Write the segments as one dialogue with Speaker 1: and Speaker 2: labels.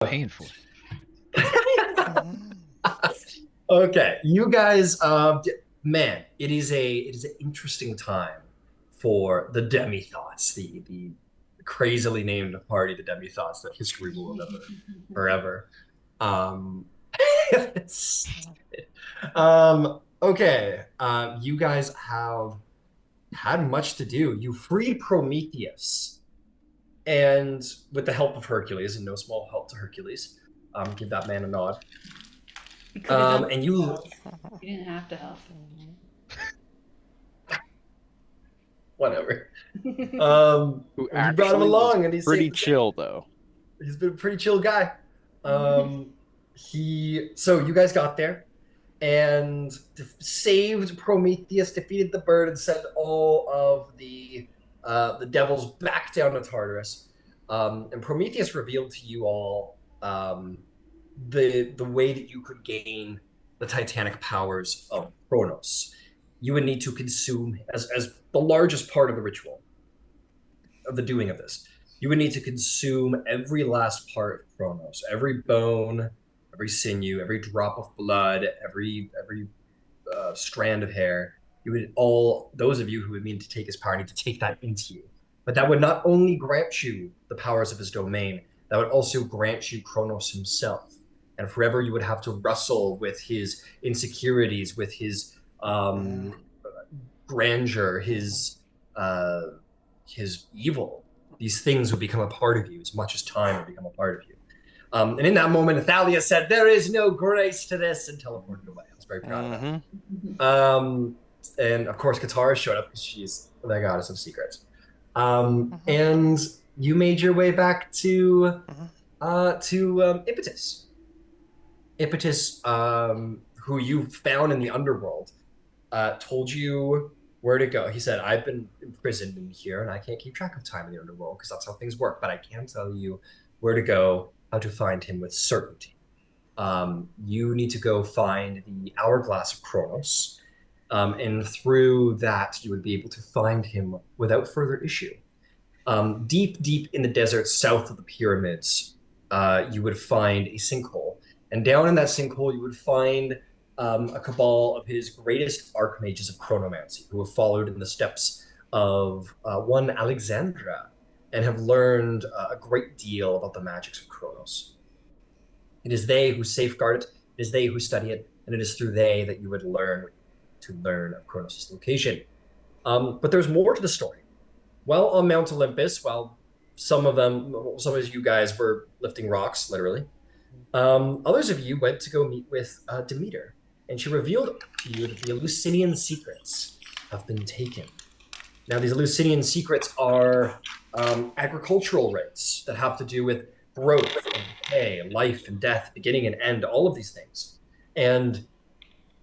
Speaker 1: paying for.
Speaker 2: Okay, you guys, man, it is an interesting time for the demi-thoughts, the crazily named party, the demi-thoughts that history will remember forever. Um, okay, you guys have had much to do. You freed Prometheus, and with the help of Hercules, and no small help to Hercules, give that man a nod.
Speaker 3: We could have done it
Speaker 2: And you,
Speaker 3: ourselves. You didn't have to help.
Speaker 2: whatever.
Speaker 1: Who
Speaker 2: You brought him
Speaker 1: actually was
Speaker 2: along, and he
Speaker 1: pretty
Speaker 2: saved the day.
Speaker 1: chill though.
Speaker 2: He's been a pretty chill guy. So you guys got there and saved Prometheus, defeated the bird, and sent all of the devils back down to Tartarus. And Prometheus revealed to you all the way that you could gain the titanic powers of Kronos. You would need to consume as the largest part of the ritual of the doing of this. You would need to consume every last part of Kronos, every bone, every sinew, every drop of blood, every strand of hair. You would all those of you who would mean to take his power need to take that into you. But that would not only grant you the powers of his domain, that would also grant you Kronos himself. And forever you would have to wrestle with his insecurities, with his grandeur, his evil. These things would become a part of you as much as time would become a part of you. And in that moment, Athalia said, "There is no grace to this," and teleported away. I was very proud of that. And of course, Katara showed up because she's the goddess of secrets. And you made your way back to Ipetus. Ipetus, who you found in the underworld, told you where to go. He said, "I've been imprisoned in here and I can't keep track of time in the underworld because that's how things work, but I can tell you where to go, how to find him with certainty. You need to go find the Hourglass of Kronos, and through that you would be able to find him without further issue. Deep, deep in the desert south of the pyramids, you would find a sinkhole. And down in that sinkhole, you would find a cabal of his greatest archmages of chronomancy, who have followed in the steps of one Alexandra and have learned a great deal about the magics of Kronos. It is they who safeguard it, it is they who study it, and it is through they that you would learn of Kronos' location. But there's more to the story. Well, on Mount Olympus, while some of you guys were lifting rocks, literally, others of you went to go meet with Demeter, and she revealed to you that the Eleusinian secrets have been taken. Now, these Eleusinian secrets are agricultural rites that have to do with growth and decay, life and death, beginning and end, all of these things. And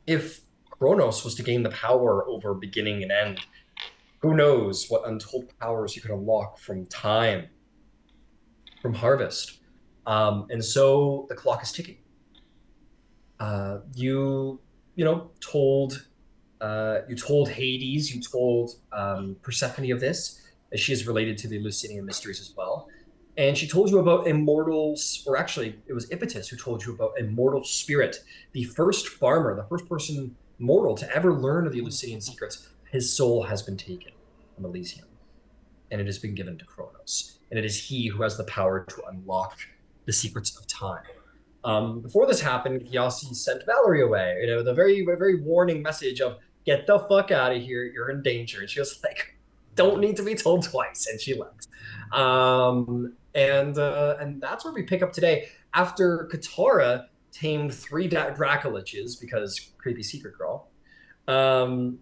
Speaker 2: if Kronos was to gain the power over beginning and end, who knows what untold powers you could unlock from time, from harvest. And so the clock is ticking. You told Hades, you told Persephone of this, as she is related to the Eleusinian mysteries as well. And she told you about immortals, or actually, it was Ipetus who told you about immortal spirit, the first farmer, the first person mortal to ever learn of the Eleusinian secrets. His soul has been taken from Elysium, and it has been given to Kronos. And it is he who has the power to unlock the secrets of time. Before this happened, Yasi sent Valerie away, with a very, very warning message of, "Get the fuck out of here, you're in danger." And she was like, "Don't need to be told twice," and she left. And that's where we pick up today. After Katara tamed three Dracoliches, because creepy secret girl, and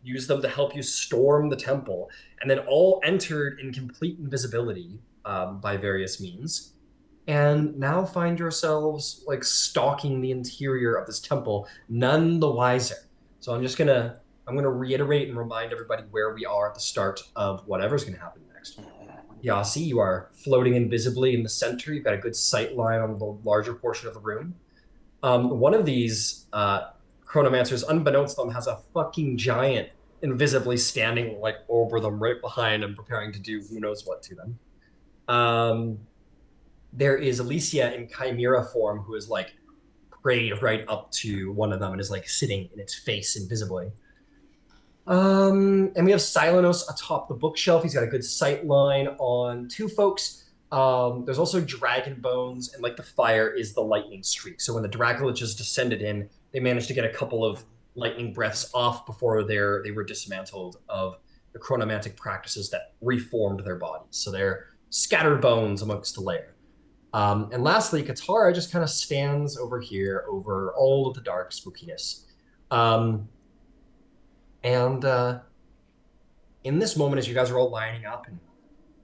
Speaker 2: used them to help you storm the temple, and then all entered in complete invisibility by various means, and now find yourselves like stalking the interior of this temple, none the wiser. So I'm gonna reiterate and remind everybody where we are at the start of whatever's gonna happen next. Yasi, you are floating invisibly in the center. You've got a good sight line on the larger portion of the room. One of these chronomancers, unbeknownst to them, has a fucking giant invisibly standing like over them, right behind them, preparing to do who knows what to them. there is Alicia in chimera form who is like prayed right up to one of them and is like sitting in its face invisibly. And we have Silenos atop the bookshelf. He's got a good sight line on two folks. There's also dragon bones, and like the fire is the lightning streak. So when the Dracoliches descended in, they managed to get a couple of lightning breaths off before they were dismantled of the chronomantic practices that reformed their bodies. So they're scattered bones amongst the lair. And lastly, Katara just kind of stands over here over all of the dark spookiness. And in this moment, as you guys are all lining up and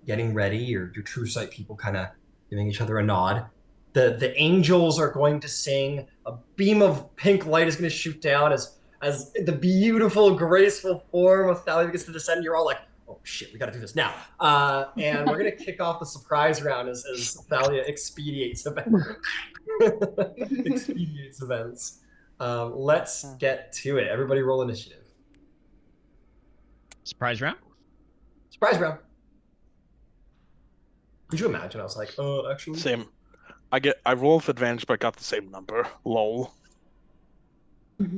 Speaker 2: getting ready, your true sight people kind of giving each other a nod, the angels are going to sing. A beam of pink light is going to shoot down as the beautiful, graceful form of Thalia begins to descend. You're all like, oh shit, we got to do this now. And we're going to kick off the surprise round as Thalia expediates events. Let's get to it. Everybody roll initiative.
Speaker 4: Surprise round?
Speaker 2: Surprise round. Could you imagine? I was like, actually.
Speaker 5: Same. I rolled with advantage, but I got the same number. Lol.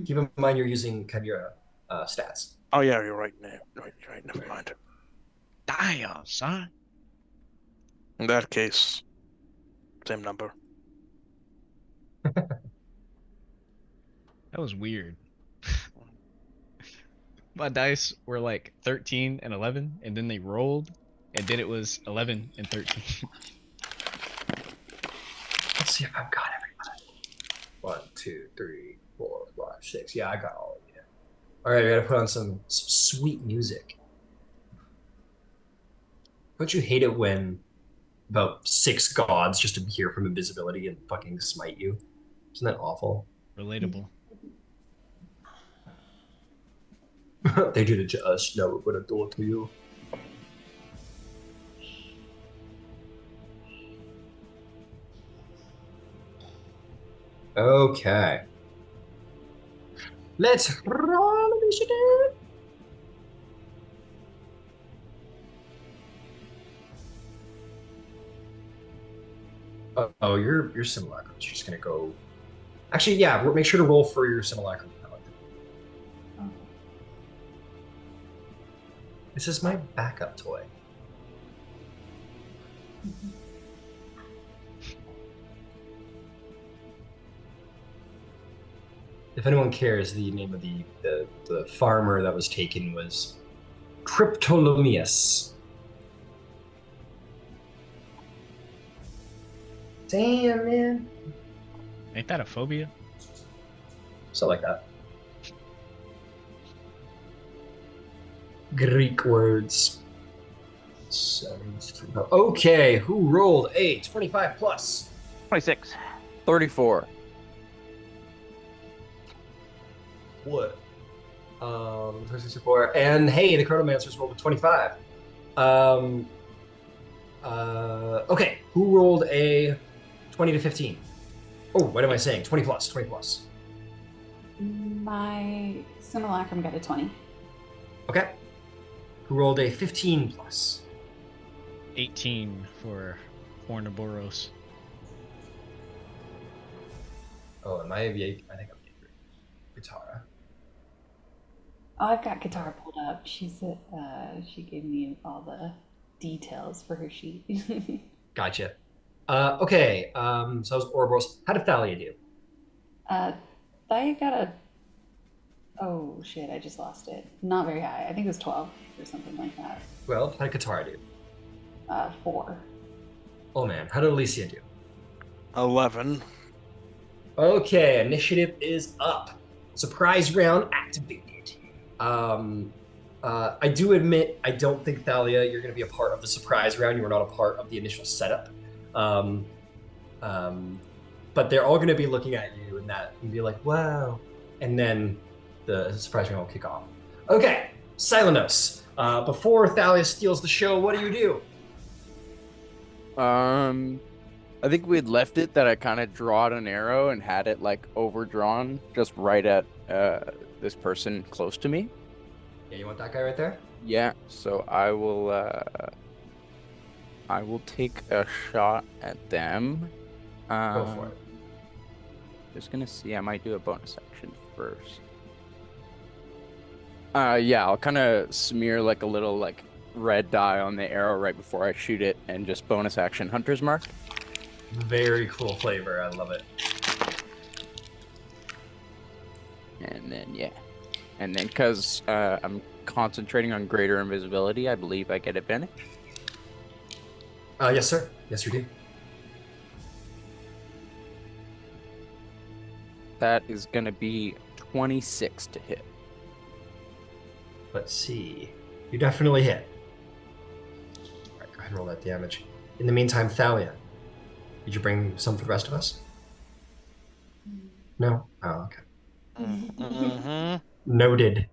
Speaker 2: Keep in mind you're using Chimera stats.
Speaker 5: Oh yeah, you're right. Right. Never mind.
Speaker 4: Damn, son.
Speaker 5: In that case, same number.
Speaker 4: That was weird. My dice were like 13 and 11, and then they rolled, and then it was 11 and 13.
Speaker 2: Let's see if I've got everybody. 1, 2, 3, 4, 5, 6. Yeah, I got all of you. All right, we got to put on some sweet music. Don't you hate it when about 6 gods just appear from invisibility and fucking smite you? Isn't that awful?
Speaker 4: Relatable.
Speaker 2: They did it to us, now we're gonna do it to you. Okay. Let's roll initiative. Oh, your simulacrum is just gonna go. Actually, yeah. Make sure to roll for your simulacrum. This is my backup toy. If anyone cares, the name of the farmer that was taken was Cryptolomius. Damn, man.
Speaker 4: Ain't that a phobia?
Speaker 2: Something like that. Greek words. Okay, who rolled a 25 plus?
Speaker 6: 26.
Speaker 1: 34.
Speaker 2: What? 64. And hey, the Chronomancers rolled a 25. Okay, who rolled a 20 to 15? Oh, what am I saying? 20 plus, 20 plus.
Speaker 3: My simulacrum got a 20.
Speaker 2: Okay. Who rolled a 15 plus?
Speaker 4: 18 for Hornaboros.
Speaker 2: Oh, am I a V8? I think I'm a Katara.
Speaker 3: Oh, I've got Katara pulled up. She said she gave me all the details for her sheet.
Speaker 2: Gotcha. Okay, so that was Ouroboros. How did Thalia do?
Speaker 3: Thalia got a... Oh, shit, I just lost it. Not very high. I think it was 12 or something like that.
Speaker 2: Well, how did Katara do?
Speaker 3: 4.
Speaker 2: Oh, man. How did Alicia do?
Speaker 5: 11.
Speaker 2: Okay, initiative is up. Surprise round activated. I do admit, I don't think, Thalia, you're going to be a part of the surprise round. You were not a part of the initial setup. But they're all going to be looking at you and be like, wow. And then the surprise round will kick off. Okay, Silenos. Before Thalia steals the show, what do you do?
Speaker 1: I think we had left it that I kind of draw an arrow and had it like overdrawn just right at this person close to me.
Speaker 2: Yeah, you want that guy right there?
Speaker 1: Yeah, so I will I will take a shot at them.
Speaker 2: Go for it.
Speaker 1: Just gonna see. I might do a bonus action first. Yeah, I'll kind of smear like a little like red dye on the arrow right before I shoot it, and just bonus action Hunter's Mark.
Speaker 2: Very cool flavor. I love it.
Speaker 1: And then yeah, and then because I'm concentrating on greater invisibility, I believe I get advantage.
Speaker 2: Yes, sir. Yes, you do.
Speaker 1: That is gonna be 26 to hit.
Speaker 2: Let's see. You definitely hit. All right, go ahead and roll that damage. In the meantime, Thalia, did you bring some for the rest of us? No? Oh, okay.
Speaker 5: Mm-hmm.
Speaker 2: Noted.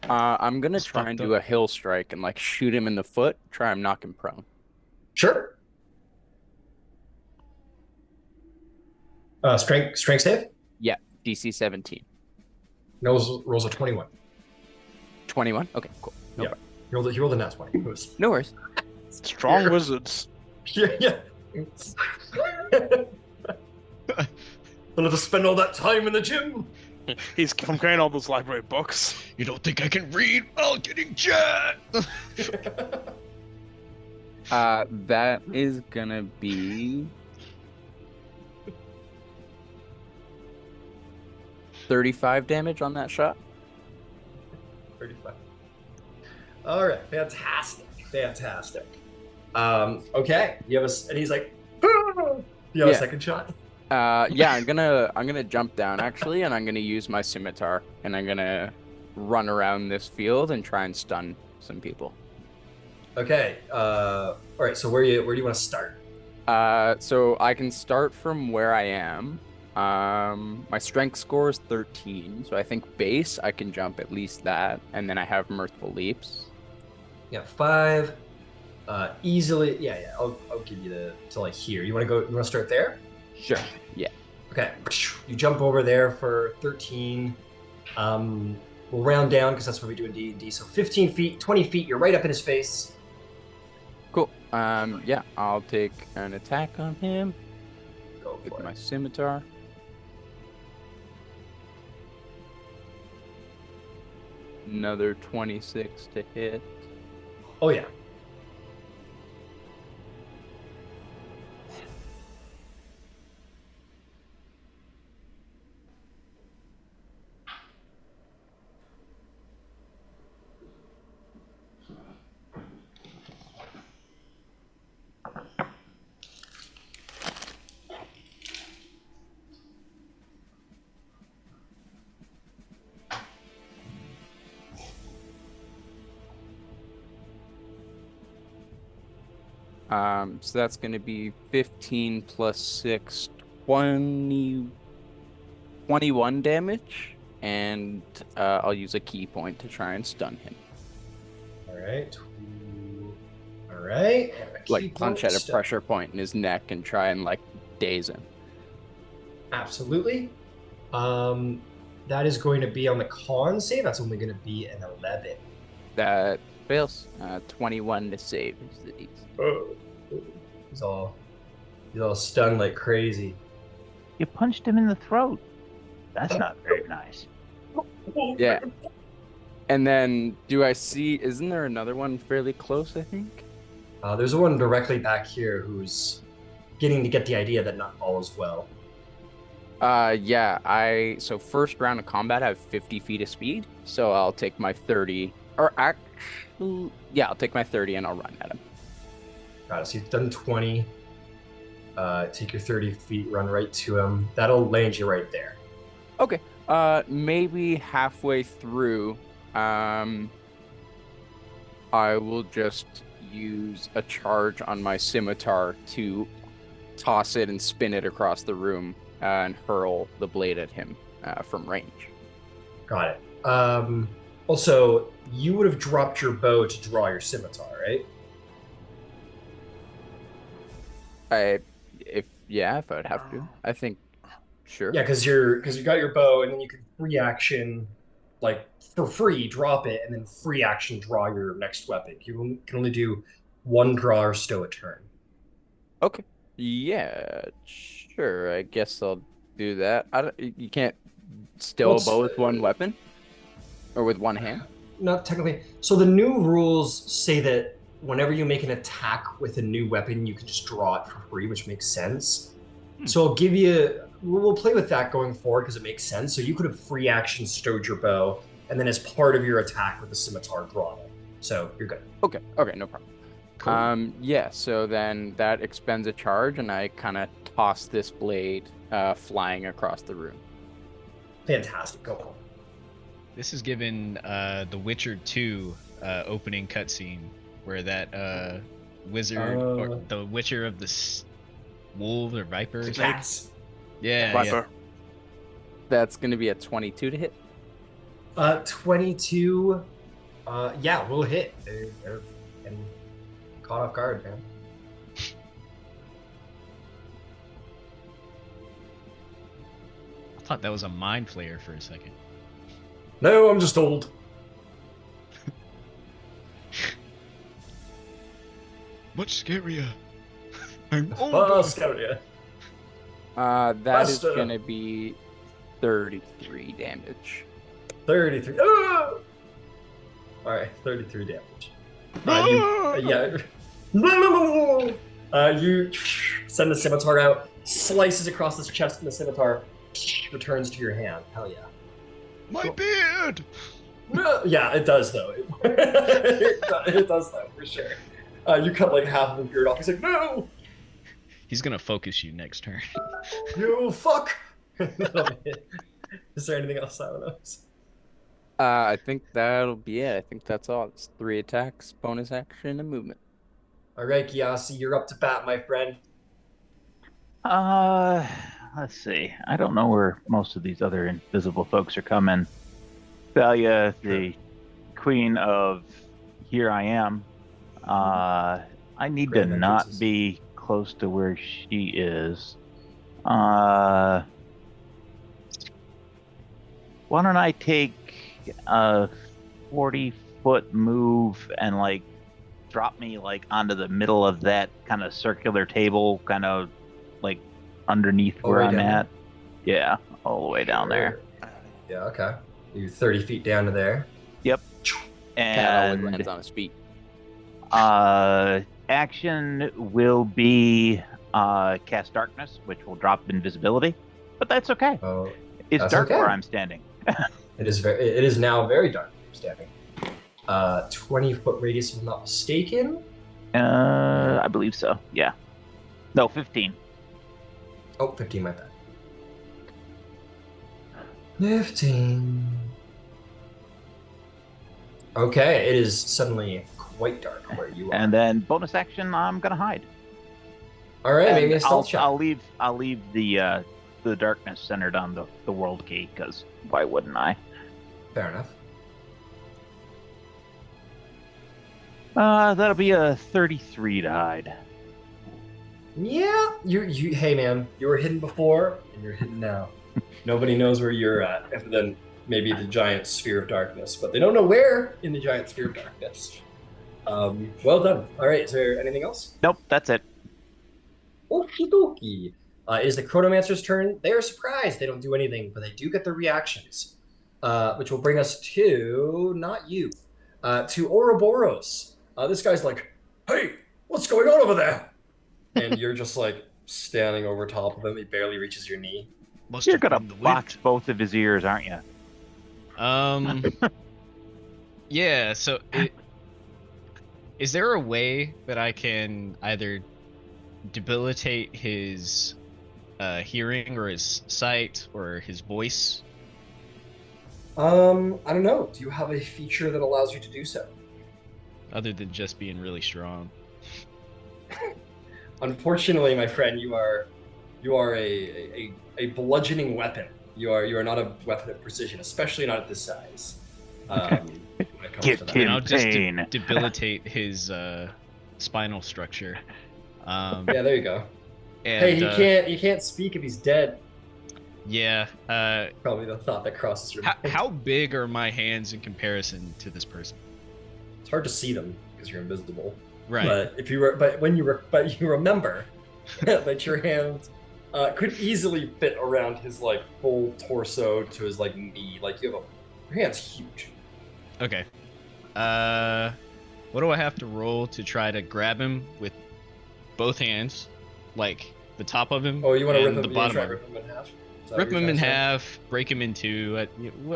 Speaker 1: I'm gonna
Speaker 4: It's
Speaker 1: try and
Speaker 4: fucked
Speaker 1: do
Speaker 4: up.
Speaker 1: a hill strike and like shoot him in the foot, try and knock him prone.
Speaker 2: Sure. Strength save?
Speaker 1: Yeah, DC 17.
Speaker 2: Rolls a 21.
Speaker 1: 21? Okay, cool. No
Speaker 2: Yeah.
Speaker 1: problem.
Speaker 2: He rolled a nat 20. It was...
Speaker 1: No worries.
Speaker 5: Strong wizards.
Speaker 2: Yeah, yeah. I'll have to spend all that time in the gym.
Speaker 5: He's comparing all those library books.
Speaker 4: You don't think I can read while getting jet?
Speaker 1: That is gonna be 35 damage on that shot.
Speaker 2: 35. All right, fantastic. Okay, you have and he's like, "Ah!" You have a
Speaker 1: Yeah.
Speaker 2: second shot.
Speaker 1: Yeah, I'm gonna jump down actually, and I'm gonna use my scimitar, and I'm gonna run around this field and try and stun some people.
Speaker 2: Okay. All right. So where do you want to start?
Speaker 1: So I can start from where I am. My strength score is 13, so I think base I can jump at least that, and then I have mirthful leaps.
Speaker 2: Yeah, 5. Easily. Yeah. I'll give you to like here. You want to go? You want to start there?
Speaker 1: Sure. Yeah.
Speaker 2: Okay. You jump over there for 13. We'll round down because that's what we do in D&D. So 15 feet, 20 feet. You're right up in his face.
Speaker 1: Cool. Yeah, I'll take an attack on him
Speaker 2: Go
Speaker 1: with
Speaker 2: for
Speaker 1: my
Speaker 2: it.
Speaker 1: scimitar. Another 26 to hit.
Speaker 2: Oh yeah.
Speaker 1: So that's going to be 15 plus 6, 20, 21 damage, and I'll use a key point to try and stun him.
Speaker 2: All right. All right. And a key
Speaker 1: Like punch
Speaker 2: point
Speaker 1: at a
Speaker 2: step.
Speaker 1: pressure point in his neck and try and like daze him.
Speaker 2: Absolutely. That is going to be on the con save. That's only going to be an 11.
Speaker 1: That fails. 21 to save is the DC.
Speaker 2: Oh. He's all stunned like crazy.
Speaker 6: You punched him in the throat. That's not very nice.
Speaker 1: Yeah. And then do I see, isn't there another one fairly close, I think?
Speaker 2: There's one directly back here who's getting to get the idea that not all is well.
Speaker 1: Yeah, so first round of combat I have 50 feet of speed, so I'll take my 30, or actually, yeah, I'll take my 30 and I'll run at him.
Speaker 2: Got it. So you've done 20. Take your 30 feet, run right to him. That'll land you right there.
Speaker 1: Okay, maybe halfway through, I will just use a charge on my scimitar to toss it and spin it across the room and hurl the blade at him from range.
Speaker 2: Got it. Also, you would have dropped your bow to draw your scimitar, right?
Speaker 1: If I'd have to, I think, sure.
Speaker 2: Yeah, because you got your bow, and then you can free action, like for free, drop it, and then free action draw your next weapon. You can only do one draw or stow a turn.
Speaker 1: Okay. Yeah, sure. I guess I'll do that. You can't still a bow with one weapon or with one hand.
Speaker 2: Not technically. So the new rules say that whenever you make an attack with a new weapon, you can just draw it for free, which makes sense. So I'll give you. We'll play with that going forward because it makes sense. So you could have free action stowed your bow, and then as part of your attack with the scimitar, drawn it. So you're good.
Speaker 1: Okay. Okay. No problem.
Speaker 2: Cool.
Speaker 1: Yeah. So then that expends a charge, and I kind of toss this blade, flying across the room.
Speaker 2: Fantastic. Go on.
Speaker 4: This is given The Witcher 2 opening cutscene where that wizard or the Witcher of the wolves or viper.
Speaker 2: Cats.
Speaker 4: Yeah,
Speaker 5: Viper.
Speaker 1: That's going to be a 22 to hit.
Speaker 2: 22. Yeah, we'll hit. They're getting caught off guard, man.
Speaker 4: I thought that was a mind flayer for a second.
Speaker 2: No, I'm just old.
Speaker 4: Much scarier. I'm
Speaker 2: Oh, scout, yeah.
Speaker 1: That is
Speaker 2: Buster.
Speaker 1: going to be 33 damage.
Speaker 2: 33. Oh! All right, 33 damage. You send the scimitar out, slices across his chest, and the scimitar returns to your hand. Hell yeah.
Speaker 4: My beard!
Speaker 2: No, yeah, it does though. It does though, for sure. You cut like half of the beard off. He's like, no,
Speaker 4: He's gonna focus you next turn.
Speaker 2: you fuck. Is there anything else, Silenos?
Speaker 1: I think that'll be it. I think that's all. It's 3 attacks, bonus action, and movement.
Speaker 2: All right, Gyasi, you're up to bat, my friend.
Speaker 6: Let's see. I don't know where most of these other invisible folks are coming. Thalia, the queen of Here I Am. I need to
Speaker 2: Grand
Speaker 6: not
Speaker 2: entrances.
Speaker 6: be close to where she is. Why don't I take a 40-foot move and like drop me like onto the middle of that kind of circular table, kind of like underneath
Speaker 2: All
Speaker 6: where
Speaker 2: the way
Speaker 6: I'm
Speaker 2: down
Speaker 6: at. Yeah, all the way down there.
Speaker 2: Yeah, okay. You're 30 feet down to there.
Speaker 6: Yep.
Speaker 1: Cat always lands
Speaker 6: And
Speaker 1: on his feet.
Speaker 6: action will be cast darkness, which will drop invisibility, but that's okay.
Speaker 2: Oh,
Speaker 6: It's
Speaker 2: that's
Speaker 6: dark
Speaker 2: okay.
Speaker 6: where I'm standing.
Speaker 2: it is now very dark. Standing. 20-foot radius, if I'm not mistaken.
Speaker 6: I believe so. Yeah. No, 15.
Speaker 2: Oh, 15, my bad. 15. Okay, it is suddenly quite dark where you are.
Speaker 6: And then bonus action, I'm gonna hide.
Speaker 2: All right,
Speaker 6: And
Speaker 2: maybe a stealth check.
Speaker 6: I'll leave the darkness centered on the world key, because why wouldn't I?
Speaker 2: Fair enough.
Speaker 6: That'll be a 33 to hide.
Speaker 2: Yeah, you. Hey, man, you were hidden before, and you're hidden now. Nobody knows where you're at, other than maybe the giant sphere of darkness, but they don't know where in the giant sphere of darkness. Well done. All right, is there anything else?
Speaker 6: Nope, that's it.
Speaker 2: Okie dokie. It is the Chronomancer's turn. They are surprised. They don't do anything, but they do get their reactions, which will bring us to not you, to Ouroboros. This guy's like, "Hey, what's going on over there?" And you're just like standing over top of him. He barely reaches your knee.
Speaker 4: Must
Speaker 6: You're
Speaker 4: have
Speaker 6: gonna
Speaker 4: been the
Speaker 6: box
Speaker 4: wind.
Speaker 6: both of his ears, aren't you?
Speaker 4: Yeah, so is there a way that I can either debilitate his hearing or his sight or his voice?
Speaker 2: I don't know. Do you have a feature that allows you to do so?
Speaker 4: Other than just being really strong.
Speaker 2: Unfortunately, my friend, you are a bludgeoning weapon. You are not a weapon of precision, especially not at this size. When it comes
Speaker 6: Give
Speaker 2: to that.
Speaker 6: him
Speaker 4: And I'll just
Speaker 6: pain.
Speaker 4: debilitate his spinal structure.
Speaker 2: Yeah, there you go.
Speaker 4: And,
Speaker 2: Hey, he can't speak if he's dead.
Speaker 4: Yeah.
Speaker 2: Probably the thought that crosses your mind.
Speaker 4: How big are my hands in comparison to this person?
Speaker 2: It's hard to see them because you're invisible.
Speaker 4: Right.
Speaker 2: But you remember that your hand could easily fit around his like full torso to his like knee. Like your hand's huge.
Speaker 4: Okay. What do I have to roll to try to grab him with both hands, like the top of him
Speaker 2: Oh, you want to
Speaker 4: and
Speaker 2: rip
Speaker 4: the
Speaker 2: him? You
Speaker 4: bottom
Speaker 2: try
Speaker 4: of
Speaker 2: to
Speaker 4: him?
Speaker 2: rip him in half? Is that
Speaker 4: Rip
Speaker 2: what you're
Speaker 4: him in
Speaker 2: trying to say?
Speaker 4: half, break him in two,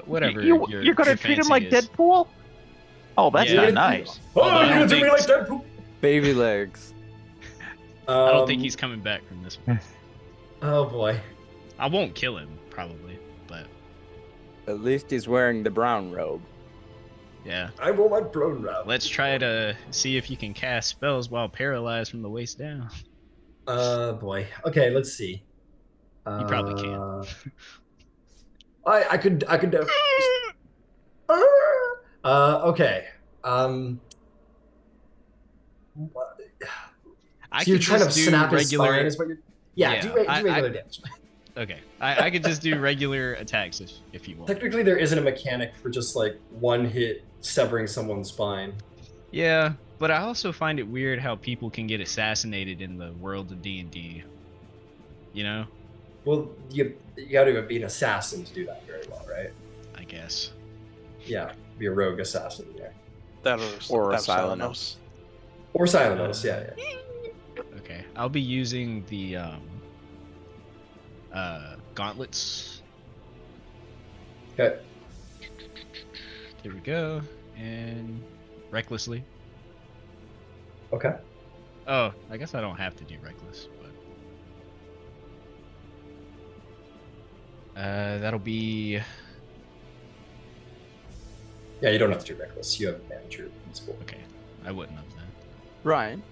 Speaker 4: whatever.
Speaker 6: You're gonna
Speaker 4: your
Speaker 6: treat him
Speaker 4: fancy
Speaker 6: like
Speaker 4: is.
Speaker 6: Deadpool? Oh, that's
Speaker 4: Yeah.
Speaker 6: not nice.
Speaker 2: Oh,
Speaker 4: Although I
Speaker 2: you're
Speaker 4: don't
Speaker 2: gonna do me
Speaker 4: think-
Speaker 2: like Deadpool?
Speaker 1: Baby legs.
Speaker 4: I don't think he's coming back from this one.
Speaker 2: Oh boy.
Speaker 4: I won't kill him, probably, but
Speaker 1: At least he's wearing the brown robe.
Speaker 4: yeah.
Speaker 2: I roll my brown route.
Speaker 4: Let's try to see if you can cast spells while paralyzed from the waist down.
Speaker 2: Boy. Okay, let's see.
Speaker 4: You probably can.
Speaker 2: I could okay.
Speaker 4: I
Speaker 2: So you're
Speaker 4: could
Speaker 2: trying to
Speaker 4: just do
Speaker 2: snap his
Speaker 4: regular.
Speaker 2: spine is what you're Yeah,
Speaker 4: Yeah,
Speaker 2: do
Speaker 4: I-
Speaker 2: regular damage.
Speaker 4: Okay, I could just do regular attacks if you want.
Speaker 2: Technically there isn't a mechanic for just like one hit severing someone's spine.
Speaker 4: Yeah, but I also find it weird how people can get assassinated in the world of D&D. You know,
Speaker 2: Well, you gotta be an assassin to do that very well, right?
Speaker 4: I guess.
Speaker 2: Yeah, be a rogue assassin, yeah.
Speaker 1: Or a
Speaker 5: that's
Speaker 1: Silenos.
Speaker 2: Or Silenos, yeah.
Speaker 4: Okay, I'll be using the gauntlets.
Speaker 2: Okay.
Speaker 4: Here we go, and recklessly.
Speaker 2: Okay.
Speaker 4: Oh, I guess I don't have to do reckless, but that'll be
Speaker 2: Yeah, you don't have to do reckless. You have advantage. You're invincible.
Speaker 4: okay. I wouldn't have that.
Speaker 1: Ryan,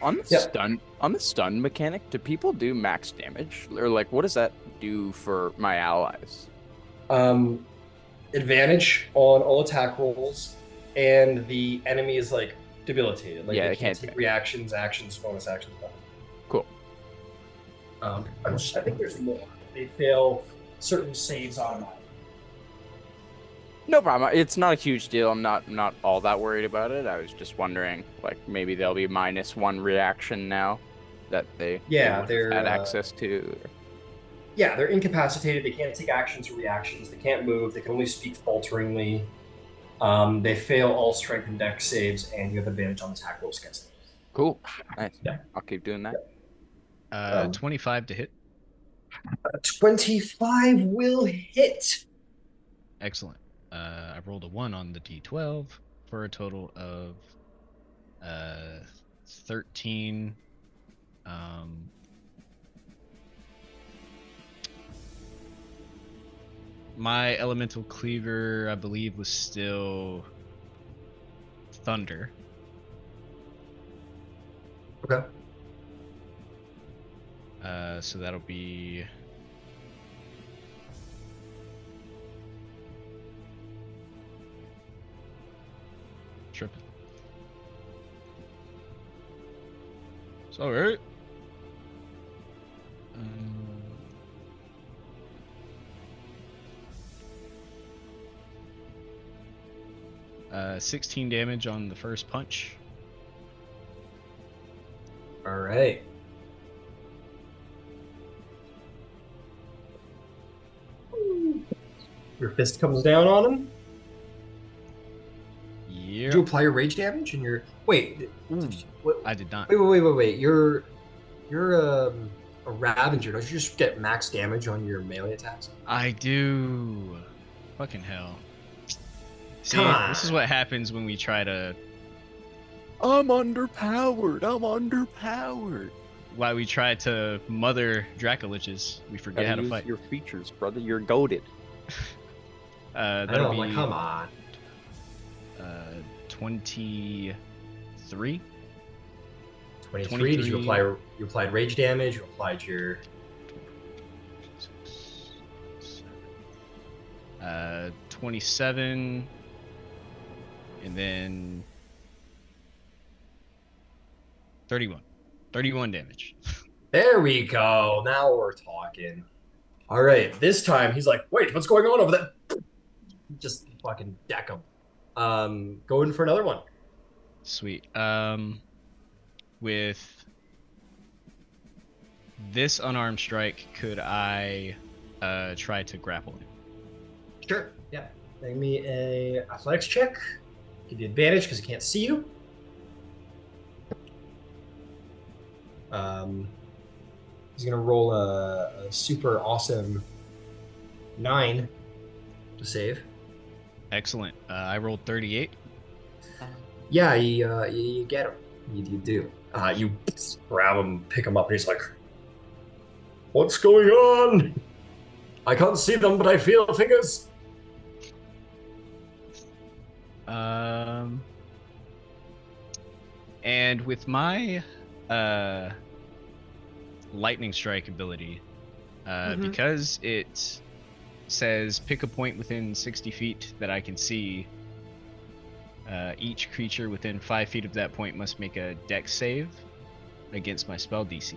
Speaker 1: on the
Speaker 2: Yep.
Speaker 1: stun mechanic, do people do max damage? Or like what does that do for my allies?
Speaker 2: Advantage on all attack rolls, and the enemy is like debilitated. Like
Speaker 1: Yeah,
Speaker 2: they
Speaker 1: they
Speaker 2: can't
Speaker 1: can't
Speaker 2: take reactions, actions, bonus actions.
Speaker 1: Cool.
Speaker 2: I think there's more. They fail certain saves automatically.
Speaker 1: No problem. It's not a huge deal. I'm not all that worried about it. I was just wondering, like maybe there'll be -1 reaction now that they
Speaker 2: Yeah,
Speaker 1: would've
Speaker 2: they're,
Speaker 1: had access to.
Speaker 2: Yeah, they're incapacitated. They can't take actions or reactions. They can't move. They can only speak falteringly. They fail all strength and dex saves, and you have advantage on attack rolls against them.
Speaker 1: Cool. Nice.
Speaker 2: Yeah.
Speaker 1: I'll keep doing that.
Speaker 4: 25 to hit.
Speaker 2: 25 will hit.
Speaker 4: Excellent. I rolled a 1 on the d12 for a total of 13. My elemental cleaver, I believe, was still thunder.
Speaker 2: Okay.
Speaker 4: So that'll be tripping. It's alright. 16 damage on the first punch.
Speaker 2: All right. Your fist comes down on him.
Speaker 4: Yeah.
Speaker 2: Did you apply your rage damage? And your wait, what,
Speaker 4: I did not.
Speaker 2: wait. You're a Ravager. Don't you just get max damage on your melee attacks?
Speaker 4: I do. Fucking hell. See,
Speaker 2: Come on.
Speaker 4: this is what happens when we try to.
Speaker 1: I'm underpowered.
Speaker 4: Why we try to mother Dracoliches. We forget how to
Speaker 1: use
Speaker 4: fight.
Speaker 1: your features, brother. You're goaded.
Speaker 2: I
Speaker 4: That'll
Speaker 2: know. I'm
Speaker 4: be
Speaker 2: like, come on.
Speaker 4: 23.
Speaker 2: 23. Did you apply? You applied rage damage. You applied your.
Speaker 4: 27. And then 31. 31 damage.
Speaker 2: There we go. Now we're talking. All right. This time he's like, wait, what's going on over there? Just fucking deck him. Go in for another one.
Speaker 4: Sweet. with this unarmed strike, could I try to grapple him?
Speaker 2: Sure. Yeah. Make me a athletics check. Give you advantage because he can't see you. He's gonna roll a super awesome 9 to save.
Speaker 4: Excellent. I rolled 38.
Speaker 2: Yeah, you get him. You do. You grab him, pick him up, and he's like, "What's going on? I can't see them, but I feel fingers."
Speaker 4: And with my lightning strike ability, because it says pick a point within 60 feet that I can see, each creature within 5 feet of that point must make a dex save against my spell DC.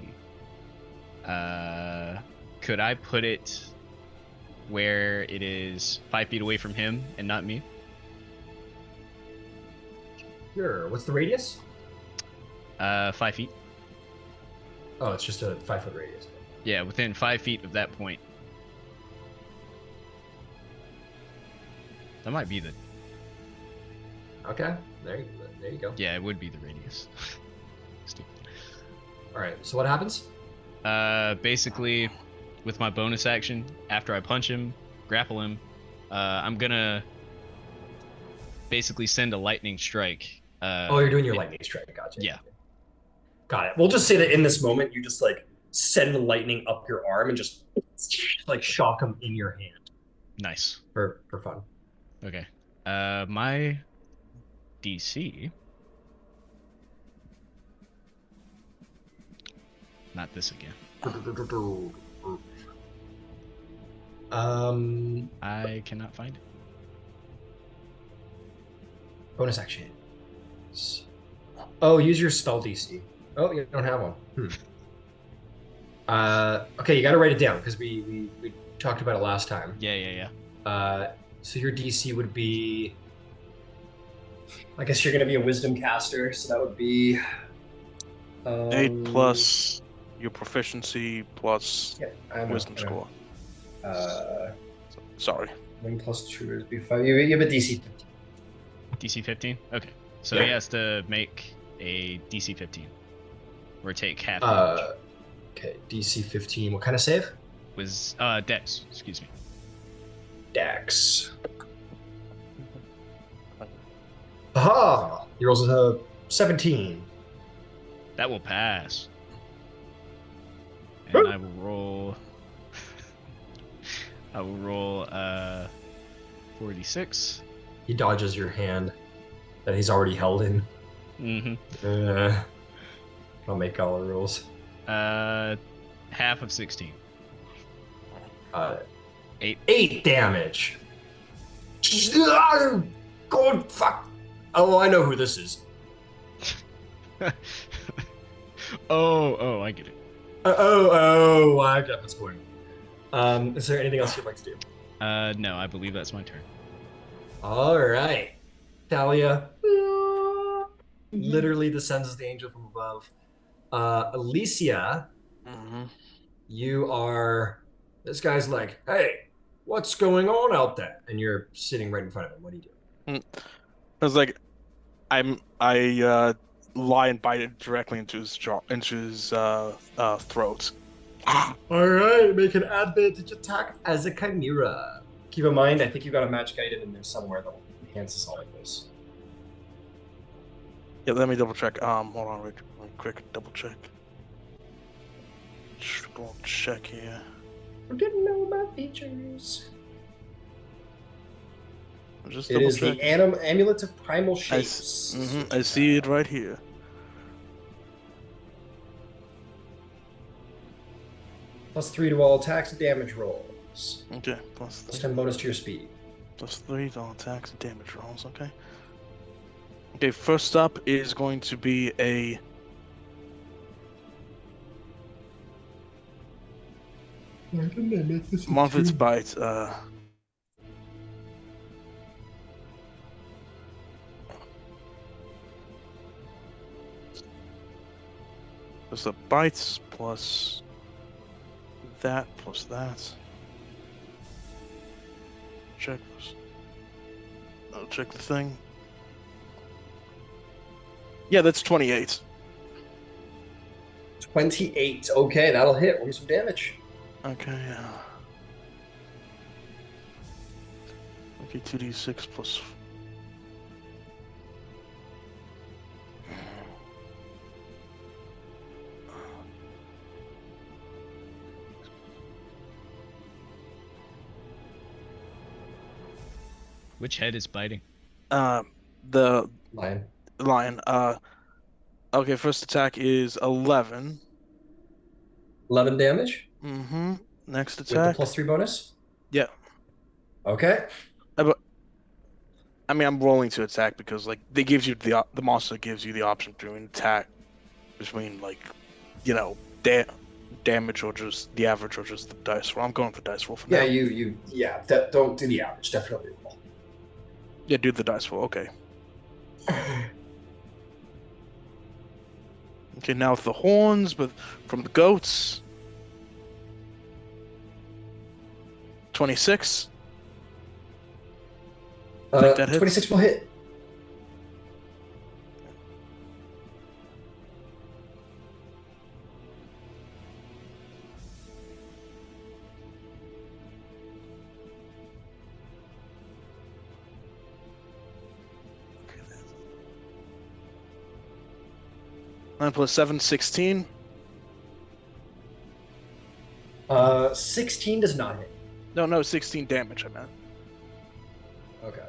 Speaker 4: Could I put it where it is 5 feet away from him and not me?
Speaker 2: Sure. What's the radius?
Speaker 4: 5 feet.
Speaker 2: Oh, it's just a 5-foot radius.
Speaker 4: Yeah, within 5 feet of that point. That might be the...
Speaker 2: Okay. There you go.
Speaker 4: Yeah, it would be the radius. Stupid.
Speaker 2: All right. So what happens?
Speaker 4: Basically, with my bonus action, after I punch him, grapple him, I'm gonna basically send a lightning strike.
Speaker 2: You're doing your lightning strike. Gotcha.
Speaker 4: Yeah.
Speaker 2: Got it. We'll just say that in this moment, you just like send the lightning up your arm and just like shock him in your hand.
Speaker 4: Nice.
Speaker 2: For fun.
Speaker 4: Okay. My DC. Not this again. I cannot find it.
Speaker 2: Bonus action. Oh, use your spell DC. Oh, you don't have one. Okay, you got to write it down because we talked about it last time.
Speaker 4: Yeah.
Speaker 2: So your DC would be. I guess you're gonna be a Wisdom caster, so that would be
Speaker 5: 8 plus your proficiency plus Wisdom score. Sorry.
Speaker 2: 1 plus 2 would be 5. You have a DC 15.
Speaker 4: DC 15? Okay. So he has to make a DC 15. Or take half damage.
Speaker 2: Okay, DC 15. What kind of save?
Speaker 4: Was Dex, excuse me.
Speaker 2: Dex. Aha! He rolls a 17.
Speaker 4: That will pass. And I will roll. I will roll 46.
Speaker 2: He dodges your hand that he's already held in.
Speaker 4: Mm-hmm.
Speaker 2: I'll make all the rules.
Speaker 4: Half of 16. 8.
Speaker 2: 8 damage. God, fuck. Oh, I know who this is.
Speaker 4: Oh, I get it.
Speaker 2: I get what's going on. Is there anything else you'd like to do?
Speaker 4: No, I believe that's my turn.
Speaker 2: All right. Thalia literally descends as the angel from above. Alicia, you are... This guy's like, hey, what's going on out there? And you're sitting right in front of him. What do you do?
Speaker 5: I was like, I lie and bite it directly into his jaw, into his throat.
Speaker 2: All right, make an advantage attack as a chimera. Keep in mind, I think you've got a magic item in there somewhere that enhances all of this.
Speaker 5: Yeah, let me double check. Hold on, real quick, double check. Double check here.
Speaker 2: I didn't know about features.
Speaker 5: Just
Speaker 2: it is the amulet of primal shapes.
Speaker 5: I see it right here.
Speaker 2: +3 to all attacks and damage rolls.
Speaker 5: Okay, plus
Speaker 2: 10 bonus to your speed.
Speaker 5: +3 to all attacks and damage rolls, okay. Okay, first up is going to be a... Monfit's Bite, Plus the bites, plus that, plus that. Check. I'll check the thing. Yeah, that's 28.
Speaker 2: 28. Okay, that'll hit. Roll me some damage.
Speaker 5: Okay. Okay, 2d6 plus.
Speaker 4: Which head is biting?
Speaker 5: The
Speaker 2: Lion.
Speaker 5: lion. Okay, first attack is 11.
Speaker 2: 11 damage
Speaker 5: Mm-hmm. Next
Speaker 2: with the
Speaker 5: attack.
Speaker 2: +3 bonus.
Speaker 5: Yeah.
Speaker 2: Okay.
Speaker 5: I mean, I'm rolling to attack because like they gives you the monster gives you the option to attack between like, damage or just the average or just the dice roll. I'm going for dice roll for now.
Speaker 2: Don't do the average. Definitely roll.
Speaker 5: Yeah, do the dice roll. Okay. Okay, now with the horns, but from the goats. 26. Think that hits?
Speaker 2: 26 will hit.
Speaker 5: Nine plus 7, 16.
Speaker 2: 16 does not hit.
Speaker 5: No, 16 damage, I meant.
Speaker 2: Okay.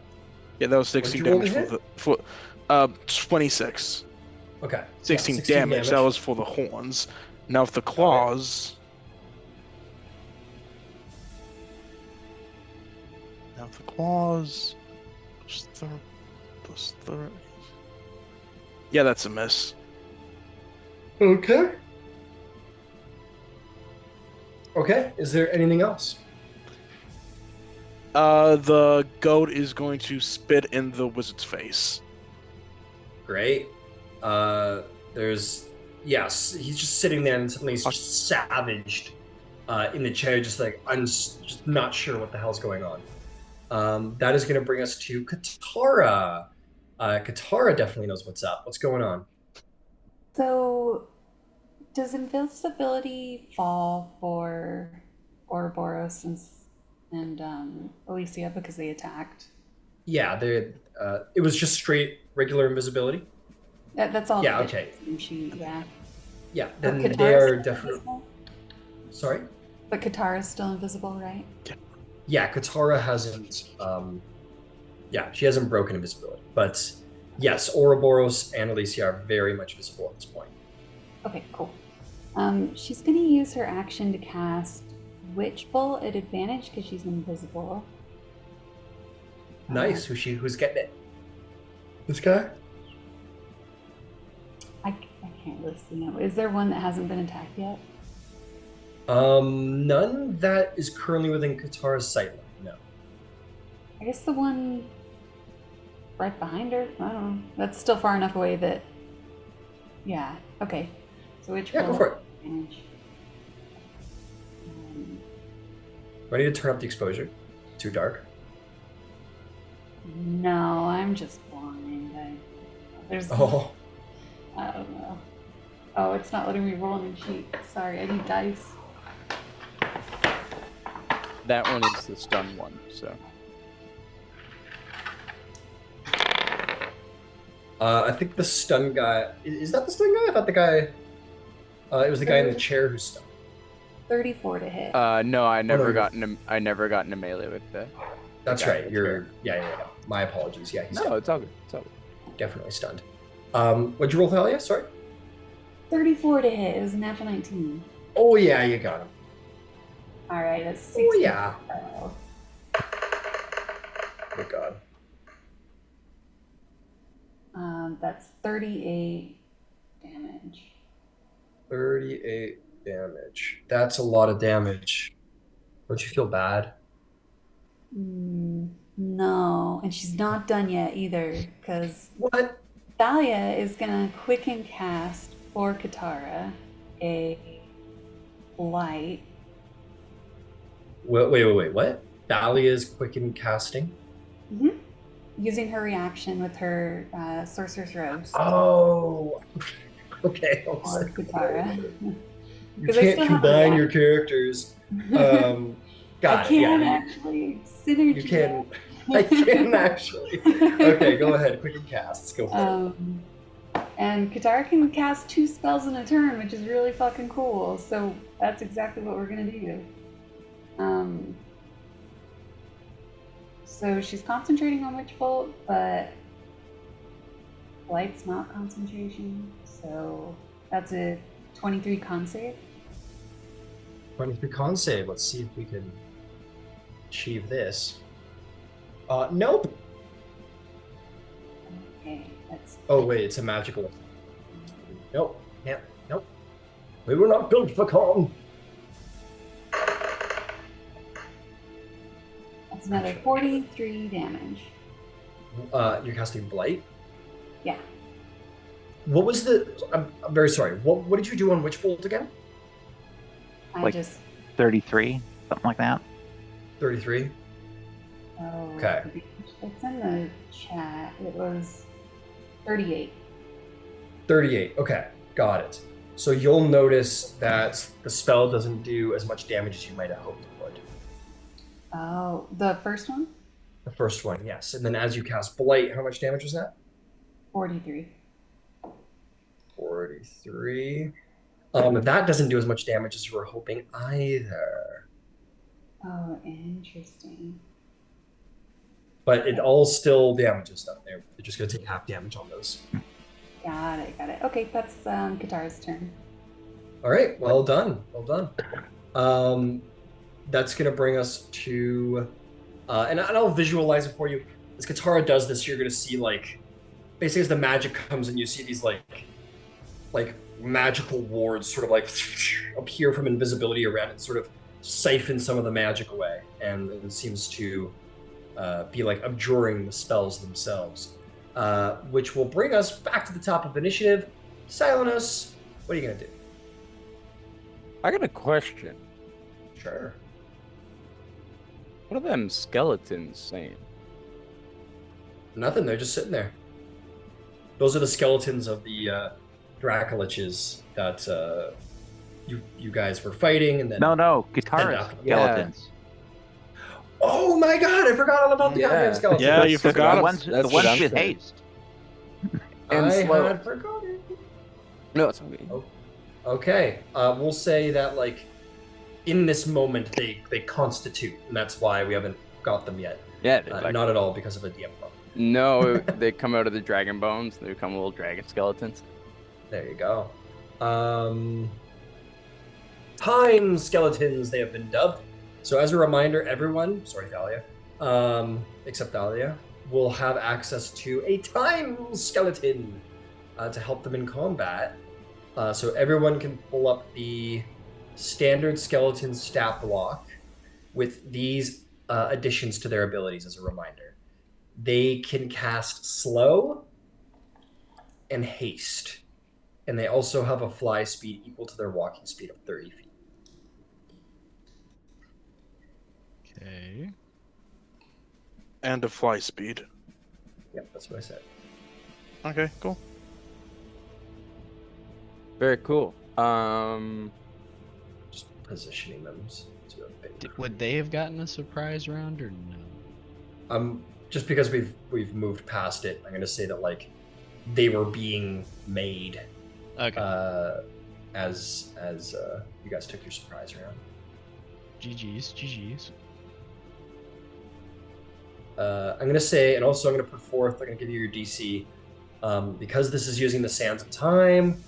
Speaker 5: Yeah, that was 16
Speaker 2: What'd you roll
Speaker 5: damage
Speaker 2: to
Speaker 5: for 26.
Speaker 2: Okay.
Speaker 5: 16,
Speaker 2: 16
Speaker 5: damage. That was for the horns. Now with the claws. Now with the claws. Plus 30. Yeah, that's a miss.
Speaker 2: Okay. Okay. Is there anything else?
Speaker 5: The goat is going to spit in the wizard's face.
Speaker 2: Great. Yes, he's just sitting there and suddenly he's just savaged in the chair, just like just not sure what the hell's going on. That is going to bring us to Katara. Katara definitely knows what's up. What's going on?
Speaker 3: So, does invisibility fall for Ouroboros and Alicia because they attacked?
Speaker 2: Yeah, it was just straight regular invisibility.
Speaker 3: That's all.
Speaker 2: Yeah. Okay.
Speaker 3: Yeah.
Speaker 2: Yeah. Then
Speaker 3: Katara's
Speaker 2: they are
Speaker 3: still
Speaker 2: definitely.
Speaker 3: invisible?
Speaker 2: Sorry.
Speaker 3: But Katara's still invisible, right?
Speaker 2: Yeah, Katara hasn't. She hasn't broken invisibility, but yes, Ouroboros and Alicia are very much visible at this point.
Speaker 3: Okay, cool. She's gonna use her action to cast Witch Bolt at advantage because she's invisible.
Speaker 2: Nice. Who's getting it? This guy?
Speaker 3: I can't really see now. Is there one that hasn't been attacked yet?
Speaker 2: None that is currently within Katara's sight line. No.
Speaker 3: I guess the one right behind her. I don't know. That's still far enough away that. Yeah. Okay. So Witch
Speaker 2: Yeah,
Speaker 3: Bolt
Speaker 2: go for it.
Speaker 3: advantage.
Speaker 2: Do I need to turn up the exposure? Too dark.
Speaker 3: No, I'm just blind. There's.
Speaker 2: Oh.
Speaker 3: I don't know. Oh, it's not letting me roll a new sheet. Sorry, I need dice.
Speaker 1: That one is the stun one, so.
Speaker 2: I think the stun guy is that the stun guy? I thought the guy. It was the guy in the chair who's stunned.
Speaker 3: 34 to hit.
Speaker 1: No, I never
Speaker 2: no.
Speaker 1: got into melee with that.
Speaker 2: That's
Speaker 1: guy in
Speaker 2: right.
Speaker 1: the
Speaker 2: You're.
Speaker 1: chair.
Speaker 2: Yeah. My apologies. Yeah, he's
Speaker 1: No,
Speaker 2: stunned.
Speaker 1: it's all good. It's all good.
Speaker 2: Definitely stunned. What'd you roll, Thalia? Sorry.
Speaker 3: 34 to hit. It was a natural 19.
Speaker 2: Oh yeah, you got him.
Speaker 3: All right, that's 16.
Speaker 2: Oh yeah.
Speaker 3: Oh.
Speaker 2: Oh god.
Speaker 3: That's 38 damage.
Speaker 2: 38 damage. That's a lot of damage. Don't you feel bad?
Speaker 3: No, and she's not done yet either, because
Speaker 2: What?
Speaker 3: Thalia is gonna quicken cast for Katara. a light.
Speaker 2: Wait. What? Dahlia's quicken casting.
Speaker 3: Using her reaction with her sorcerer's robes.
Speaker 2: Oh, okay. I was
Speaker 3: Or
Speaker 2: like,
Speaker 3: Katara.
Speaker 2: you
Speaker 3: 'Cause I
Speaker 2: can't
Speaker 3: still have a
Speaker 2: combine your
Speaker 3: reaction.
Speaker 2: characters.
Speaker 3: I
Speaker 2: Got it.
Speaker 3: can
Speaker 2: Yeah,
Speaker 3: actually. Synergy.
Speaker 2: you can. I can actually. Okay, go ahead. Quicken casts. Go for it.
Speaker 3: And Katara can cast 2 spells in a turn, which is really fucking cool. So that's exactly what we're gonna do. So she's concentrating on Witch Bolt, but Light's not concentration. So that's a 23 con save.
Speaker 2: 23 con save. Let's see if we can achieve this. Nope.
Speaker 3: Okay, that's.
Speaker 2: Oh wait, it's a magical. Nope. Yeah. Nope. We were not built for con.
Speaker 3: That's another 43 damage.
Speaker 2: You're casting Blight.
Speaker 3: Yeah.
Speaker 2: What was the? I'm very sorry. What did you do on Witch Bolt again?
Speaker 3: I
Speaker 6: Like-
Speaker 3: just.
Speaker 6: 33, something like that.
Speaker 2: 33.
Speaker 3: Oh,
Speaker 2: Okay.
Speaker 3: It's in the chat. It was 38.
Speaker 2: 38. Okay, got it. So you'll notice that the spell doesn't do as much damage as you might have hoped it would.
Speaker 3: Oh, the first one?
Speaker 2: The first one, yes. And then as you cast Blight, how much damage was that?
Speaker 3: 43.
Speaker 2: 43. That doesn't do as much damage as you were hoping either.
Speaker 3: Oh, interesting.
Speaker 2: But it all still damages them. They're just going to take half damage on those.
Speaker 3: Got it. Okay, that's Katara's turn.
Speaker 2: All right, well done. That's going to bring us to... and I'll visualize it for you. As Katara does this, you're going to see, like... Basically, as the magic comes in, you see these, like magical wards sort of, like, appear from invisibility around it, sort of siphon some of the magic away. And it seems to be, like, abjuring the spells themselves. Which will bring us back to the top of initiative. Silenos, what are you going to do?
Speaker 1: I got a question.
Speaker 2: Sure.
Speaker 1: What are them skeletons saying?
Speaker 2: Nothing, they're just sitting there. Those are the skeletons of the Dracoliches that you guys were fighting, and then
Speaker 6: No, guitar
Speaker 2: Yeah.
Speaker 6: skeletons.
Speaker 2: Oh my god, I forgot all about the
Speaker 1: Yeah.
Speaker 2: goddamn skeletons.
Speaker 5: Yeah, you
Speaker 1: That's-
Speaker 5: forgot
Speaker 6: The
Speaker 5: them.
Speaker 6: ones,
Speaker 1: That's
Speaker 6: the
Speaker 1: what
Speaker 6: ones
Speaker 1: I'm
Speaker 6: with
Speaker 1: saying.
Speaker 6: haste.
Speaker 1: And
Speaker 2: I
Speaker 1: slow.
Speaker 2: had forgotten.
Speaker 1: No, it's okay.
Speaker 2: Okay, we'll say that like in this moment they constitute, and that's why we haven't got them yet.
Speaker 1: Yeah, they're like,
Speaker 2: Not at all because of a DM problem.
Speaker 1: no, they come out of the dragon bones. They become little dragon skeletons.
Speaker 2: There you go. Time skeletons, they have been dubbed. So as a reminder, everyone, sorry Thalia, except Thalia, will have access to a time skeleton to help them in combat. So everyone can pull up the standard skeleton stat block with these additions to their abilities as a reminder. They can cast slow and haste. And they also have a fly speed equal to their walking speed of 30 feet.
Speaker 4: Okay.
Speaker 5: And a fly speed.
Speaker 2: Yep, that's what I said.
Speaker 5: Okay, cool.
Speaker 1: Very cool.
Speaker 2: Just positioning them to a bit.
Speaker 4: Would they have gotten a surprise round or no?
Speaker 2: Just because we've moved past it, I'm gonna say that like they were being made
Speaker 4: Okay.
Speaker 2: as you guys took your surprise round.
Speaker 4: GG's.
Speaker 2: I'm gonna say, and also I'm gonna put forth. I'm gonna give you your DC because this is using the Sands of Time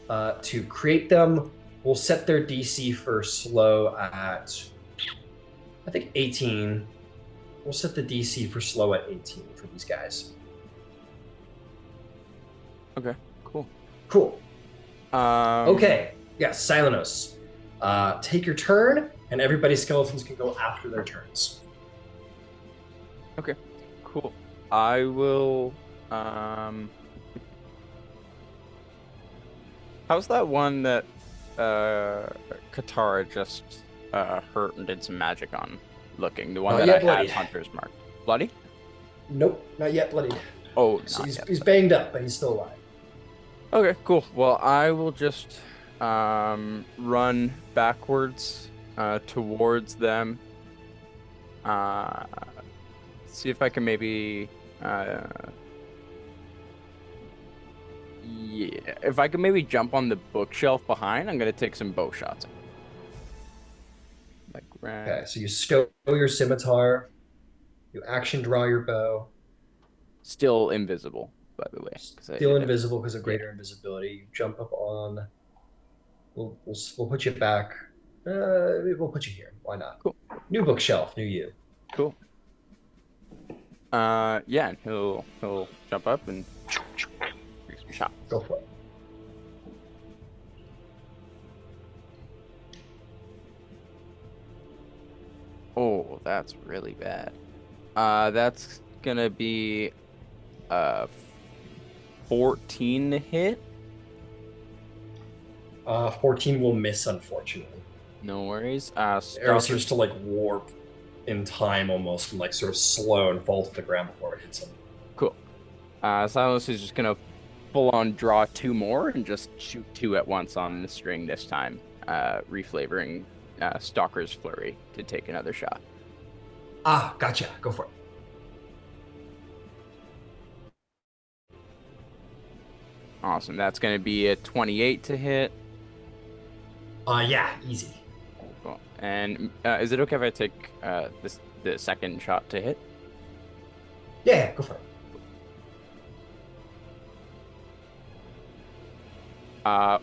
Speaker 2: to create them. We'll set their DC for slow at I think 18. We'll set the DC for slow at 18 for these guys.
Speaker 1: Okay, cool.
Speaker 2: Cool.
Speaker 1: Okay.
Speaker 2: Okay. Yes, Silenos. Take your turn, and everybody's skeletons can go after their turns.
Speaker 1: Okay, cool. I will. How's that one that Katara just hurt and did some magic on looking? The one
Speaker 2: Not
Speaker 1: that
Speaker 2: yet
Speaker 1: I had
Speaker 2: bloodied.
Speaker 1: Hunter's marked. Bloody?
Speaker 2: Nope, not yet bloodied.
Speaker 1: Oh,
Speaker 2: So
Speaker 1: not
Speaker 2: he's,
Speaker 1: yet.
Speaker 2: he's banged up, but he's still alive.
Speaker 1: Okay, cool. Well, I will just run backwards towards them. See if I can maybe yeah, if I can maybe jump on the bookshelf behind, I'm gonna take some bow shots. Like
Speaker 2: Okay, so you stow your scimitar, you action draw your bow,
Speaker 1: still invisible, by the way, because I
Speaker 2: still
Speaker 1: did it.
Speaker 2: invisible because of
Speaker 1: Yeah,
Speaker 2: greater invisibility. You jump up on. We'll put you back. We'll put you here. Why not?
Speaker 1: cool,
Speaker 2: New bookshelf, new you.
Speaker 1: cool. Yeah, and he'll jump up and take some shots.
Speaker 2: Go for it.
Speaker 1: Oh, that's really bad. That's gonna be 14 to hit.
Speaker 2: 14 will miss, unfortunately.
Speaker 1: No worries.
Speaker 2: The arrow seems to like warp in time almost and like sort of slow and fall to the ground before it hits him.
Speaker 1: Cool. Silence is just gonna full on draw 2 more and just shoot 2 at once on the string this time, reflavoring Stalker's Flurry to take another shot.
Speaker 2: Ah, gotcha. Go for it.
Speaker 1: Awesome. That's gonna be a 28 to hit.
Speaker 2: Yeah, easy.
Speaker 1: Cool. And is it okay if I take the second shot to hit?
Speaker 2: Yeah, go for it.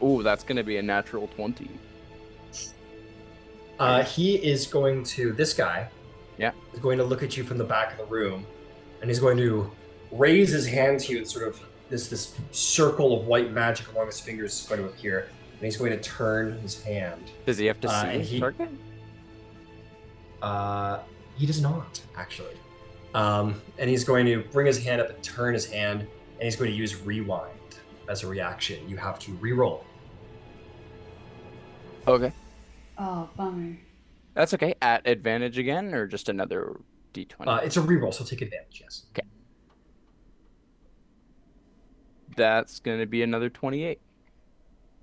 Speaker 1: Ooh, that's gonna be a natural 20.
Speaker 2: He is going to, this guy,
Speaker 1: Yeah.
Speaker 2: is going to look at you from the back of the room, and he's going to raise his hand to you, and sort of this circle of white magic along his fingers is going to appear, and he's going to turn his hand.
Speaker 1: Does he have to see
Speaker 2: and
Speaker 1: his target?
Speaker 2: He does not, actually. And he's going to bring his hand up and turn his hand, and he's going to use rewind as a reaction. You have to re-roll.
Speaker 1: Okay.
Speaker 3: Oh, bummer.
Speaker 1: That's okay. At advantage again, or just another D20?
Speaker 2: It's a re-roll, so take advantage, yes.
Speaker 1: Okay. That's gonna be another 28.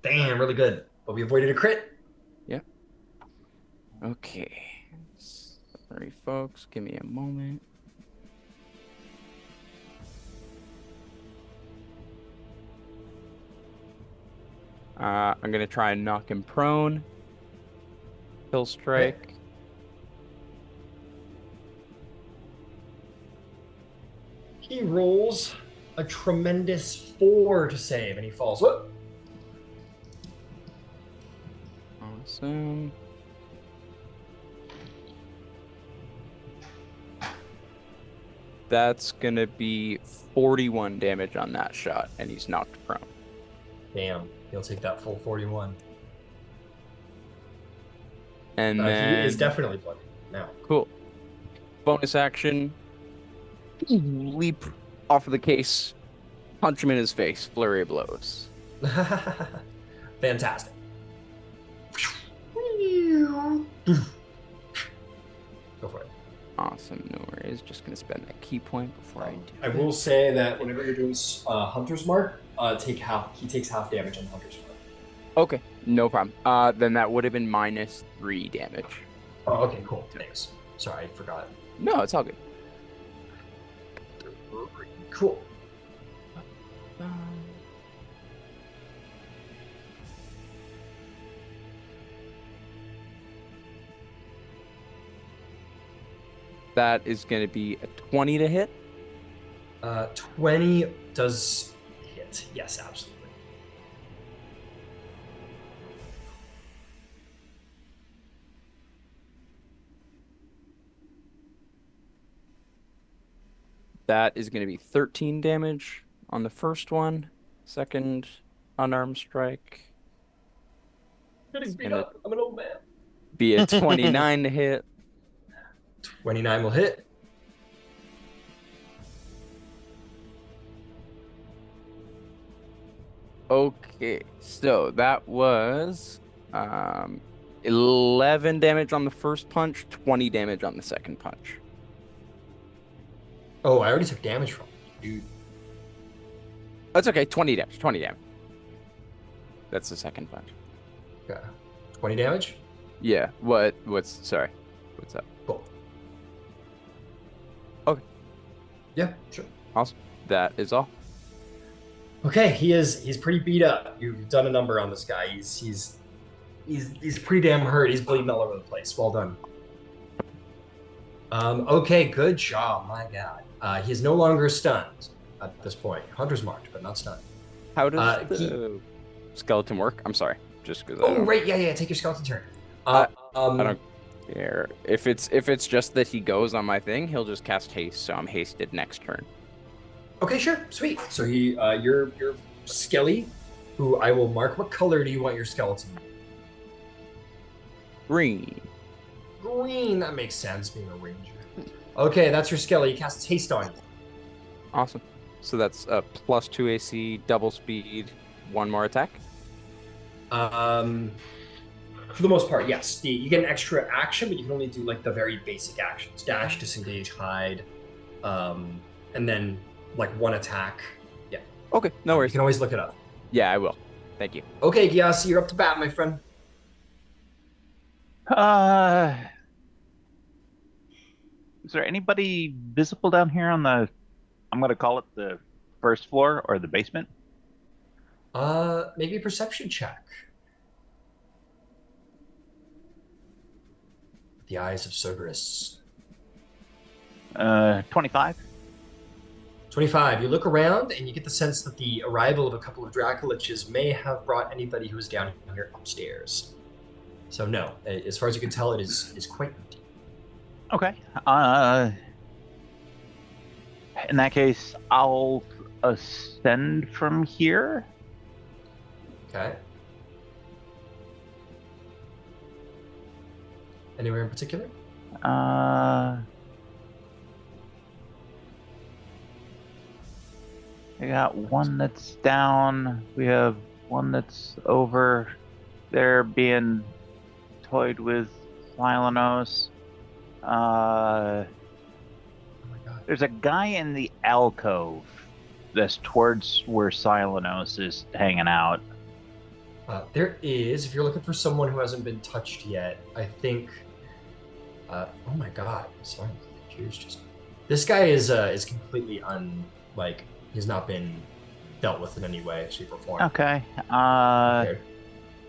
Speaker 2: Damn, really good. But we avoided a crit.
Speaker 1: Yeah. Okay. Sorry, folks. Give me a moment. I'm gonna try and knock him prone. Kill strike.
Speaker 2: He rolls a tremendous 4 to save, and he falls. Whoop.
Speaker 1: Awesome. That's gonna be 41 damage on that shot, and he's knocked prone.
Speaker 2: Damn, he'll take that full 41.
Speaker 1: And then
Speaker 2: He is definitely bloody now.
Speaker 1: cool. Bonus action. Leap off of the case. Punch him in his face. Flurry of blows.
Speaker 2: Fantastic. Go for it.
Speaker 1: Awesome. No worries. Just gonna spend that key point before I do.
Speaker 2: I will say that whenever you're doing Hunter's Mark, he takes half damage on Hunter's Mark.
Speaker 1: Okay, no problem. Then that would have been -3 damage.
Speaker 2: Oh, okay, cool. Thanks. Sorry, I forgot.
Speaker 1: No, it's all good.
Speaker 2: Cool.
Speaker 1: That is going to be a 20 to hit.
Speaker 2: 20 does hit. Yes, absolutely.
Speaker 1: That is going to be 13 damage on the first one. Second unarmed strike.
Speaker 2: Getting beat up. I'm an old man.
Speaker 1: Be a 29 to hit.
Speaker 2: 29 will hit.
Speaker 1: Okay, so that was Um, 11 damage on the first punch, 20 damage on the second punch.
Speaker 2: Oh, I already took damage from it, dude.
Speaker 1: That's okay. 20 damage. 20 damage. That's the second punch.
Speaker 2: Okay. 20 damage?
Speaker 1: Yeah. Sorry. What's up?
Speaker 2: Cool.
Speaker 1: Okay.
Speaker 2: Yeah, sure.
Speaker 1: Awesome. That is all.
Speaker 2: Okay, he's pretty beat up. You've done a number on this guy. He's pretty damn hurt. He's bleeding all over the place. Well done. Okay, good job. My God. He is no longer stunned at this point. Hunter's marked, but not stunned.
Speaker 1: How does the skeleton work? I'm sorry. Just because.
Speaker 2: Oh, right. Yeah. Take your skeleton turn.
Speaker 1: I don't care. If it's just that he goes on my thing, he'll just cast haste, so I'm hasted next turn.
Speaker 2: Okay, sure. Sweet. So you're Skelly, who I will mark. What color do you want your skeleton?
Speaker 1: Green.
Speaker 2: Green. That makes sense, being a ranger. Okay, that's your Skelly. He casts haste on you.
Speaker 1: Awesome. So that's a +2 AC, double speed, 1 more attack.
Speaker 2: For the most part, yes. You get an extra action, but you can only do like the very basic actions: dash, disengage, hide, and then like 1 attack. Yeah.
Speaker 1: Okay, no
Speaker 2: You
Speaker 1: worries.
Speaker 2: can always look it up.
Speaker 1: Yeah, I will. Thank you.
Speaker 2: Okay, Gyasi, you're up to bat, my friend.
Speaker 6: Is there anybody visible down here on the, I'm going to call it the first floor or the basement?
Speaker 2: Maybe a perception check. The eyes of Cerberus.
Speaker 6: 25.
Speaker 2: 25. You look around and you get the sense that the arrival of a couple of Dracoliches may have brought anybody who was down here upstairs. So no, as far as you can tell, it is quite empty.
Speaker 6: Okay. In that case, I'll ascend from here.
Speaker 2: Okay. Anywhere in particular?
Speaker 6: I got one that's down. We have one that's over there being toyed with Silenos.
Speaker 2: Oh my god.
Speaker 6: There's a guy in the alcove that's towards where Silenos is hanging out.
Speaker 2: There is, if you're looking for someone who hasn't been touched yet, I think. Oh my god. Sorry, computer's just. This guy is completely he's not been dealt with in any way, shape, or form.
Speaker 6: Okay.
Speaker 2: Okay.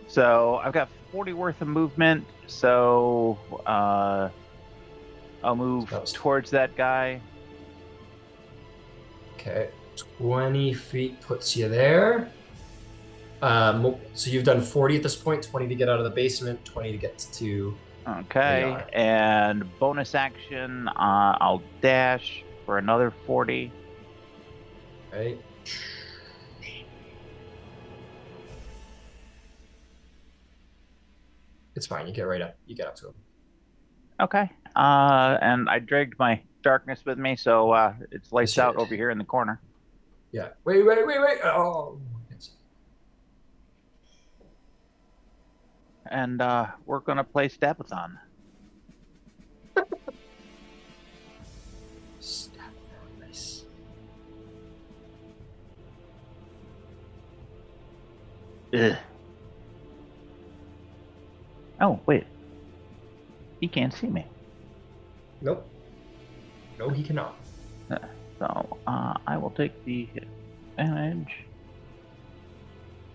Speaker 6: So I've got 40 worth of movement. So I'll move towards that guy.
Speaker 2: Okay. 20 feet puts you there. So you've done 40 at this point, 20 to get out of the basement, 20 to get to.
Speaker 6: Okay. And bonus action, I'll dash for another 40.
Speaker 2: Right. It's fine. You get right up. You get up to him.
Speaker 6: Okay. And I dragged my darkness with me, so it's lights
Speaker 2: Yes,
Speaker 6: out
Speaker 2: you
Speaker 6: over here in the corner.
Speaker 2: Yeah. Wait. Oh.
Speaker 6: And we're gonna play Stabathon.
Speaker 2: Nice.
Speaker 6: Ugh. Oh wait, he can't see me.
Speaker 2: Nope. No, he cannot.
Speaker 6: So I will take the advantage.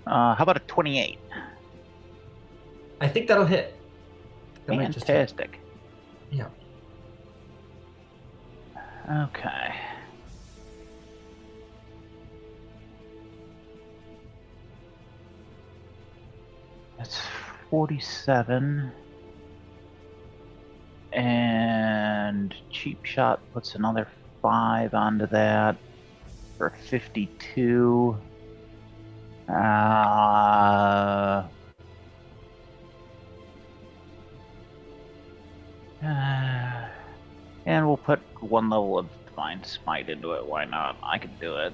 Speaker 6: How about a 28?
Speaker 2: I think that'll hit. That might just hit.
Speaker 6: Fantastic.
Speaker 2: Yeah.
Speaker 6: Okay. That's 47. And cheap shot puts another 5 onto that for 52. And we'll put 1 level of Divine Smite into it. Why not? I can do it.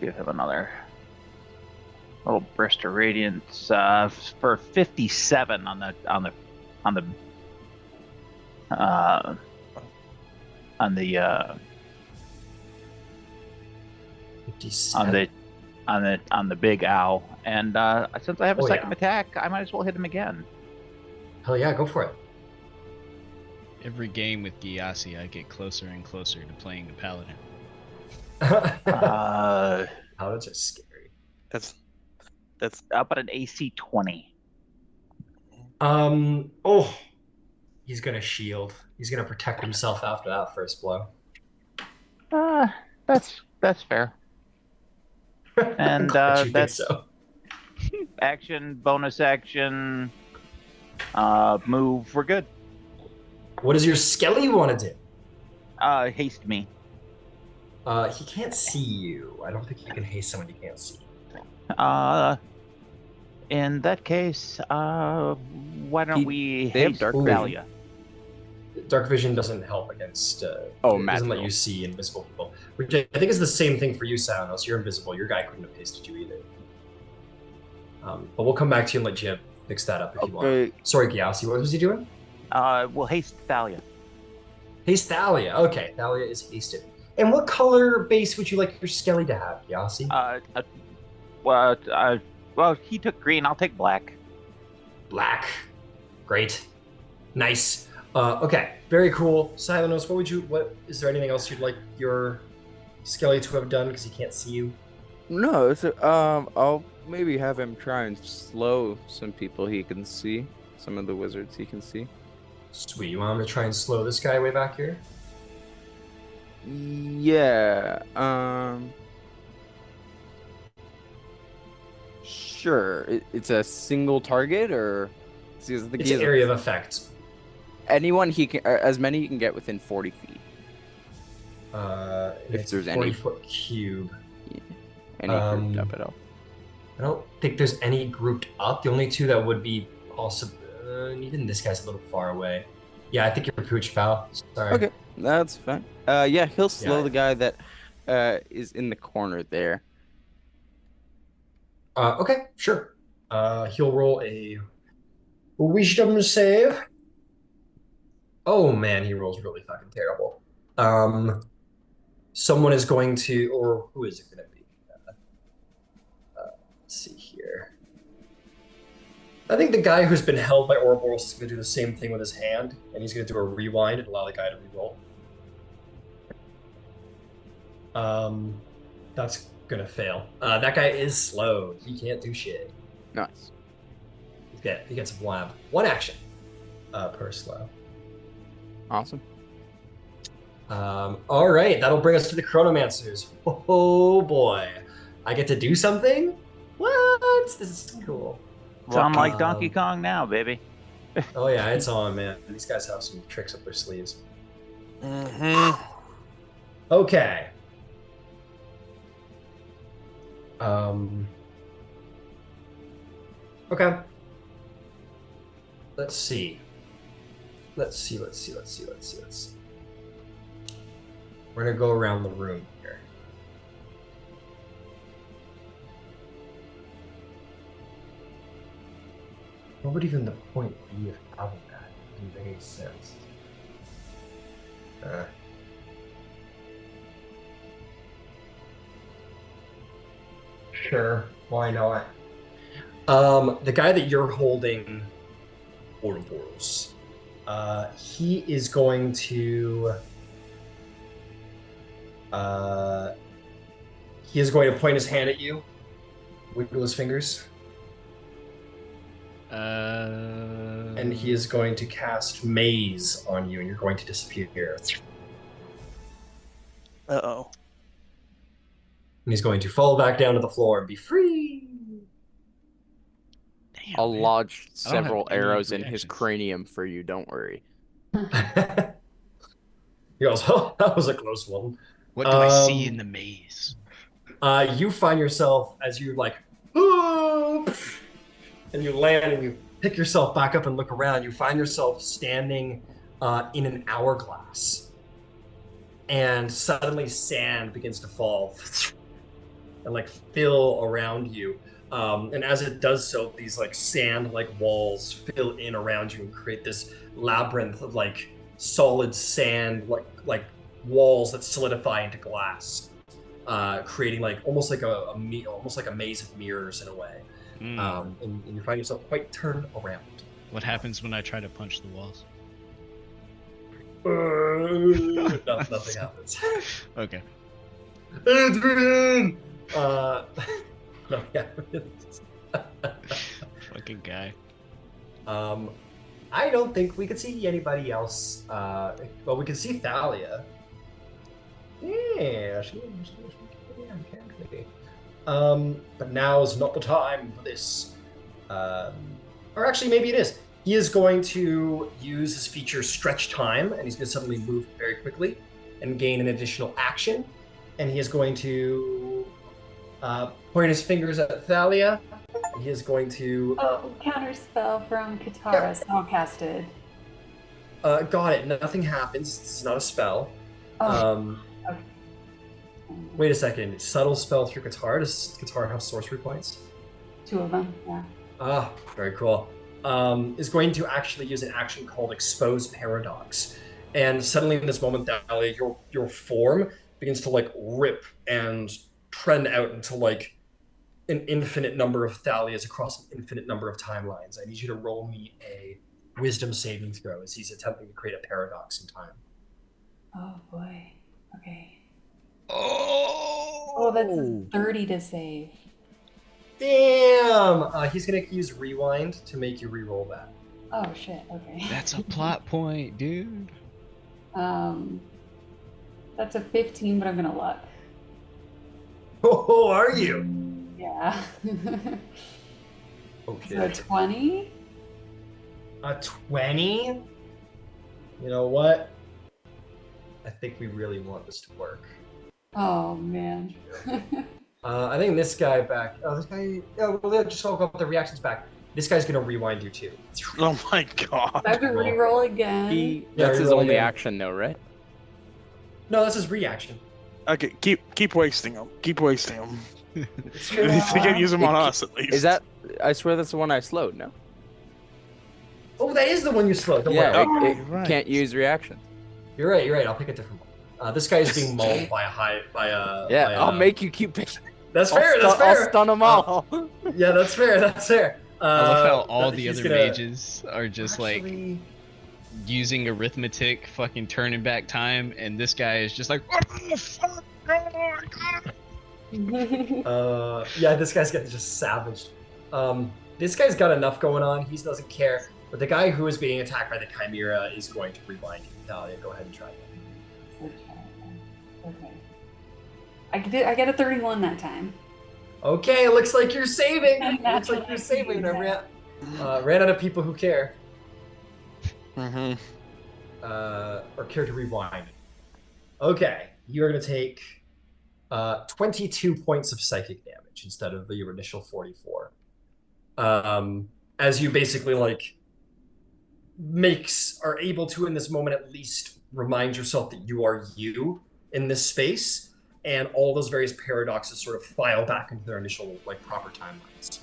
Speaker 6: Give him another little burst of radiance for 57 on the on the on the uh, on the
Speaker 2: 57.
Speaker 6: on the big owl. And since I have a
Speaker 2: Oh,
Speaker 6: second
Speaker 2: yeah.
Speaker 6: attack, I might as well hit him again.
Speaker 2: Hell yeah, go for it.
Speaker 4: Every game with Gyasi, I get closer and closer to playing the paladin.
Speaker 2: Paladins are scary.
Speaker 5: That's
Speaker 6: How about an AC 20?
Speaker 2: Oh, he's gonna shield. He's gonna protect himself after that first blow.
Speaker 6: That's fair. And
Speaker 2: Glad you think
Speaker 6: that's
Speaker 2: so.
Speaker 6: action, bonus action, move. We're good.
Speaker 2: What does your Skelly want to do?
Speaker 6: Haste me.
Speaker 2: He can't see you. I don't think you can haste someone you can't see.
Speaker 6: In that case, why don't we
Speaker 1: they have
Speaker 6: haste
Speaker 1: dark
Speaker 6: Thalia?
Speaker 2: Dark vision doesn't help against. It doesn't let
Speaker 1: magical.
Speaker 2: you see invisible people. Which I think is the same thing for you, Silenos. You're invisible. Your guy couldn't have hasted you either. But we'll come back to you and let you fix that up if you want.
Speaker 1: Okay.
Speaker 2: Sorry, Gyasi. What was he doing?
Speaker 6: We'll haste Thalia.
Speaker 2: Haste Thalia. Okay, Thalia is hasted. And what color base would you like your Skelly to have, Gyasi?
Speaker 6: Well, he took green. I'll take black.
Speaker 2: Black. Great. Nice. Okay, very cool. Silenos, what is there anything else you'd like your Skelly to have done because he can't see you?
Speaker 1: No, I'll maybe have him try and slow some people he can see, some of the wizards he can see.
Speaker 2: Sweet. You want him to try and slow this guy way back here?
Speaker 1: Yeah. Sure. It's a single target, or
Speaker 2: It's an area of effect.
Speaker 1: anyone he can, as many he can get within 40 feet.
Speaker 2: And
Speaker 1: If
Speaker 2: it's
Speaker 1: there's
Speaker 2: a
Speaker 1: any.
Speaker 2: 40-foot cube.
Speaker 1: Any grouped up at all.
Speaker 2: I don't think there's any grouped up. The only two that would be possible. Even this guy's a little far away. Yeah, I think you're pooch, pal. Sorry.
Speaker 1: Okay, that's fine. Yeah, he'll slow
Speaker 2: Yeah.
Speaker 1: the guy that is in the corner there.
Speaker 2: Okay, sure. He'll roll a wisdom save. Oh man, he rolls really fucking terrible. Someone is going to, or who is it going to be? Let's see here. I think the guy who's been held by Ouroboros is going to do the same thing with his hand, and he's going to do a rewind and allow the guy to reroll. That's gonna fail. That guy is slow. He can't do shit.
Speaker 1: Nice.
Speaker 2: He gets one action per slow.
Speaker 1: Awesome.
Speaker 2: All right, that'll bring us to the Chronomancers. Oh boy, I get to do something? What? This is cool.
Speaker 6: It's on like Donkey Kong now, baby.
Speaker 2: Oh yeah, it's on, man. These guys have some tricks up their sleeves.
Speaker 5: Mm-hmm.
Speaker 2: Okay. Okay. Let's see. We're gonna go around the room here. What would even the point be of having that? It doesn't make any sense. Sure, why not? The guy that you're holding, Ouroboros, he is going to point his hand at you, wiggle his fingers, and he is going to cast Maze on you, and you're going to disappear.
Speaker 5: Uh-oh.
Speaker 2: And he's going to fall back down to the floor and be free.
Speaker 4: Damn,
Speaker 1: I'll
Speaker 4: man.
Speaker 1: lodge
Speaker 4: I don't have
Speaker 1: several
Speaker 4: any
Speaker 1: arrows in his
Speaker 4: reactions.
Speaker 1: cranium for you, don't worry.
Speaker 2: He goes, oh, that was a close one.
Speaker 4: What do I see in the maze?
Speaker 2: You find yourself as you like, "Ah!" and you land and you pick yourself back up and look around. You find yourself standing in an hourglass, and suddenly sand begins to fall and like fill around you. And as it does so, these like sand-like walls fill in around you and create this labyrinth of like solid sand, like walls that solidify into glass, creating like almost like almost like a maze of mirrors in a way. And you find yourself quite turned around.
Speaker 4: What happens when I try to punch the walls?
Speaker 2: Nothing happens.
Speaker 4: Okay.
Speaker 2: Adrian! Nothing happens.
Speaker 4: Fucking guy.
Speaker 2: I don't think we could see anybody else. Well, we can see Thalia. Yeah, she can't be. But now is not the time for this. Or actually, maybe it is. He is going to use his feature Stretch Time, and he's going to suddenly move very quickly and gain an additional action. And he is going to point his fingers at Thalia. He is going to...
Speaker 3: Oh, counter spell from Katara, spellcasted.
Speaker 2: Got it. Nothing happens. This is not a spell.
Speaker 3: Oh, okay.
Speaker 2: Wait a second. Subtle spell through Katara. Does Katara have sorcery points?
Speaker 3: 2 of them, yeah.
Speaker 2: Ah, very cool. Is going to actually use an action called Expose Paradox. And suddenly in this moment, Thalia, your form begins to like rip and trend out into like an infinite number of Thalias across an infinite number of timelines. I need you to roll me a wisdom saving throw as he's attempting to create a paradox in time.
Speaker 3: Oh boy. Okay.
Speaker 4: Oh!
Speaker 3: Oh, that's a 30 to save.
Speaker 2: Damn! He's gonna use rewind to make you re-roll that.
Speaker 3: Oh shit, okay.
Speaker 4: That's a plot point, dude.
Speaker 3: That's a 15, but I'm gonna luck.
Speaker 2: Oh, are you?
Speaker 3: Yeah.
Speaker 2: Okay.
Speaker 3: So 20?
Speaker 2: A 20? You know what? I think we really want this to work.
Speaker 3: Oh man.
Speaker 2: I think this guy back. Oh, this guy. Yeah, well, they'll just all got the reactions back. This guy's gonna rewind you too.
Speaker 5: Oh my god.
Speaker 3: I have to re-roll again.
Speaker 1: That's his
Speaker 2: reroll
Speaker 1: only
Speaker 2: again.
Speaker 1: action, though, right?
Speaker 2: No, that's his reaction.
Speaker 5: Okay, keep wasting them. Keep wasting them.
Speaker 2: It's
Speaker 5: You can use them on
Speaker 1: It-
Speaker 5: us at least.
Speaker 1: Is that? I swear that's the one I slowed. No.
Speaker 2: Oh, that is the one you slowed. Don't
Speaker 1: Yeah,
Speaker 2: worry.
Speaker 1: it
Speaker 5: right.
Speaker 1: can't use reaction.
Speaker 2: You're right. You're right. I'll pick a different one. This guy is being mauled by a
Speaker 1: Yeah,
Speaker 2: by a-
Speaker 1: I'll make you keep picking.
Speaker 2: That's fair. That's
Speaker 1: I'll
Speaker 2: fair.
Speaker 1: stun them all.
Speaker 2: Yeah, that's fair. That's fair.
Speaker 4: I love how all
Speaker 2: but
Speaker 4: the
Speaker 2: he's
Speaker 4: other
Speaker 2: gonna-
Speaker 4: mages are just like
Speaker 2: Actually,
Speaker 4: using arithmetic, fucking turning back time, and this guy is just like, what the fuck?
Speaker 2: yeah, this guy's getting just savaged. This guy's got enough going on. He doesn't care. But the guy who is being attacked by the Chimera is going to rewind you. Thalia, go ahead and try it.
Speaker 3: Okay. I get a 31 that time.
Speaker 2: Okay, it looks like you're saving. It
Speaker 3: That's
Speaker 2: looks like
Speaker 3: what
Speaker 2: you're
Speaker 3: I
Speaker 2: saving. I
Speaker 3: figured.
Speaker 2: ran out of people who care
Speaker 5: Mm-hmm.
Speaker 2: or care to rewind. Okay, you're going to take 22 points of psychic damage instead of your initial 44. As you basically like are able to in this moment at least remind yourself that you are you in this space, and all those various paradoxes sort of file back into their initial like proper timelines.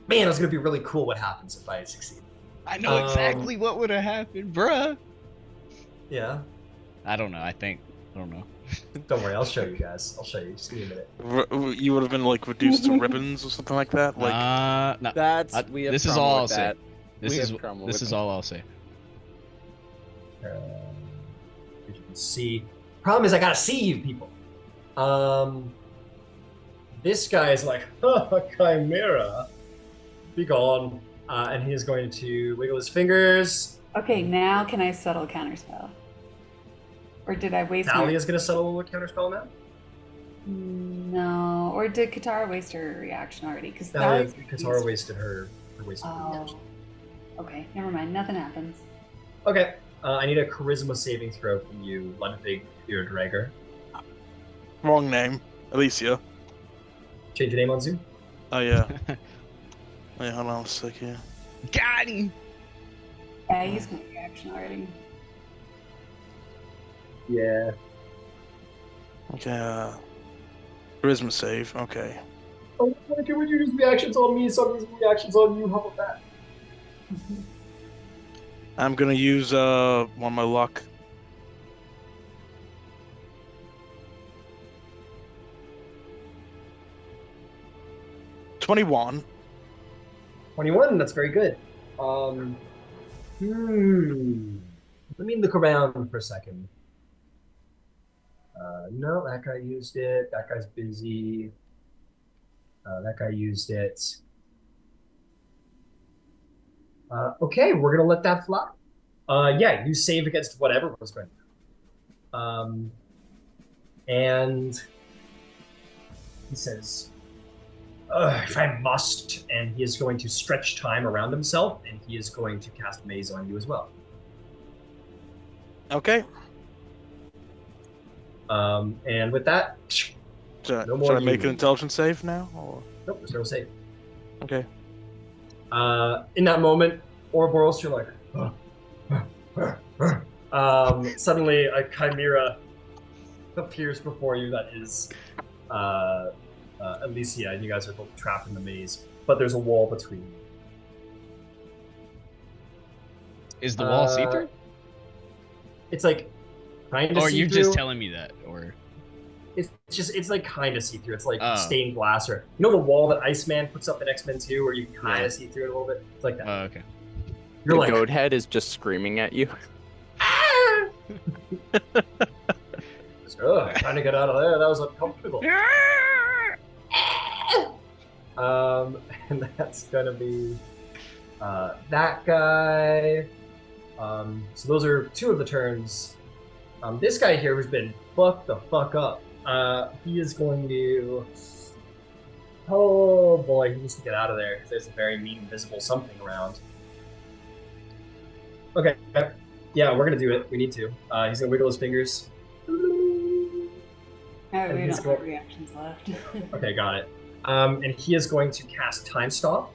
Speaker 2: Man, it's gonna be really cool what happens if I succeed.
Speaker 4: I know exactly what would have happened, bruh.
Speaker 2: Yeah,
Speaker 4: I don't know. I don't know.
Speaker 2: don't worry, I'll show you guys. I'll show you. Just give me a minute.
Speaker 5: You would have been like reduced to ribbons or something like that. Like,
Speaker 4: no.
Speaker 1: That's
Speaker 4: I-
Speaker 1: we have
Speaker 4: this is
Speaker 1: trouble
Speaker 4: all
Speaker 1: with
Speaker 4: I'll say.
Speaker 1: that.
Speaker 4: This
Speaker 1: We
Speaker 4: is
Speaker 1: have trouble
Speaker 4: this
Speaker 1: with
Speaker 4: is
Speaker 1: that.
Speaker 4: all I'll say.
Speaker 2: As you can see, problem is I gotta see you people. This guy is like, Chimera, be gone, and he is going to wiggle his fingers.
Speaker 3: Okay, now can I subtle counterspell? Or did I waste my...
Speaker 2: Thalia is going to settle a counterspell now.
Speaker 3: No. Or did Katara waste her reaction already? Because
Speaker 2: Thalia, Katara wasted her reaction.
Speaker 3: Oh. Okay, never mind. Nothing happens.
Speaker 2: Okay, I need a charisma saving throw from you, Ludwig Bearddrager.
Speaker 5: wrong name. Alicia.
Speaker 2: Change your name on Zoom.
Speaker 5: Oh yeah. Wait, hold on a sec here.
Speaker 4: Got him.
Speaker 3: Yeah, I used my reaction already.
Speaker 2: Yeah.
Speaker 5: Okay. Charisma save. Okay.
Speaker 2: Oh, can we use reactions on me? Some use reactions on you. How about that?
Speaker 5: I'm gonna use one of my luck. $21.
Speaker 2: 21. That's very good. Let me look around for a second. No, that guy used it. That guy's busy. That guy used it. Okay, we're gonna let that fly. Yeah, you save against whatever was going on. And he says, if I must, and he is going to stretch time around himself, and he is going to cast Maze on you as well.
Speaker 5: Okay.
Speaker 2: And with that,
Speaker 5: Should
Speaker 2: no more
Speaker 5: I make an
Speaker 2: you.
Speaker 5: intelligence save now? Or...
Speaker 2: Nope, there's no save.
Speaker 5: Okay.
Speaker 2: In that moment, Ouroboros, you're like, suddenly a chimera appears before you that is Alicia, and you guys are both trapped in the maze, but there's a wall between you.
Speaker 4: Is the wall see-through?
Speaker 2: It's like kind of
Speaker 4: Or are
Speaker 2: see-through.
Speaker 4: you just telling me that? Or
Speaker 2: It's like kind of see-through. It's like
Speaker 4: Oh.
Speaker 2: stained glass, or the wall that Iceman puts up in X-Men 2 where you can kind of see through it a little bit. It's like that.
Speaker 4: Oh, okay.
Speaker 2: You're
Speaker 1: The
Speaker 2: like,
Speaker 1: goat head is just screaming at you.
Speaker 2: trying to get out of there. That was uncomfortable. And that's gonna be that guy. So those are two of the turns. This guy here who's been fucked the fuck up. He is going to. Oh boy, he needs to get out of there because there's a very mean invisible something around. Okay, yeah, we're gonna do it. We need to. He's gonna wiggle his fingers.
Speaker 3: No,
Speaker 2: And
Speaker 3: we
Speaker 2: he's
Speaker 3: don't
Speaker 2: go-
Speaker 3: have reactions left.
Speaker 2: Okay, got it. And he is going to cast Time Stop.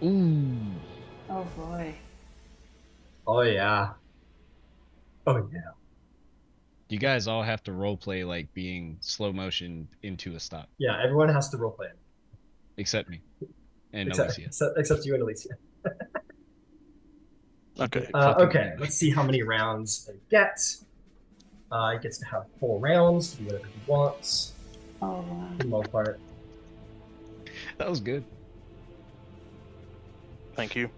Speaker 4: Ooh.
Speaker 3: Oh boy.
Speaker 2: Oh yeah. Oh yeah.
Speaker 4: You guys all have to roleplay like being slow motion into a stop,
Speaker 2: Yeah, everyone has to roleplay it.
Speaker 4: except me and
Speaker 2: Except,
Speaker 4: Alicia.
Speaker 2: except you and Alicia.
Speaker 5: Okay.
Speaker 4: Fucking
Speaker 2: Okay,
Speaker 4: anyway.
Speaker 2: let's see how many rounds it gets. He gets to have 4 rounds to do whatever he wants,
Speaker 3: Oh wow.
Speaker 2: for the most part.
Speaker 4: That was good.
Speaker 5: Thank you.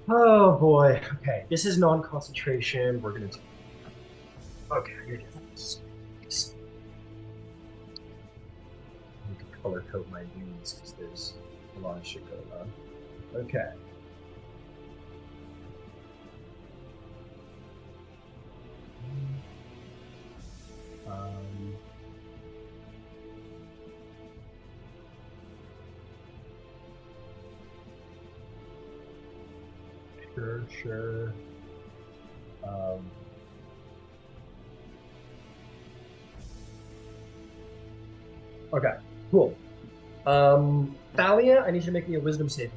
Speaker 2: Oh boy. Okay, this is non-concentration. We're gonna do. Okay, you're different. I need to color code my units because there's a lot of shit going on. Okay. Um, Sure. Okay, cool. Thalia, I need you to make me a wisdom save.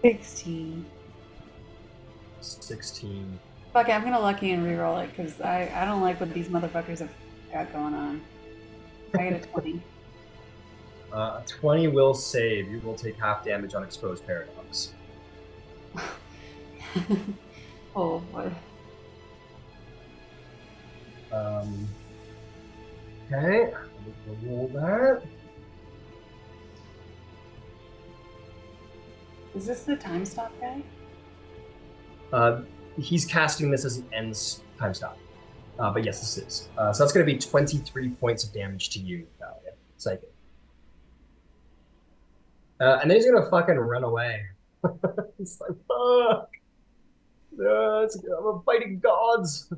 Speaker 3: 16.
Speaker 2: 16.
Speaker 3: Fuck it, I'm gonna lucky and reroll it because I don't like what these motherfuckers have got going on. I get a 20.
Speaker 2: A 20 will save. You will take half damage on exposed paradox.
Speaker 3: Oh boy.
Speaker 2: Okay, we'll roll that.
Speaker 3: Is this the time stop guy?
Speaker 2: He's casting this as he ends time stop. But yes, this is. So that's going to be 23 points of damage to you, Thalia. Psychic. And then he's going to fucking run away. He's like, fuck. I'm fighting gods.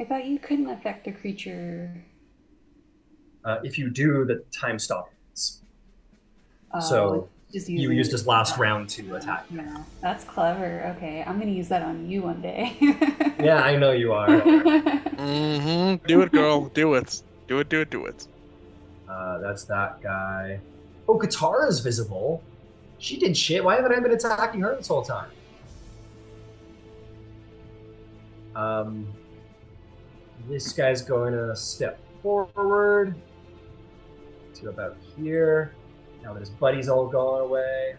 Speaker 3: I thought you couldn't affect a creature.
Speaker 2: If you do, the time stop ends.
Speaker 3: Oh,
Speaker 2: So
Speaker 3: just
Speaker 2: you
Speaker 3: using
Speaker 2: used
Speaker 3: it.
Speaker 2: his last round to attack.
Speaker 3: No, that's clever. Okay, I'm gonna use that on you one day.
Speaker 2: Yeah, I know you are.
Speaker 5: Mm-hmm. Do it, girl. Do it. Do it.
Speaker 2: That's that guy. Oh, Katara's visible. She did shit. Why haven't I been attacking her this whole time? This guy's going to step forward to about here. Now that his buddy's all gone away,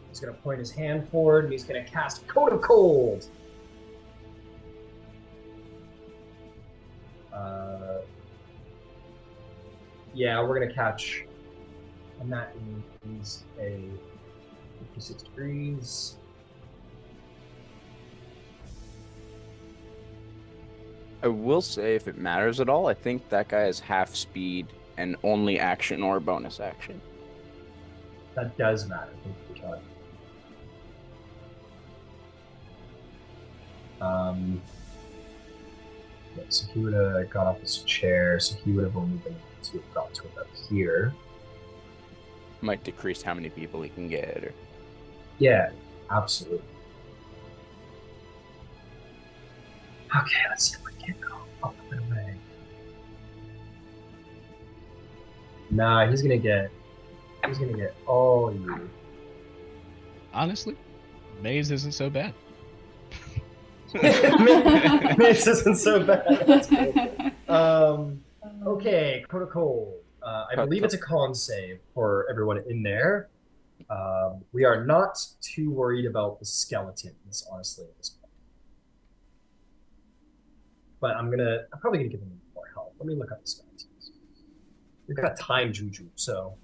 Speaker 2: he's going to point his hand forward and he's going to cast Cone of Cold. Yeah, we're going to catch, and that is a 56 degrees.
Speaker 1: I will say, if it matters at all, I think that guy is half speed and only action or bonus action.
Speaker 2: That does matter. Thank you for telling me. Yeah, so he would have got off his chair, so he would have only been able to have got to about here.
Speaker 1: Might decrease how many people he can get. Or...
Speaker 2: Yeah, absolutely. Okay, let's see if we can go up and away. Nah, he's gonna get all you.
Speaker 4: Honestly, Maze isn't so bad.
Speaker 2: Mace isn't so bad. That's cool. Okay, Code of Cold. I believe it's a con save for everyone in there. We are not too worried about the skeletons, honestly, at this point. But I'm probably gonna give them more help. Let me look up the skeletons. We've got time juju, so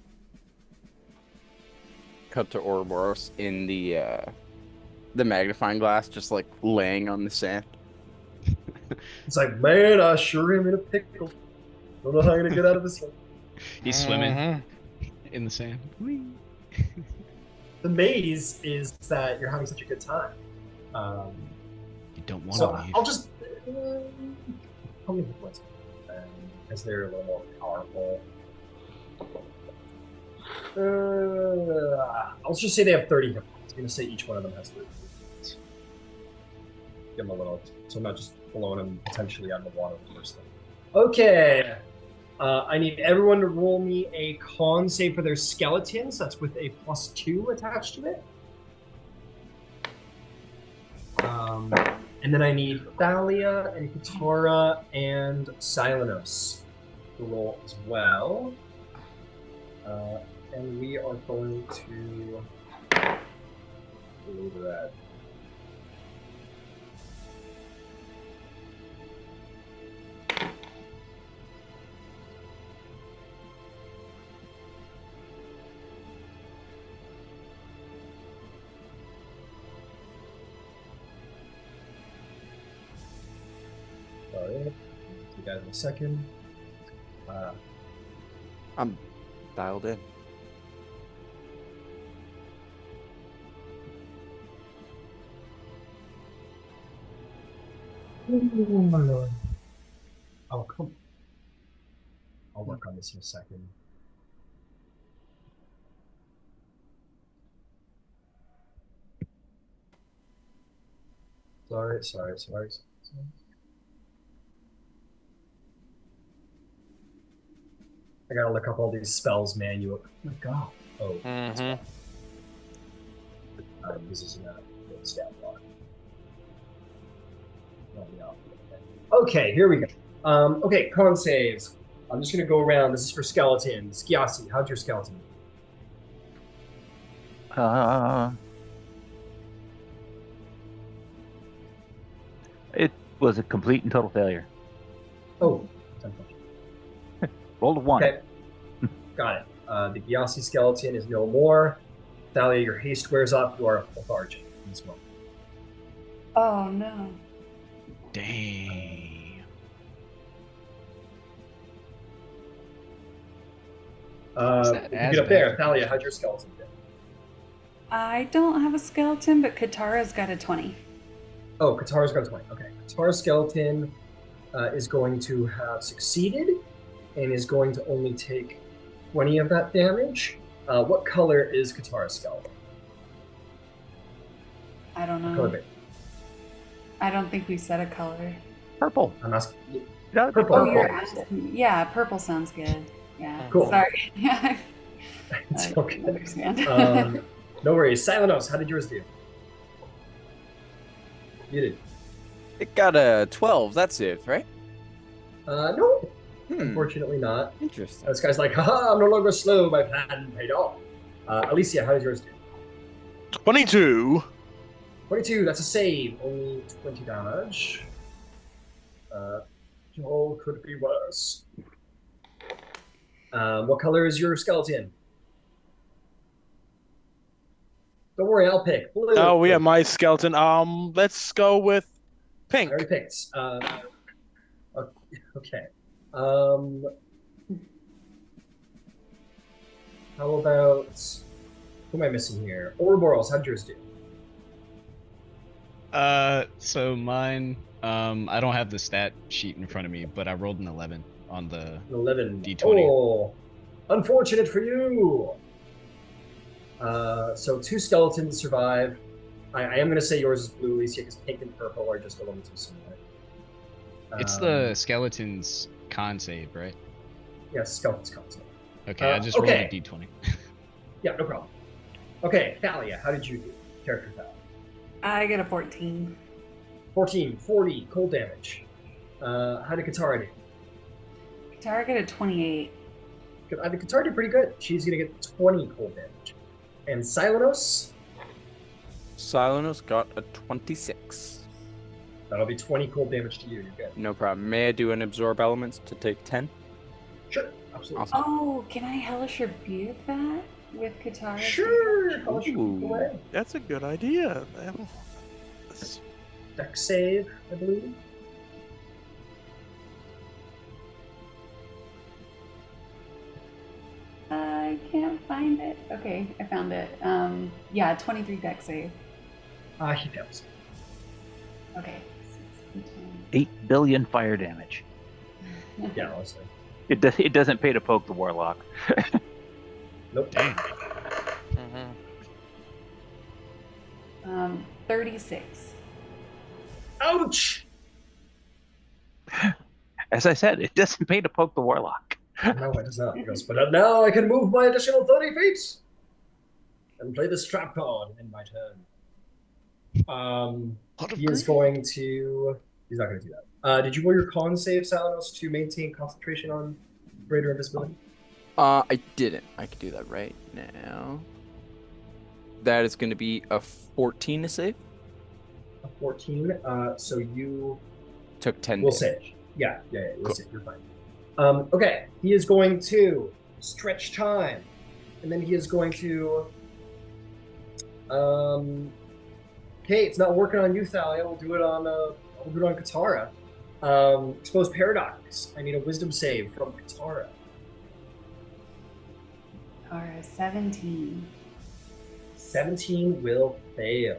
Speaker 1: Cut to Ouroboros in the magnifying glass, just like laying on the sand.
Speaker 2: it's like, man, I sure am in a pickle. Don't know how I'm gonna get out of this one.
Speaker 4: He's swimming in the sand. Whee!
Speaker 2: The maze is that you're having such a good time.
Speaker 4: You don't want
Speaker 2: So
Speaker 4: to leave.
Speaker 2: I'll just how many hit points? Because they're a little more powerful. I'll just say they have 30 hit points. I'm gonna say each one of them has 30 hit points. Give them a little, so I'm not just blowing them potentially out of the water the first thing. Okay. I need everyone to roll me a con save for their skeletons. That's with a +2 attached to it. And then I need Thalia and Katara and Silenos to roll as well. And we are going to leave that. Sorry, you guys in a second.
Speaker 1: I'm dialed in.
Speaker 2: Oh my lord. Oh, come. I'll work on this in a second. Sorry. I gotta look up all these spells manual. Oh my god. Oh. This is not a stat block. Okay, here we go. Okay, con saves. I'm just gonna go around. This is for skeletons. Gyasi, how'd your skeleton do?
Speaker 6: It was a complete and total failure.
Speaker 2: Oh,
Speaker 6: Rolled a 1.
Speaker 2: okay. Got it. The Gyasi skeleton is no more. Thalia, your haste wears off. You are lethargic in this moment.
Speaker 3: Oh no.
Speaker 4: Dang.
Speaker 2: You get up there. Thalia, how'd your skeleton do?
Speaker 3: I don't have a skeleton, but Katara's got a 20.
Speaker 2: Oh, Katara's got a 20. Okay. Katara's skeleton is going to have succeeded and is going to only take 20 of that damage. What color is Katara's skeleton?
Speaker 3: I don't know.
Speaker 2: Color.
Speaker 3: I don't think we said a color.
Speaker 6: Purple.
Speaker 2: I'm asking.
Speaker 6: No,
Speaker 2: Purple.
Speaker 3: Oh, you're asking. Yeah, purple sounds good. Yeah.
Speaker 2: Cool.
Speaker 3: Sorry. Yeah.
Speaker 2: It's
Speaker 3: I
Speaker 2: okay.
Speaker 3: understand.
Speaker 2: No worries. Silenos, how did yours do? You did.
Speaker 1: It got a 12. That's it, right?
Speaker 2: No,
Speaker 1: Hmm.
Speaker 2: unfortunately not.
Speaker 1: Interesting.
Speaker 2: This guy's like, haha, I'm no longer slow. My plan paid off. Alicia, how does yours do?
Speaker 5: 22.
Speaker 2: 22, that's a save. Only 20 damage. All could be worse. What color is your skeleton? Don't worry, I'll pick. Blue.
Speaker 5: Oh, yeah, my skeleton. Let's go with
Speaker 2: I
Speaker 5: pink.
Speaker 2: already picked. Okay. How about... Who am I missing here? Ouroboros, how'd yours do?
Speaker 4: So mine, I don't have the stat sheet in front of me, but I rolled an 11 on the
Speaker 2: An 11.
Speaker 4: D20.
Speaker 2: Oh, unfortunate for you. So 2 skeletons survive. I am going to say yours is blue, Alicia, because pink and purple are just a little too similar.
Speaker 4: It's the skeleton's con save, right?
Speaker 2: Yeah, skeleton's concept.
Speaker 4: Okay, I just rolled a D20.
Speaker 2: Yeah, no problem. Okay, Thalia, how did you do? Character Thalia.
Speaker 3: I get a 14.
Speaker 2: 14, 40, cold damage. How did Katara do?
Speaker 3: Katara get a 28.
Speaker 2: I think Katara did pretty good. She's going to get 20 cold damage. And Silenos,
Speaker 1: Silenos got a 26.
Speaker 2: that'll be 20 cold damage to you. You're good.
Speaker 1: No problem. May I do an absorb elements to take 10?
Speaker 2: Sure, absolutely.
Speaker 1: Awesome.
Speaker 3: Oh, can I Hellish Rebuke that with Katara?
Speaker 2: Sure.
Speaker 1: Ooh.
Speaker 5: That's a good idea.
Speaker 2: Deck save, I believe.
Speaker 3: I can't find it. Okay, I found it. Yeah, 23 deck save.
Speaker 2: He fails.
Speaker 3: Okay.
Speaker 6: 8 billion fire damage.
Speaker 2: Yeah, honestly.
Speaker 6: It doesn't pay to poke the warlock.
Speaker 2: Nope.
Speaker 4: Dang.
Speaker 3: 36.
Speaker 2: Ouch!
Speaker 6: As I said, it doesn't pay to poke the warlock.
Speaker 2: No, it does not. He goes, but now I can move my additional 30 feet and play this trap card in my turn. He is going to... He's not going to do that. Did you roll your con save, Salanos, to maintain concentration on greater invisibility?
Speaker 1: I didn't. I can do that right now. That is going to be a 14 to save.
Speaker 2: A 14. So you
Speaker 1: Took 10
Speaker 2: will
Speaker 1: damage.
Speaker 2: save. Yeah, you'll
Speaker 1: Cool.
Speaker 2: save. You're fine. Okay, he is going to stretch time, and then he is going to. Okay, it's not working on you, Thalia. We'll do it on. We'll do it on Katara. Expose paradox. I need a wisdom save from Katara.
Speaker 3: Or 17.
Speaker 2: 17 will fail.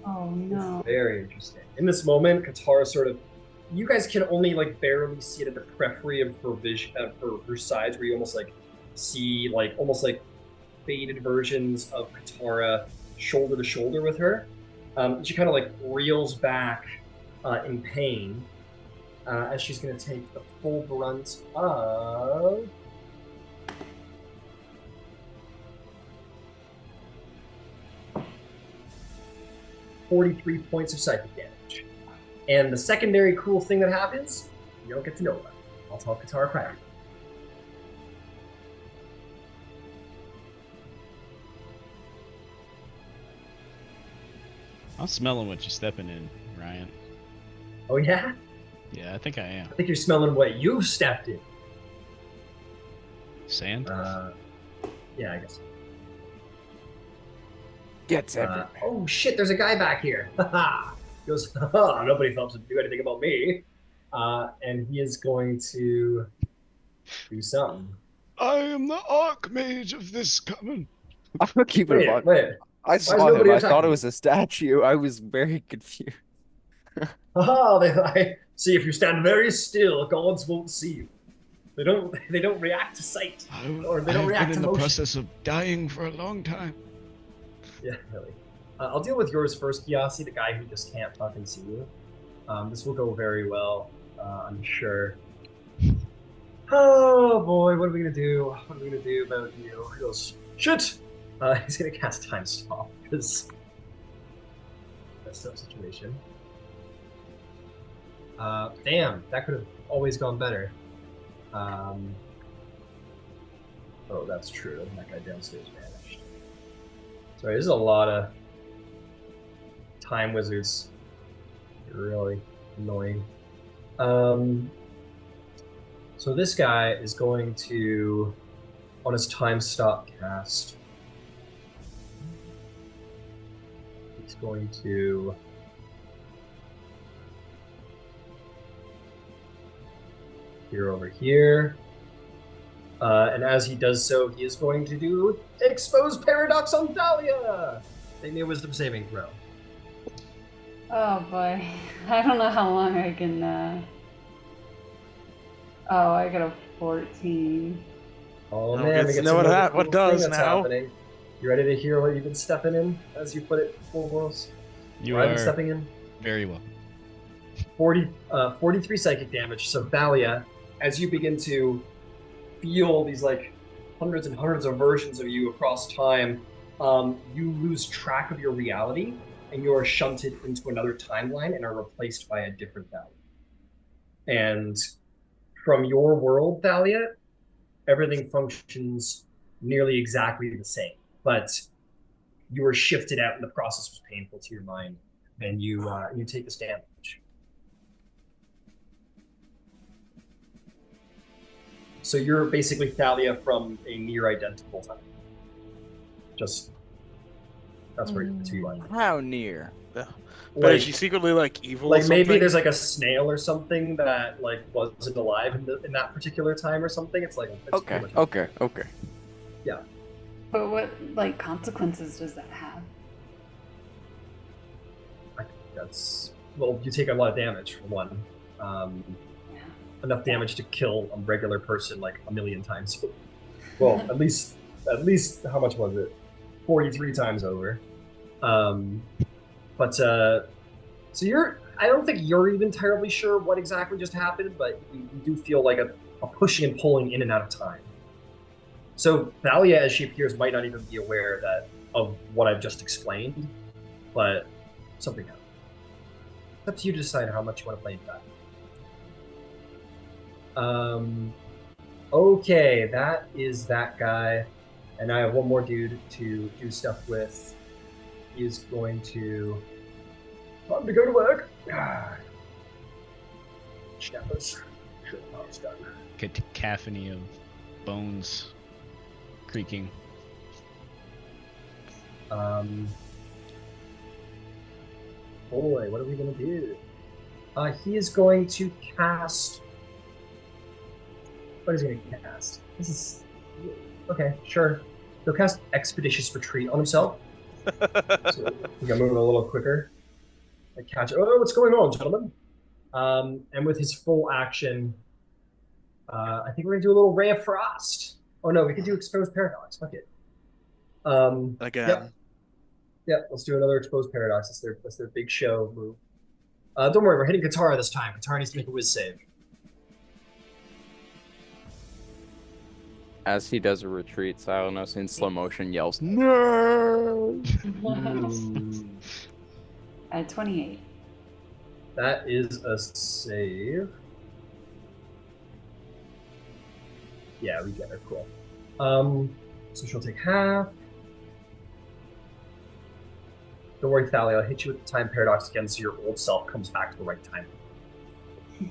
Speaker 3: Oh no.
Speaker 2: Very interesting. In this moment, Katara sort of. You guys can only like barely see it at the periphery of her vision, her sides, where you almost like see like almost like faded versions of Katara shoulder to shoulder with her. She kind of like reels back in pain as she's going to take the full brunt of 43 points of psychic damage. And the secondary cool thing that happens, you don't get to know about it. I'll tell Katara privately.
Speaker 4: I'm smelling what you're stepping in, Ryan.
Speaker 2: Oh yeah?
Speaker 4: Yeah, I think I am.
Speaker 2: I think you're smelling what you've stepped in.
Speaker 4: Sand?
Speaker 2: Yeah, I guess.
Speaker 1: Gets everywhere.
Speaker 2: Oh shit, there's a guy back here. Haha. He goes, haha, nobody thought to do anything about me. And he is going to do something.
Speaker 4: I am the Archmage of this coven.
Speaker 1: I'm gonna keep it about.
Speaker 2: Wait.
Speaker 1: I
Speaker 2: is
Speaker 1: saw him.
Speaker 2: nobody
Speaker 1: I thought
Speaker 2: attacking
Speaker 1: it was a statue. I was very confused.
Speaker 2: Haha, I see if you stand very still, gods won't see you. They don't react to sight. Or they don't react
Speaker 4: been
Speaker 2: to
Speaker 4: in the
Speaker 2: motion.
Speaker 4: process of dying for a long time.
Speaker 2: Yeah, really. I'll deal with yours first, Kiasi, the guy who just can't fucking see you. This will go very well, I'm sure. Oh boy, what are we gonna do? What are we gonna do about you? He goes, shit! He's gonna cast Time Stop, because that's no situation. Damn, that could have always gone better. Oh, that's true. That guy downstairs vanished. Sorry, there's a lot of time wizards. They're really annoying. So this guy is going to, on his time stop cast, he's going to here over here. And as he does so, he is going to do Expose Paradox on Thalia! Make me a wisdom saving throw.
Speaker 3: Oh boy. I don't know how long I can Oh, I got a 14.
Speaker 2: Oh
Speaker 5: I don't
Speaker 2: man,
Speaker 5: get
Speaker 2: we
Speaker 5: to
Speaker 2: get
Speaker 5: know
Speaker 2: to
Speaker 5: what
Speaker 2: know the
Speaker 5: that- what
Speaker 2: cool
Speaker 5: does
Speaker 2: thing that's
Speaker 5: now.
Speaker 2: happening. You ready to hear what you've been stepping in, as you put it, full voice?
Speaker 4: You
Speaker 2: I've been
Speaker 4: are
Speaker 2: stepping in.
Speaker 4: very well.
Speaker 2: 43 psychic damage. So Thalia, as you begin to feel these like hundreds and hundreds of versions of you across time, you lose track of your reality and you are shunted into another timeline and are replaced by a different Thalia. And from your world, Thalia, everything functions nearly exactly the same, but you were shifted out and the process was painful to your mind, and you take this damage. So you're basically Thalia from a near identical time. Just that's where that's who you are.
Speaker 1: How near?
Speaker 5: But is she secretly like evil?
Speaker 2: Like
Speaker 5: or
Speaker 2: maybe
Speaker 5: something?
Speaker 2: there's like a snail or something that like wasn't alive in that particular time or something. It's like it's
Speaker 1: Okay,
Speaker 2: pretty much-
Speaker 1: okay.
Speaker 2: Yeah.
Speaker 3: But what like consequences does that have?
Speaker 2: That's well, you take a lot of damage for one.
Speaker 3: Yeah.
Speaker 2: Enough damage to kill a regular person like a million times. Well, at least how much was it? 43 times over. So I don't think you're even terribly sure what exactly just happened, but you do feel like a pushing and pulling in and out of time. So Thalia, as she appears, might not even be aware of what I've just explained, but something happened. It's up to you to decide how much you want to play that. Okay, that is that guy. And I have one more dude to do stuff with. He is going to... Time to go to work. Snappers. Sure, it's done.
Speaker 4: Cacophony of bones creaking.
Speaker 2: Boy, what are we gonna do? He is going to cast... What is he gonna cast? This is... Okay, sure. He'll cast Expeditious Retreat on himself. So we can move a little quicker. I catch. Oh, what's going on, gentlemen? And with his full action, I think we're gonna do a little Ray of Frost. Oh no, we could do Exposed Paradox. Fuck it.
Speaker 5: Again.
Speaker 2: Yep. Let's do another Exposed Paradox. That's their big show move. Don't worry, we're hitting Katara this time. Katara needs to make a whiz save.
Speaker 1: As he does a retreat, Silenos in slow motion yells, "No!"
Speaker 3: At 28.
Speaker 2: That is a save. Yeah, we get her. Cool. So she'll take half. Don't worry, Thalia. I'll hit you with the time paradox again, so your old self comes back to the right time.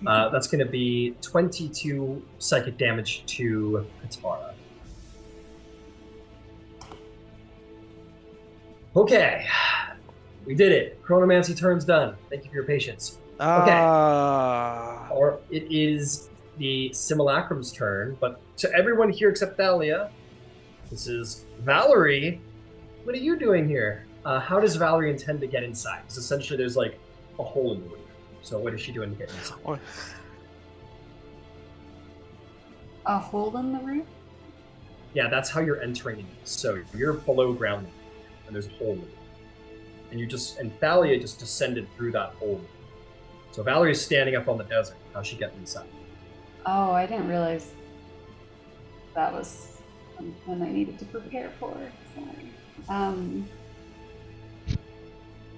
Speaker 2: That's going to be 22 psychic damage to Katara. Okay. We did it. Chronomancy turn's done. Thank you for your patience. Or it is the Simulacrum's turn, but to everyone here except Thalia, this is Valerie. What are you doing here? How does Valerie intend to get inside? Because essentially there's like a hole in the roof. So what is she doing to get inside?
Speaker 3: A hole in the roof?
Speaker 2: Yeah, that's how you're entering. So you're below ground, and there's a hole in the roof. And Thalia just descended through that hole. So Valerie's standing up on the desert. How's she getting inside?
Speaker 3: Oh, I didn't realize that was something I needed to prepare for. Sorry.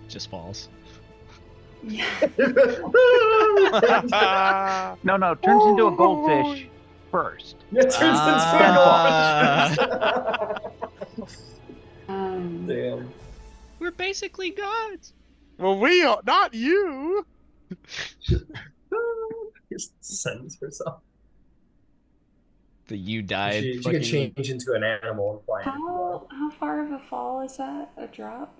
Speaker 4: Just falls.
Speaker 3: Yeah.
Speaker 6: No, turns into a goldfish first.
Speaker 2: Yeah, it turns into
Speaker 4: Ah.
Speaker 2: a goldfish. Damn.
Speaker 4: We're basically gods.
Speaker 5: Well, we are not you.
Speaker 2: Just sends herself.
Speaker 4: The you died.
Speaker 2: She
Speaker 4: fucking...
Speaker 2: could change into an animal and fly in if you want.
Speaker 3: How far of a fall is that? A drop?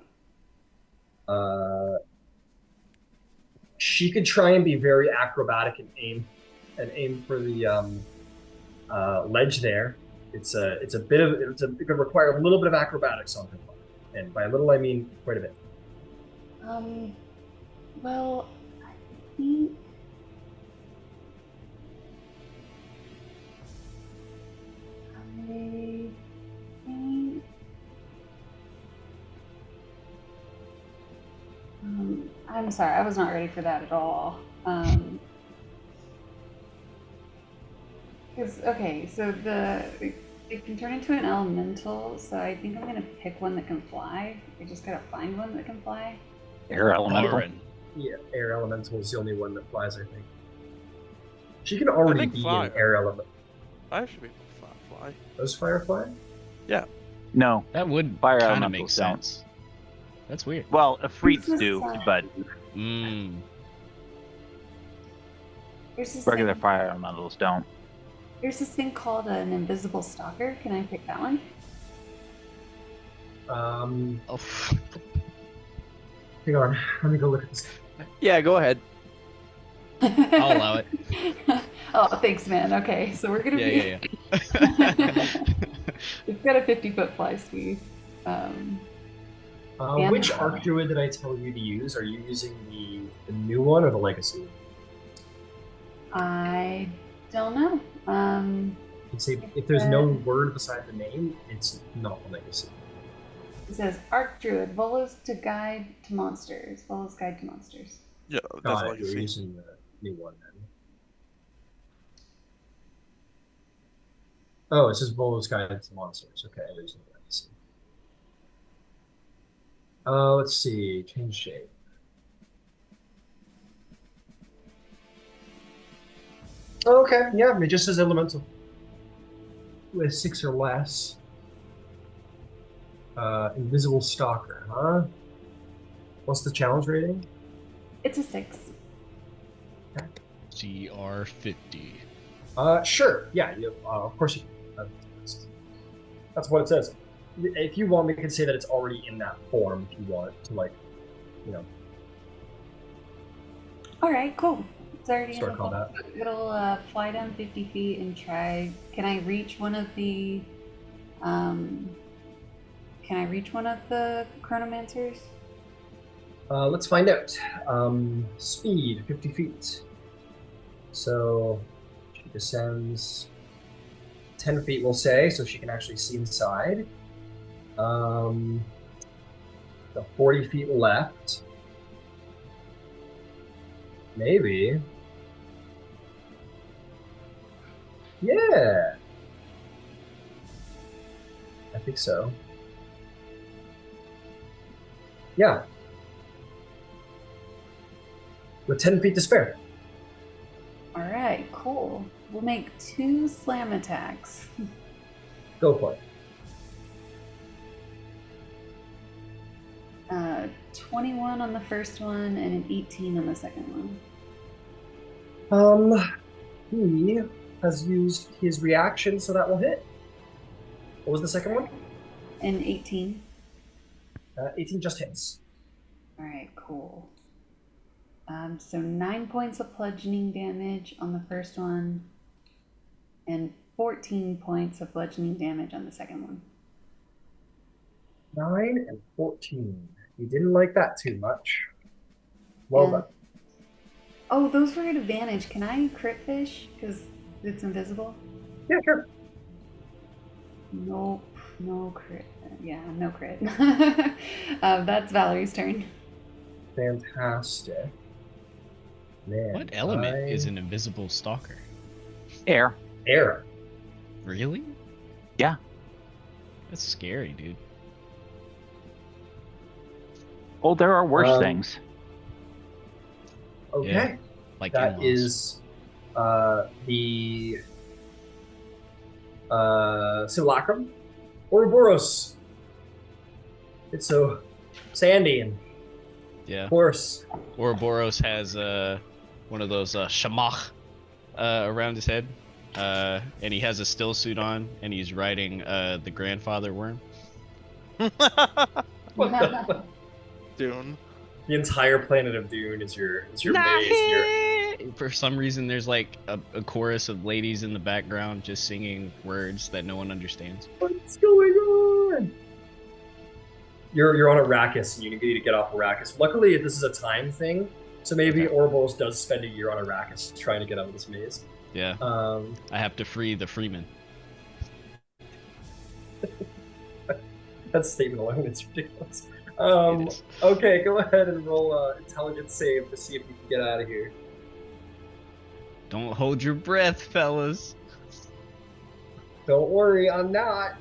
Speaker 2: She could try and be very acrobatic and aim for the ledge there. It could require a little bit of acrobatics on her part, and by little I mean quite a bit.
Speaker 3: Well, I think I'm sorry, I was not ready for that at all. Okay, so it can turn into an elemental, so I think I'm gonna pick one that can fly. I just gotta find one that can fly.
Speaker 6: Air elemental.
Speaker 4: Byron.
Speaker 2: Yeah, air elemental is the only one that flies, I think. She can already
Speaker 5: think
Speaker 2: be
Speaker 5: fire.
Speaker 2: an air element.
Speaker 5: I should be able to fly.
Speaker 2: Does firefly?
Speaker 6: No,
Speaker 4: That would
Speaker 6: Fire
Speaker 4: kind of
Speaker 6: elementals
Speaker 4: make
Speaker 6: don't.
Speaker 4: sense. That's weird.
Speaker 6: well, Efreets
Speaker 3: This is,
Speaker 6: do,
Speaker 3: uh,
Speaker 6: but
Speaker 3: There's this
Speaker 6: regular
Speaker 3: thing,
Speaker 6: fire elementals don't.
Speaker 3: there's this thing called an invisible stalker. Can I pick that one?
Speaker 4: Oh.
Speaker 2: Hang on, let me go look at this.
Speaker 1: Yeah, go ahead.
Speaker 4: I'll allow it.
Speaker 3: Oh, thanks, man. Okay, so we're gonna
Speaker 4: Yeah.
Speaker 3: It's got a 50-foot fly speed. Yeah.
Speaker 2: Which arc druid did I tell you to use? Are you using the new one or the legacy?
Speaker 3: I don't know.
Speaker 2: I'd say if there's no word beside the name, it's not the legacy.
Speaker 3: It says Arc Druid, Volo's guide to monsters. Volo's guide to monsters.
Speaker 5: Yeah, that's
Speaker 2: Got
Speaker 5: all
Speaker 2: it.
Speaker 5: you
Speaker 2: You're
Speaker 5: see.
Speaker 2: using the new one then. Oh, it says Volo's Guide to Monsters. Okay, there's no legacy. Let's see. Change shape. Okay, yeah, it just says elemental. With 6 or less. Invisible Stalker, huh? What's the challenge rating?
Speaker 3: It's a 6.
Speaker 4: CR50.
Speaker 2: Sure. Yeah, of course you that's what it says. If you want, we can say that it's already in that form if you want to, like, you know,
Speaker 3: All right, cool. It's already
Speaker 2: start
Speaker 3: in the
Speaker 2: combat.
Speaker 3: It'll fly down 50 feet and try. Can I reach one of the chronomancers?
Speaker 2: Let's find out. Speed, 50 feet. So she descends 10 feet, we'll say, so she can actually see inside. The 40 feet left. Maybe. Yeah. I think so. Yeah. With 10 feet to spare.
Speaker 3: All right, cool. We'll make 2 slam attacks.
Speaker 2: Go for it.
Speaker 3: 21 on the first one and an 18 on the second one.
Speaker 2: He has used his reaction, so that will hit. What was the second one?
Speaker 3: And 18.
Speaker 2: 18 just hits.
Speaker 3: All right, cool. So 9 points of bludgeoning damage on the first one, and 14 points of bludgeoning damage on the second one.
Speaker 2: 9 and 14. You didn't like that too much. Well
Speaker 3: And-
Speaker 2: done.
Speaker 3: Oh, those were at advantage. Can I crit fish? Because it's invisible?
Speaker 2: Yeah, sure.
Speaker 3: Nope. No crit. Yeah, no crit. That's Valerie's turn.
Speaker 2: Fantastic. Man.
Speaker 4: What element is an invisible stalker?
Speaker 6: Air.
Speaker 2: Air.
Speaker 4: Really?
Speaker 6: Yeah.
Speaker 4: That's scary, dude.
Speaker 6: Oh, there are worse
Speaker 2: Um,
Speaker 6: things.
Speaker 2: Okay.
Speaker 4: Like
Speaker 2: That
Speaker 4: in-laws.
Speaker 2: is the Simulacrum. Ouroboros. It's so sandy and
Speaker 4: Yeah.
Speaker 2: coarse.
Speaker 4: Ouroboros has one of those shamach around his head. And he has a still suit on, and he's riding the grandfather worm.
Speaker 2: What the fuck?
Speaker 5: Dune.
Speaker 2: The entire planet of Dune is your maze.
Speaker 4: For some reason, there's like a chorus of ladies in the background just singing words that no one understands.
Speaker 2: What's going on? You're on Arrakis, and you need to get off Arrakis. Luckily, this is a time thing, so maybe
Speaker 4: Okay.
Speaker 2: Ouroboros does spend a year on Arrakis trying to get out of this maze.
Speaker 4: Yeah. I have to free the freeman.
Speaker 2: That statement alone is ridiculous.
Speaker 4: It is.
Speaker 2: Okay, go ahead and roll intelligence save to see if you can get out of here.
Speaker 4: Don't hold your breath, fellas.
Speaker 2: Don't worry, I'm not.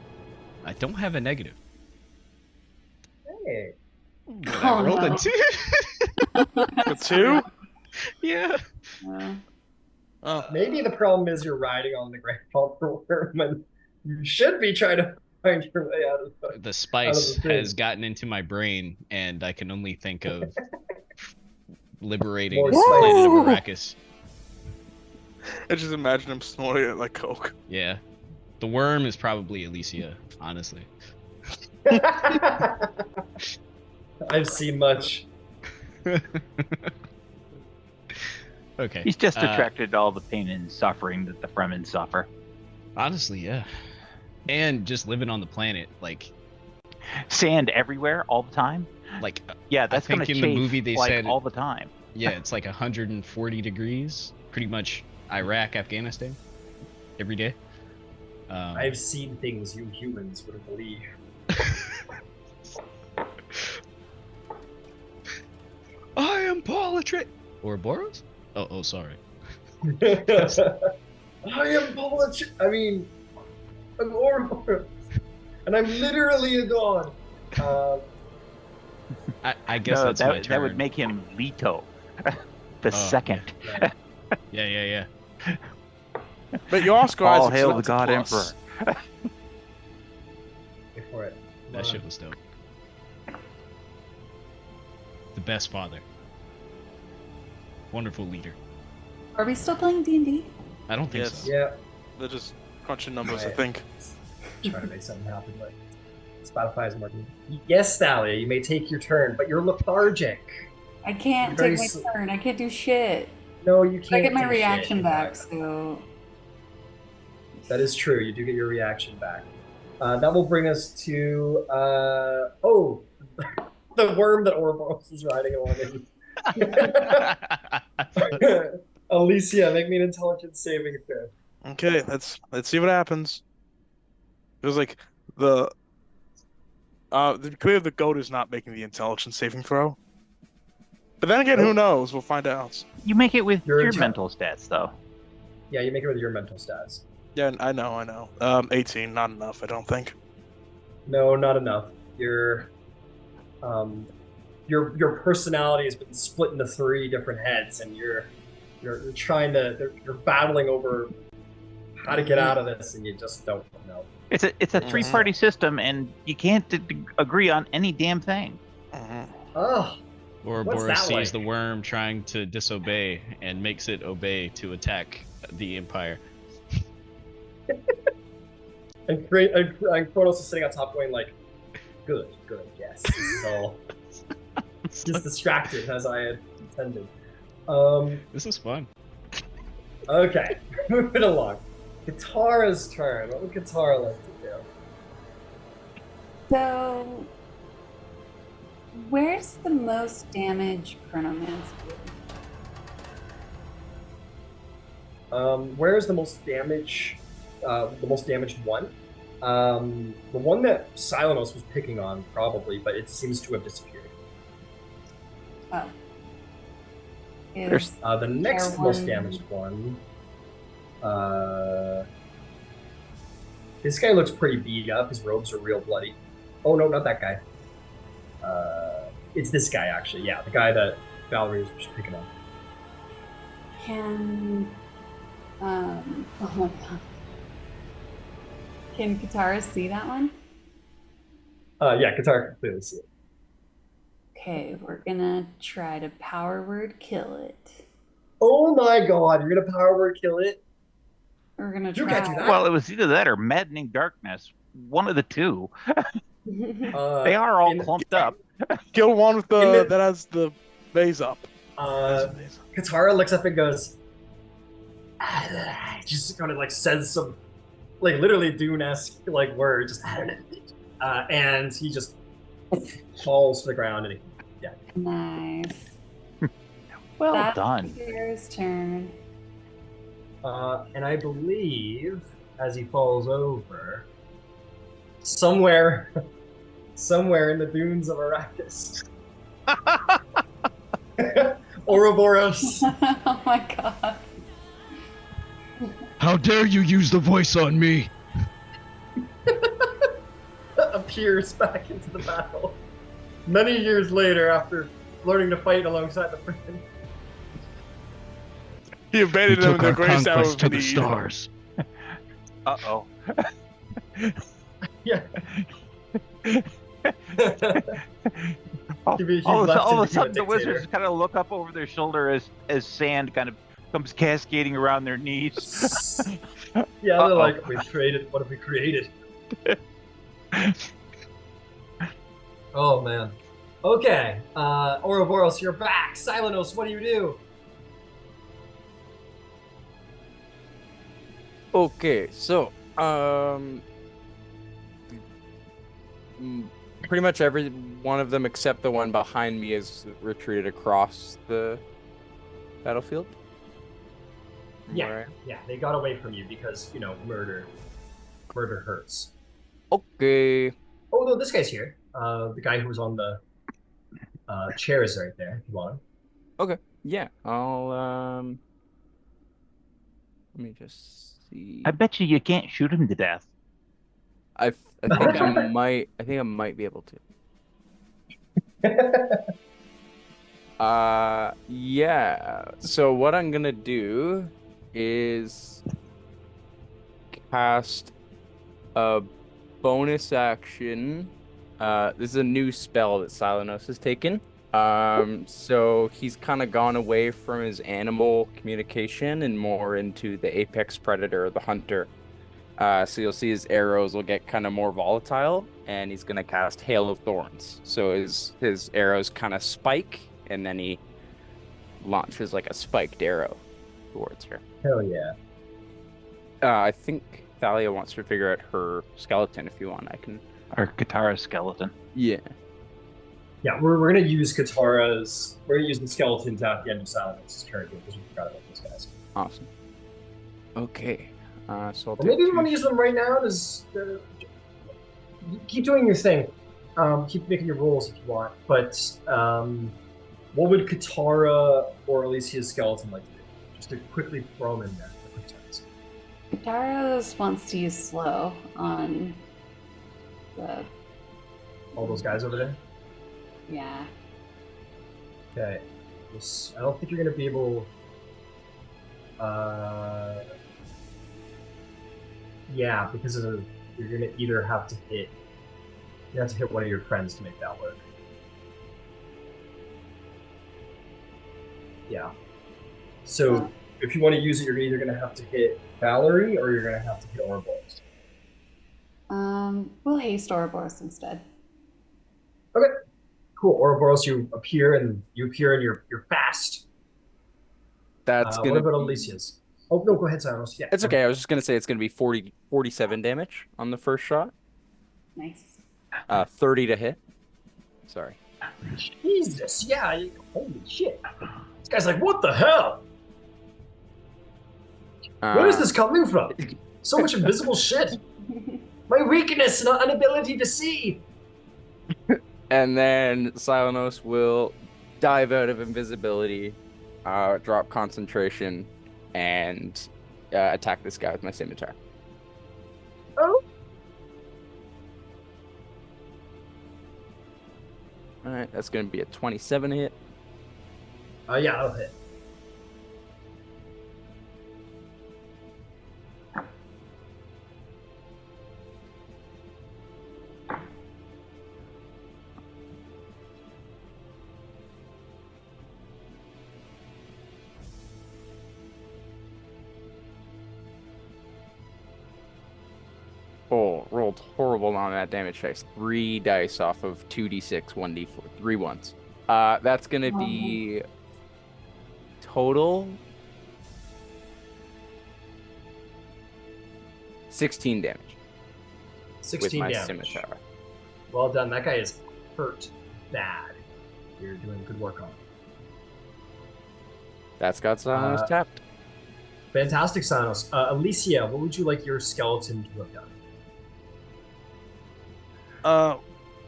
Speaker 4: I don't have a negative.
Speaker 2: Hey.
Speaker 4: But I rolled
Speaker 3: no.
Speaker 4: a 2.
Speaker 5: The 2?
Speaker 4: Yeah.
Speaker 5: Oh,
Speaker 2: Maybe the problem is you're riding on the grandfather worm, and you should be trying to find your way out of the...
Speaker 4: The spice
Speaker 2: thing.
Speaker 4: has gotten into my brain, and I can only think of liberating
Speaker 2: More
Speaker 4: the planet of
Speaker 3: spice.
Speaker 4: Arrakis.
Speaker 5: I just imagine him snorting it like Coke.
Speaker 4: Yeah. The worm is probably Alicia, honestly.
Speaker 2: I've seen much.
Speaker 4: Okay.
Speaker 6: He's just attracted to all the pain and suffering that the Fremen suffer.
Speaker 4: Honestly, yeah. And just living on the planet, like
Speaker 6: Sand everywhere, all the time. Yeah, that's
Speaker 4: think
Speaker 6: gonna
Speaker 4: in the
Speaker 6: chafe,
Speaker 4: movie they
Speaker 6: like,
Speaker 4: said-
Speaker 6: all the time.
Speaker 4: yeah, it's like 140 degrees, pretty much Iraq, Afghanistan, every day.
Speaker 2: I've seen things you humans wouldn't believe.
Speaker 4: I am Paul Atreides. Ouroboros? Oh, sorry.
Speaker 2: I am I'm Ouroboros. And I'm literally a god.
Speaker 4: I guess
Speaker 6: No,
Speaker 4: that's my
Speaker 6: that
Speaker 4: turn.
Speaker 6: would make him Leto, the
Speaker 4: Oh,
Speaker 6: second.
Speaker 4: Yeah.
Speaker 5: But you Oscar
Speaker 6: All
Speaker 5: Isaac, so
Speaker 6: hail the
Speaker 5: that's a
Speaker 6: God
Speaker 5: plus.
Speaker 6: Emperor.
Speaker 2: Wait for it.
Speaker 4: That shit was dope. The best father. Wonderful leader.
Speaker 3: Are we still playing D&D?
Speaker 4: I don't think
Speaker 5: Yes.
Speaker 4: so.
Speaker 2: Yeah.
Speaker 5: They're just crunching numbers, I
Speaker 2: Right.
Speaker 5: think.
Speaker 2: Trying to make something happen, but Spotify's marking. Yes, Thalia, you may take your turn, but you're lethargic.
Speaker 3: I can't
Speaker 2: Very
Speaker 3: take my turn. I can't do shit.
Speaker 2: No, you can't.
Speaker 3: I get my
Speaker 2: do
Speaker 3: reaction
Speaker 2: shit.
Speaker 3: back, so...
Speaker 2: That is true. You do get your reaction back. That will bring us to the worm that Ouroboros is riding on. Alicia, make me an intelligence saving throw.
Speaker 5: Okay, let's see what happens. It was like the clear the goat is not making the intelligence saving throw. But then again, who knows? We'll find out.
Speaker 6: You make it with
Speaker 2: Your
Speaker 6: your
Speaker 2: intel-
Speaker 6: mental stats, though.
Speaker 2: Yeah, you make it with your mental stats.
Speaker 5: Yeah, I know. 18, not enough, I don't think.
Speaker 2: No, not enough. Your personality has been split into 3 different heads, and you're you're battling over how to get out of this, and you just don't know.
Speaker 6: It's a 3-party system, and you can't agree on any damn thing.
Speaker 2: Oh,
Speaker 4: Ouroboros
Speaker 2: that
Speaker 4: sees
Speaker 2: like?
Speaker 4: the worm trying to disobey and makes it obey to attack the Empire.
Speaker 2: and Kronos is sitting on top, going like, "Good, yes, this is all just distracted as I had intended."
Speaker 4: This is fun.
Speaker 2: Okay, moving along. Katara's turn. What would Katara like to do?
Speaker 3: So... Where's the most damage Chronomancer?
Speaker 2: Where's the most damage? The most damaged one? The one that Silenos was picking on, probably, but it seems to have disappeared.
Speaker 3: Oh.
Speaker 6: There's-
Speaker 2: The next
Speaker 3: There
Speaker 2: most
Speaker 3: one-
Speaker 2: damaged one. This guy looks pretty beat up. His robes are real bloody. Oh no, not that guy. It's this guy actually. Yeah, the guy that Valerie was just picking on.
Speaker 3: Can oh my god. Can Katara see that one?
Speaker 2: Yeah, Katara can clearly see it.
Speaker 3: Okay, we're gonna try to power word kill it.
Speaker 2: Oh my god, you're gonna power word kill it?
Speaker 3: We're gonna
Speaker 2: You
Speaker 3: try.
Speaker 2: can't do that.
Speaker 6: Well, it was either that or maddening darkness. One of the two. They are all
Speaker 2: in-
Speaker 6: clumped up.
Speaker 5: Kill one with
Speaker 2: In the-
Speaker 5: that has the vase up.
Speaker 2: Katara looks up and goes, just kind of like says some, like literally Dune-esque like words, and he just falls to the ground and
Speaker 3: Nice.
Speaker 6: Well
Speaker 3: That's
Speaker 6: done.
Speaker 3: Bear's turn.
Speaker 2: and I believe as he falls over, somewhere in the dunes of Arrakis, Ouroboros
Speaker 3: Oh my god.
Speaker 7: How dare you use the voice on me?
Speaker 2: appears back into the battle many years later after learning to fight alongside the friend.
Speaker 5: He
Speaker 7: You
Speaker 5: abandoned them in
Speaker 7: took
Speaker 5: the
Speaker 7: our
Speaker 5: greatest hour
Speaker 7: conquest
Speaker 5: of
Speaker 7: to the
Speaker 5: need.
Speaker 7: stars.
Speaker 6: Uh-oh.
Speaker 2: Yeah.
Speaker 6: all,
Speaker 2: He
Speaker 6: all of
Speaker 2: left
Speaker 6: a
Speaker 2: and became a
Speaker 6: sudden, the
Speaker 2: dictator.
Speaker 6: wizards kind of look up over their shoulder as sand kind of comes cascading around their knees.
Speaker 2: Yeah, they're
Speaker 6: Uh-oh.
Speaker 2: like, we've created. What have we created? Oh man. Okay, Ouroboros, you're back. Silenos, what do you do?
Speaker 1: Okay, so pretty much every one of them except the one behind me is retreated across the battlefield. From
Speaker 2: Yeah.
Speaker 1: where
Speaker 2: Yeah, they got away from you because murder hurts.
Speaker 1: Okay.
Speaker 2: Oh no, this guy's here. The guy who was on the chair is right there. If you want him.
Speaker 1: Okay. Yeah. I'll let me just see.
Speaker 6: I bet you can't shoot him to death.
Speaker 1: I think I might be able to. Yeah. So what I'm gonna do is cast a bonus action. This is a new spell that Silenos has taken. So he's kind of gone away from his animal communication and more into the apex predator, the hunter. So you'll see his arrows will get kind of more volatile, and he's gonna cast Hail of Thorns. So his arrows kind of spike, and then he launches like a spiked arrow towards her.
Speaker 2: Hell yeah.
Speaker 1: I think Thalia wants to figure out her skeleton. If you want, I can.
Speaker 6: Or Katara skeleton.
Speaker 1: Yeah.
Speaker 2: Yeah, we're gonna use Katara's. We're gonna use the skeletons at the end of Silenos' turn because we forgot about those guys.
Speaker 1: Awesome. Okay. So I'll
Speaker 2: Or maybe
Speaker 1: do
Speaker 2: we want to
Speaker 1: two-
Speaker 2: use them right now. Keep doing your thing. Keep making your rolls if you want. But what would Katara or Alicia's skeleton like to do? Just to quickly throw them in there. For quick turns.
Speaker 3: Katara wants to use slow on the
Speaker 2: All those guys over there.
Speaker 3: yeah.
Speaker 2: Okay. I don't think you're gonna be able. Yeah, because you're gonna either have to hit. You have to hit one of your friends to make that work. Yeah. So if you want to use it, you're either gonna have to hit Valerie or you're gonna have to hit Ouroboros.
Speaker 3: We'll haste Ouroboros instead.
Speaker 2: Okay. Cool. Ouroboros, you appear and you're fast.
Speaker 1: That's
Speaker 2: What
Speaker 1: gonna
Speaker 2: about
Speaker 1: be-
Speaker 2: Alicia's? Oh no, go ahead, Silenos. Yeah.
Speaker 1: It's okay. I was just gonna say it's gonna be 47 damage on the first shot.
Speaker 3: Nice.
Speaker 1: 30 to hit. Sorry.
Speaker 2: Jesus, yeah. Holy shit. This guy's like, what the hell? Where is this coming from? So much invisible shit. My weakness and inability to see.
Speaker 1: And then Silenos will dive out of invisibility, drop concentration, and attack this guy with my scimitar.
Speaker 2: Oh.
Speaker 1: All right, that's going to be a 27 hit.
Speaker 2: Yeah, I'll hit.
Speaker 1: Oh, rolled horrible on that damage dice. 3 dice off of 2d6, 1d4, 3 ones. That's gonna be total 16 damage with
Speaker 2: 16
Speaker 1: my
Speaker 2: damage.
Speaker 1: scimitar.
Speaker 2: Well done. That guy is hurt bad. You're doing good work on it.
Speaker 1: That's got Silence
Speaker 2: Uh,
Speaker 1: tapped.
Speaker 2: Fantastic, Sanos. Alicia, what would you like your skeleton to have done?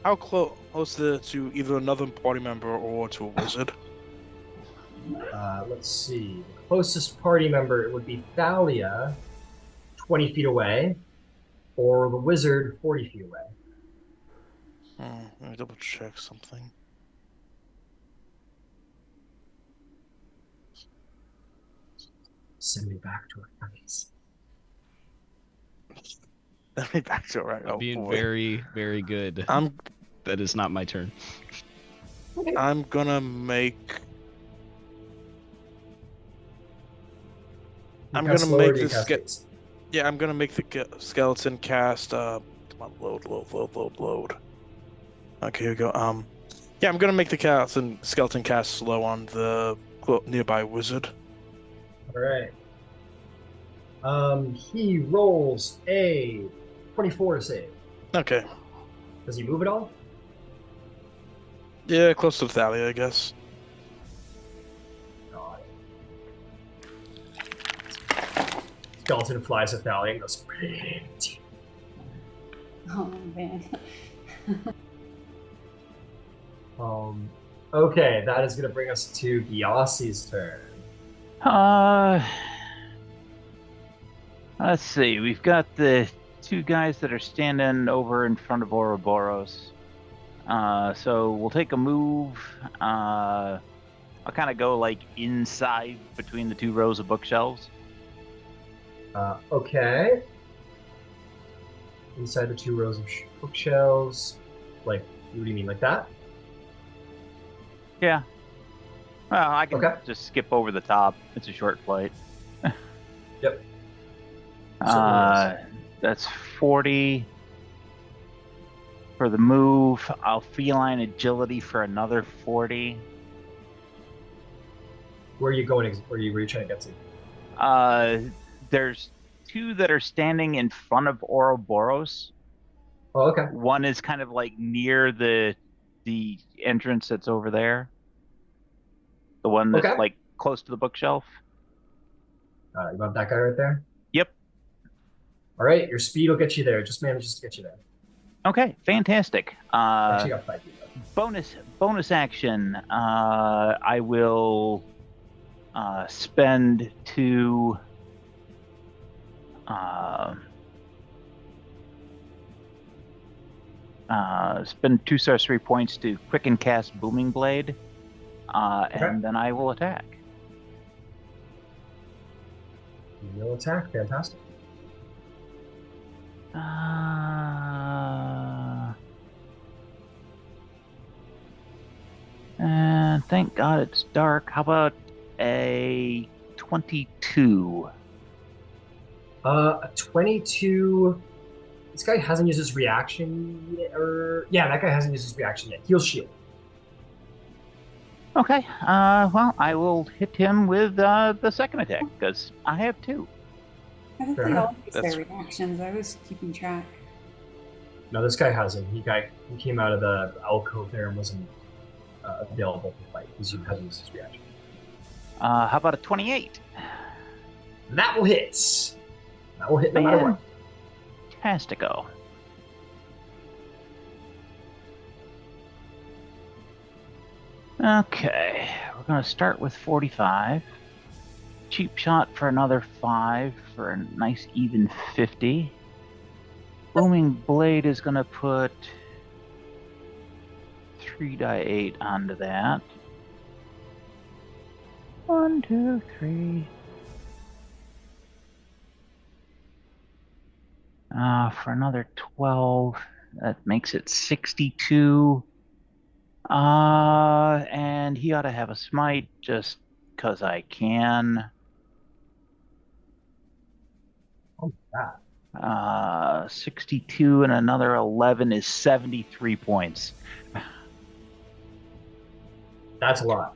Speaker 5: How close to either another party member or to a wizard?
Speaker 2: Let's see. The closest party member would be Thalia, 20 feet away, or the wizard, 40 feet away.
Speaker 5: Let me double check something.
Speaker 2: Send me back to our place.
Speaker 5: Let me back to it right. Oh,
Speaker 4: Being
Speaker 5: boy.
Speaker 4: very, very good. That is not my turn.
Speaker 5: I'm gonna make. I'm
Speaker 2: Cast
Speaker 5: gonna
Speaker 2: slower,
Speaker 5: make
Speaker 2: do you
Speaker 5: this.
Speaker 2: cast haste?
Speaker 5: Yeah, I'm gonna make the skeleton cast. Come on, load. Okay, here we go. Yeah, I'm gonna make the skeleton cast slow on the nearby wizard.
Speaker 2: All right. He rolls a 24 to save.
Speaker 5: Okay.
Speaker 2: Does he move at all?
Speaker 5: Yeah, close to Thalia, I guess.
Speaker 2: Got it. Skeleton flies at Thalia and goes.
Speaker 3: Oh man.
Speaker 2: Okay, that is going to bring us to Giassi's turn.
Speaker 6: Let's see. We've got the two guys that are standing over in front of Ouroboros. So we'll take a move. I'll kind of go like inside between the two rows of bookshelves.
Speaker 2: Okay. Inside the two rows of bookshelves. Like, what do you mean, like that?
Speaker 6: Yeah. Well, I can
Speaker 2: Okay.
Speaker 6: just skip over the top. It's a short flight.
Speaker 2: Yep.
Speaker 6: That's 40 for the move. I'll feline agility for another 40.
Speaker 2: Where are you going? Where are you trying to get to?
Speaker 6: There's two that are standing in front of Ouroboros.
Speaker 2: Oh, okay.
Speaker 6: One is kind of like near the entrance that's over there. The one that's
Speaker 2: Okay.
Speaker 6: like close to the bookshelf.
Speaker 2: You want that guy right there?
Speaker 6: Yep.
Speaker 2: All right, your speed will get you there. It just manages to get you there.
Speaker 6: Okay, fantastic.
Speaker 2: Actually, got 5 feet left.
Speaker 6: Bonus action. I will spend two. Spend 2 sorcery points to quicken cast Booming Blade, and then I will attack.
Speaker 2: You'll attack. Fantastic.
Speaker 6: And thank God it's dark. How about a 22?
Speaker 2: A 22. This guy hasn't used his reaction yet, yeah, that guy hasn't used his reaction yet. Heal shield.
Speaker 6: Okay. Well, I will hit him with the second attack because I have 2.
Speaker 3: I think
Speaker 2: Fair
Speaker 3: they
Speaker 2: enough.
Speaker 3: all use their reactions. I was keeping track.
Speaker 2: No, this guy hasn't. He came out of the alcove there and wasn't available to fight because you hadn't used his reaction.
Speaker 6: How about a 28?
Speaker 2: That will hit. That will hit no matter what.
Speaker 6: Fantastico. Okay, we're going to start with 45. Cheap shot for another 5 for a nice even 50. Booming Blade is going to put 3 die 8 onto that. 1, 2, 3. For another 12, that makes it 62. And he ought to have a smite just because I can.
Speaker 2: Oh, that.
Speaker 6: 62 and another 11 is 73 points.
Speaker 2: That's a lot.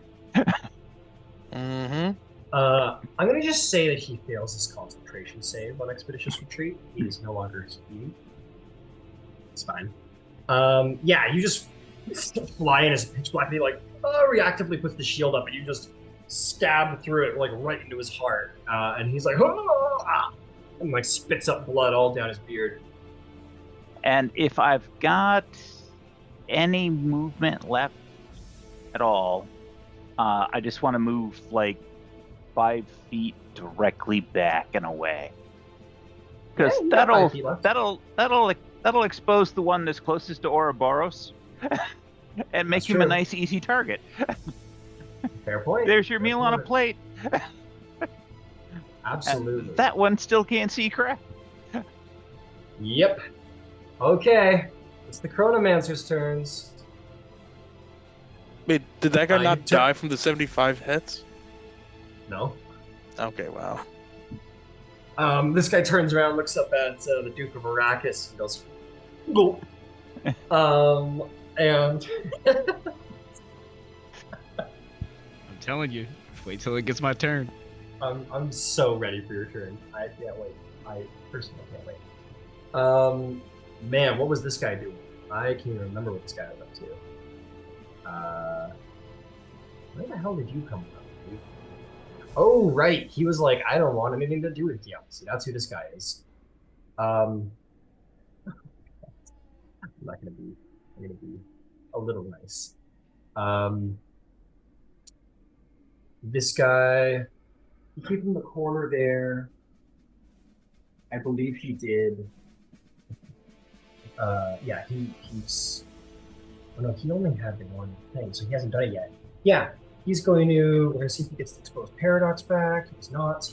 Speaker 5: Mm-hmm.
Speaker 2: I'm gonna just say that he fails his concentration save on Expeditious Retreat. He is no longer speedy. It's fine. Yeah, you just fly in as a pitch black, and he like reactively puts the shield up, and you just stab through it like right into his heart. And he's like, ah! And like spits up blood all down his beard.
Speaker 6: And if I've got any movement left at all, I just want to move like 5 feet directly back and away, because
Speaker 2: Yeah, you got 5 feet left.
Speaker 6: that'll expose the one that's closest to Ouroboros and make
Speaker 2: That's
Speaker 6: him a
Speaker 2: true.
Speaker 6: nice easy target.
Speaker 2: Fair point.
Speaker 6: There's your
Speaker 2: Fair
Speaker 6: meal on a
Speaker 2: point.
Speaker 6: plate.
Speaker 2: Absolutely.
Speaker 6: And that one still can't see crap.
Speaker 2: Yep. Okay. It's the Chronomancer's turns.
Speaker 5: Wait, did that guy
Speaker 2: You
Speaker 5: not
Speaker 2: took-
Speaker 5: die from the 75 hits?
Speaker 2: No.
Speaker 5: Okay, wow.
Speaker 2: This guy turns around, looks up at the Duke of Arrakis, and goes, "Gulp." And
Speaker 4: I'm telling you, wait till it gets my turn.
Speaker 2: I'm so ready for your turn. I can't wait. I personally can't wait. Man, what was this guy doing? I can't even remember what this guy was up to. Where the hell did you come from, dude? Oh, right. He was like, I don't want anything to do with Galaxy. That's who this guy is. I'm gonna be a little nice. This guy, he came from the corner there. I believe he did. Yeah, he's. Oh no, he only had the one thing, so he hasn't done it yet. Yeah, he's going to. We're going to see if he gets the exposed paradox back. He's not.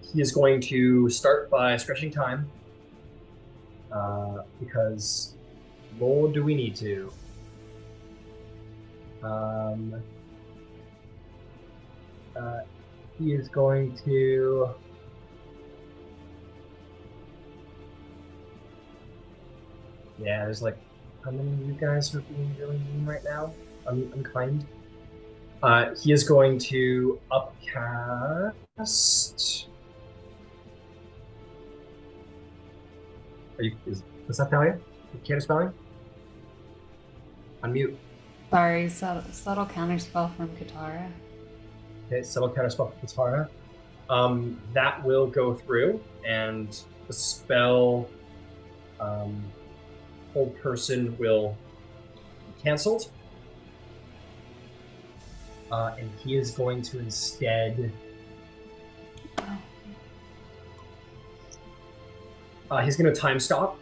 Speaker 2: He is going to start by stretching time. Because Lord, do we need to? He is going to. Yeah, there's like, how many of you guys are being really mean right now? Unkind. He is going to upcast. What's that value? Can't spelling? Unmute.
Speaker 3: Sorry, subtle counterspell from Katara.
Speaker 2: Okay, subtle counterspell from Katara. That will go through, and the spell hold person will be cancelled. And he is going to instead. He's going to time stop.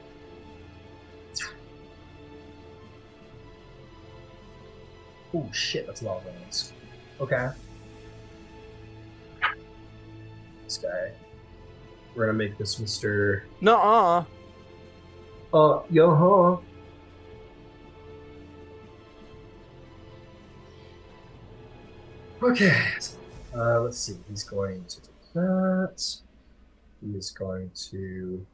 Speaker 2: Oh shit, that's a lot of rounds. Okay. This guy. We're gonna make this Mr.
Speaker 5: Nuh-uh.
Speaker 2: Yo-ho. Okay. Let's see. He's going to do that. He is going to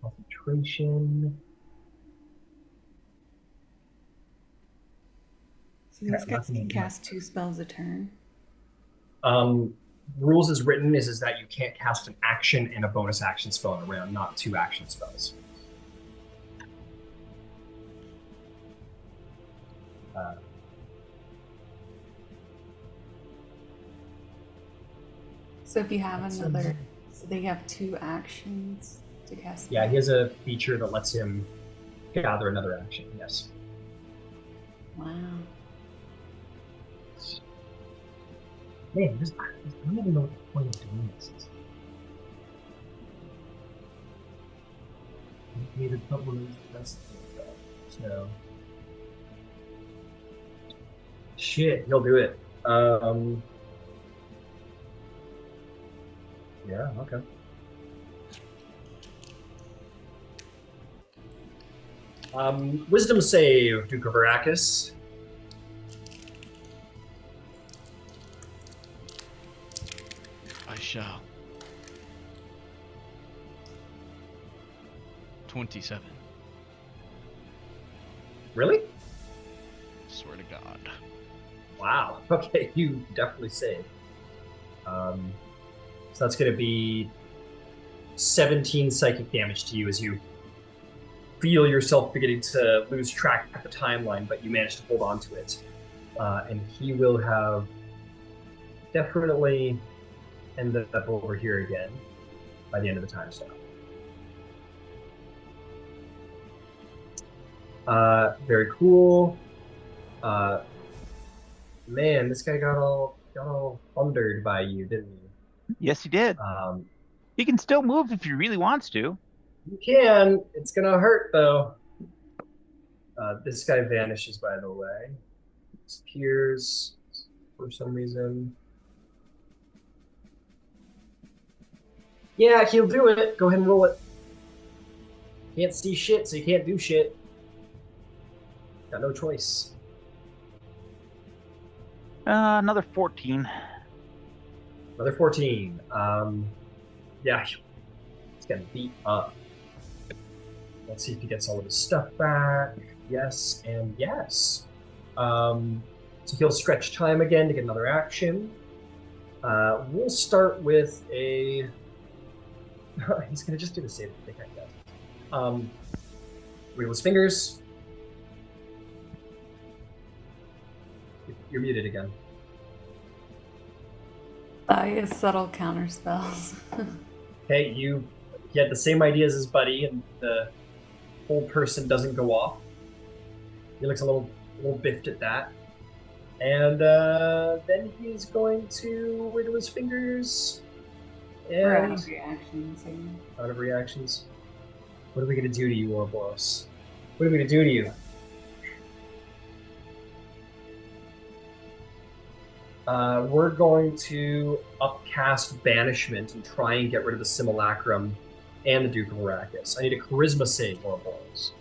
Speaker 2: concentration.
Speaker 3: So these guys can cast 2 spells a turn.
Speaker 2: Rules as written is that you can't cast an action and a bonus action spell in a round, not 2 action spells.
Speaker 3: So if you have another, so they have 2 actions to cast.
Speaker 2: Yeah, he has a feature that lets him gather another action. Yes.
Speaker 3: Wow.
Speaker 2: Man, I don't even know what the point of doing this is. Hated public, that's so. Shit, he'll do it. Yeah, okay. Wisdom save, Duke of Arrakis.
Speaker 4: I shall. 27.
Speaker 2: Really?
Speaker 4: Swear to God.
Speaker 2: Wow. Okay, you definitely saved. So that's going to be 17 psychic damage to you as you feel yourself beginning to lose track of the timeline, but you manage to hold on to it. And he will have definitely ended up over here again by the end of the time stop. Very cool. Man, this guy got all thundered by you, didn't he?
Speaker 6: Yes, he did. He can still move if he really wants to.
Speaker 2: You can. It's gonna hurt though. This guy vanishes, by the way. Disappears for some reason. Yeah, he'll do it. Go ahead and roll it. Can't see shit, so you can't do shit. Got no choice.
Speaker 6: Another 14.
Speaker 2: Another 14. Yeah, he's getting beat up. Let's see if he gets all of his stuff back. Yes, and yes. So he'll stretch time again to get another action. We'll start with a... He's going to just do the same thing, I guess. Wiggle his fingers. You're muted again.
Speaker 3: I use subtle counter spells.
Speaker 2: Okay, he had the same idea as his buddy, and the whole person doesn't go off. He looks a little biffed at that. And then he's going to wiggle his fingers.
Speaker 3: We're out
Speaker 2: And
Speaker 3: of reactions.
Speaker 2: out of reactions. What are we going to do to you, Ouroboros? What are we going to do to you? We're going to upcast Banishment and try and get rid of the Simulacrum and the Duke of Arrakis. I need a Charisma save, Ouroboros.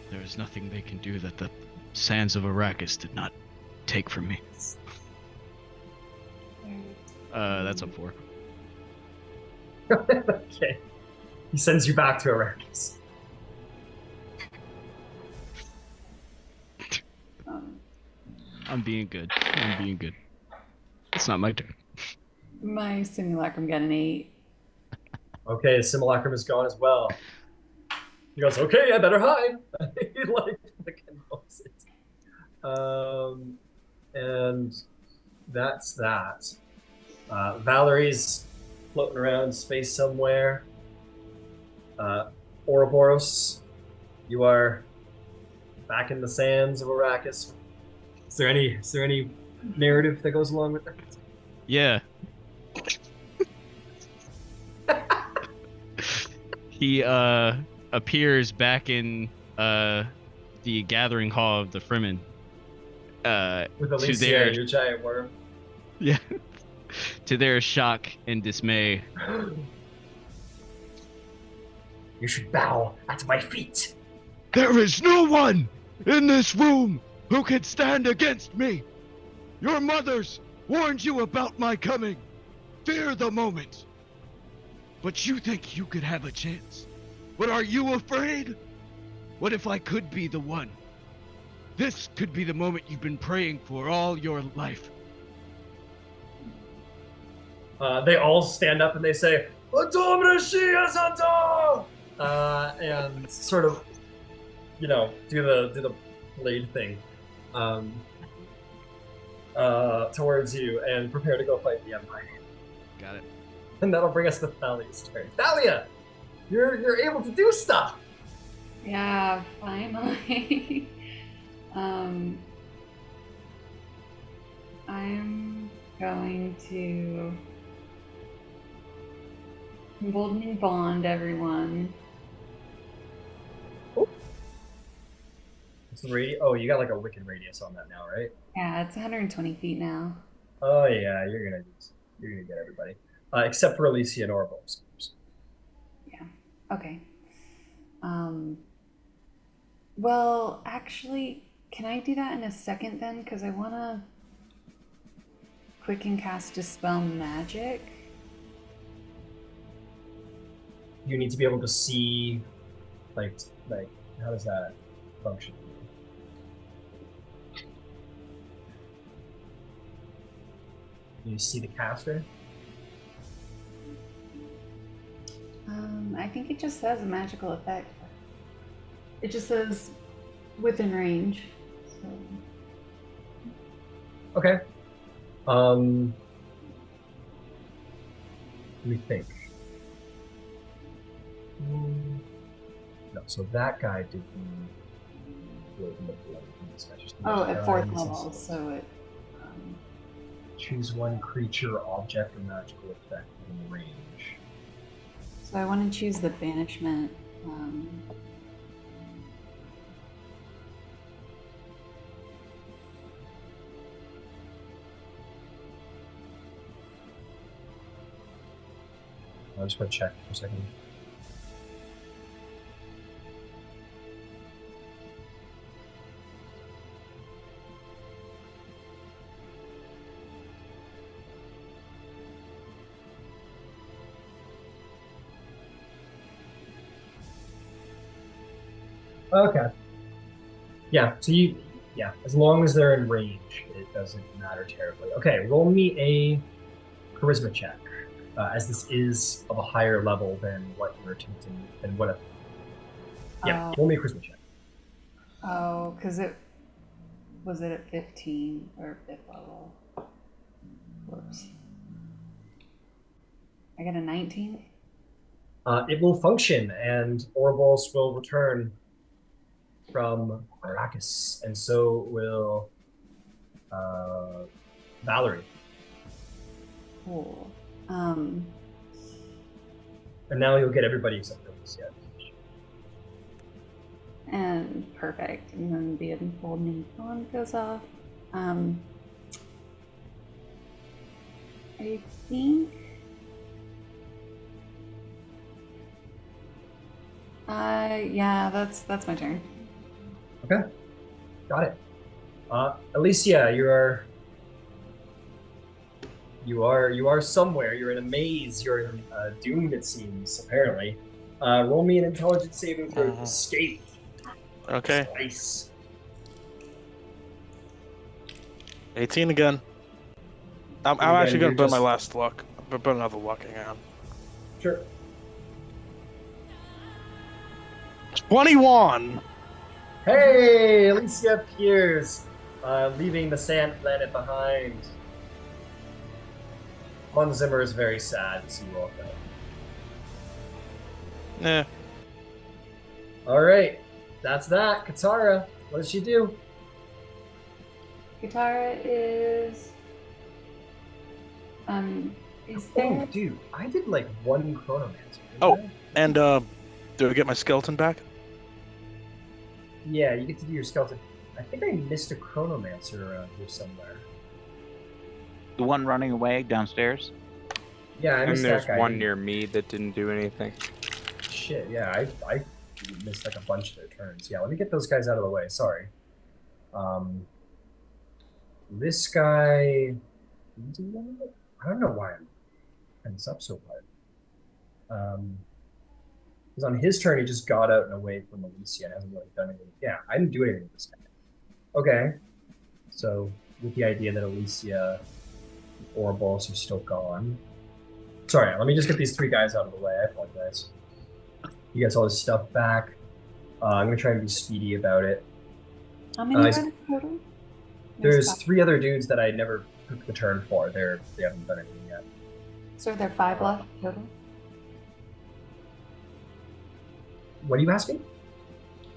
Speaker 4: There is nothing they can do that the sands of Arrakis did not take from me. That's a 4.
Speaker 2: Okay. He sends you back to Arrakis.
Speaker 4: I'm being good. I'm being good. It's not my turn.
Speaker 3: My simulacrum got an 8.
Speaker 2: Okay, the Simulacrum is gone as well. He goes, okay, I better hide. He like fucking knows it. And that's that. Valerie's floating around space somewhere. Ouroboros, you are back in the sands of Arrakis. Is there any narrative that goes along with that?
Speaker 4: Yeah. He appears back in the gathering hall of the Fremen.
Speaker 2: With Alicia, your giant worm.
Speaker 4: Yeah. To their shock and dismay.
Speaker 2: You should bow at my feet.
Speaker 7: There is no one in this room who can stand against me. Your mothers warned you about my coming. Fear the moment. But you think you could have a chance. But are you afraid? What if I could be the one? This could be the moment you've been praying for all your life.
Speaker 2: They all stand up and they say, "Adom Rashias Adom!" And sort of, do the blade thing, towards you and prepare to go fight the Empire.
Speaker 4: Got it.
Speaker 2: And that'll bring us to Thalia's turn. Thalia, you're able to do stuff.
Speaker 3: Yeah, finally. I'm going to emboldening bond everyone.
Speaker 2: What's the radius? Oh, you got like a wicked radius on that now, right?
Speaker 3: Yeah, it's 120 feet now.
Speaker 2: Oh yeah, you're gonna get everybody, except for Alicia and Ouroboros.
Speaker 3: Yeah. Okay. Well, actually, can I do that in a second then? Because I want to quicken cast Dispel Magic.
Speaker 2: you need to be able to see, like how does that function? You see the caster?
Speaker 3: I think it just says a magical effect. It just says within range. So.
Speaker 2: Okay. Let me think. No, so that guy didn't.
Speaker 3: Oh, at 4th level, so it.
Speaker 2: Choose one creature, object, or magical effect in range.
Speaker 3: So I want to choose the banishment.
Speaker 2: I'll just go check for a second. Okay. Yeah, so as long as they're in range, it doesn't matter terribly. Okay, roll me a charisma check, as this is of a higher level than what you're attempting, than what roll me a charisma check.
Speaker 3: Oh, because it at 15 or 5th level. Whoops. I got a 19.
Speaker 2: It will function, and Ouroboros will return from Arrakis, and so will Valerie.
Speaker 3: Cool.
Speaker 2: And now you'll get everybody except for Alicia.
Speaker 3: And perfect. And then the unfolding wand goes off. I think. Yeah, that's my turn.
Speaker 2: Okay, got it. Alicia, you are somewhere. You're in a maze. You're in doom, it seems. Apparently, roll me an intelligence saving throw to escape.
Speaker 5: Okay.
Speaker 2: Nice.
Speaker 5: 18 again. I'm actually gonna burn my last luck. Burn another luck. Hang on.
Speaker 2: Sure.
Speaker 5: 21.
Speaker 2: Hey, Alicia appears, leaving the sand planet behind. Hans Zimmer is very sad to see you all go.
Speaker 5: Yeah.
Speaker 2: All right, that's that. Katara, what does she do?
Speaker 3: Katara is there...
Speaker 2: Oh, dude, I did like one chronomancer.
Speaker 5: Oh, and do I get my skeleton back?
Speaker 2: Yeah, you get to do your skeleton. I think I missed a chronomancer around here somewhere.
Speaker 6: The one running away downstairs?
Speaker 2: Yeah, I
Speaker 1: And
Speaker 2: missed
Speaker 1: there's
Speaker 2: that guy.
Speaker 1: one near me that didn't do anything.
Speaker 2: Shit, yeah, I missed like a bunch of their turns. Yeah, let me get those guys out of the way. Sorry. This guy. I don't know why I'm this up so hard. Because on his turn, he just got out and away from Alicia and hasn't really done anything. Yeah, I didn't do anything with this guy. Okay. So, with the idea that Alicia and Ouroboros are still gone. Sorry, let me just get these three guys out of the way. I apologize. He gets all his stuff back. I'm going to try and be speedy about it.
Speaker 3: How many are there total?
Speaker 2: There's 3 other dudes that I never took the turn for. They haven't done anything yet.
Speaker 3: So are there 5 left total?
Speaker 2: What are you asking?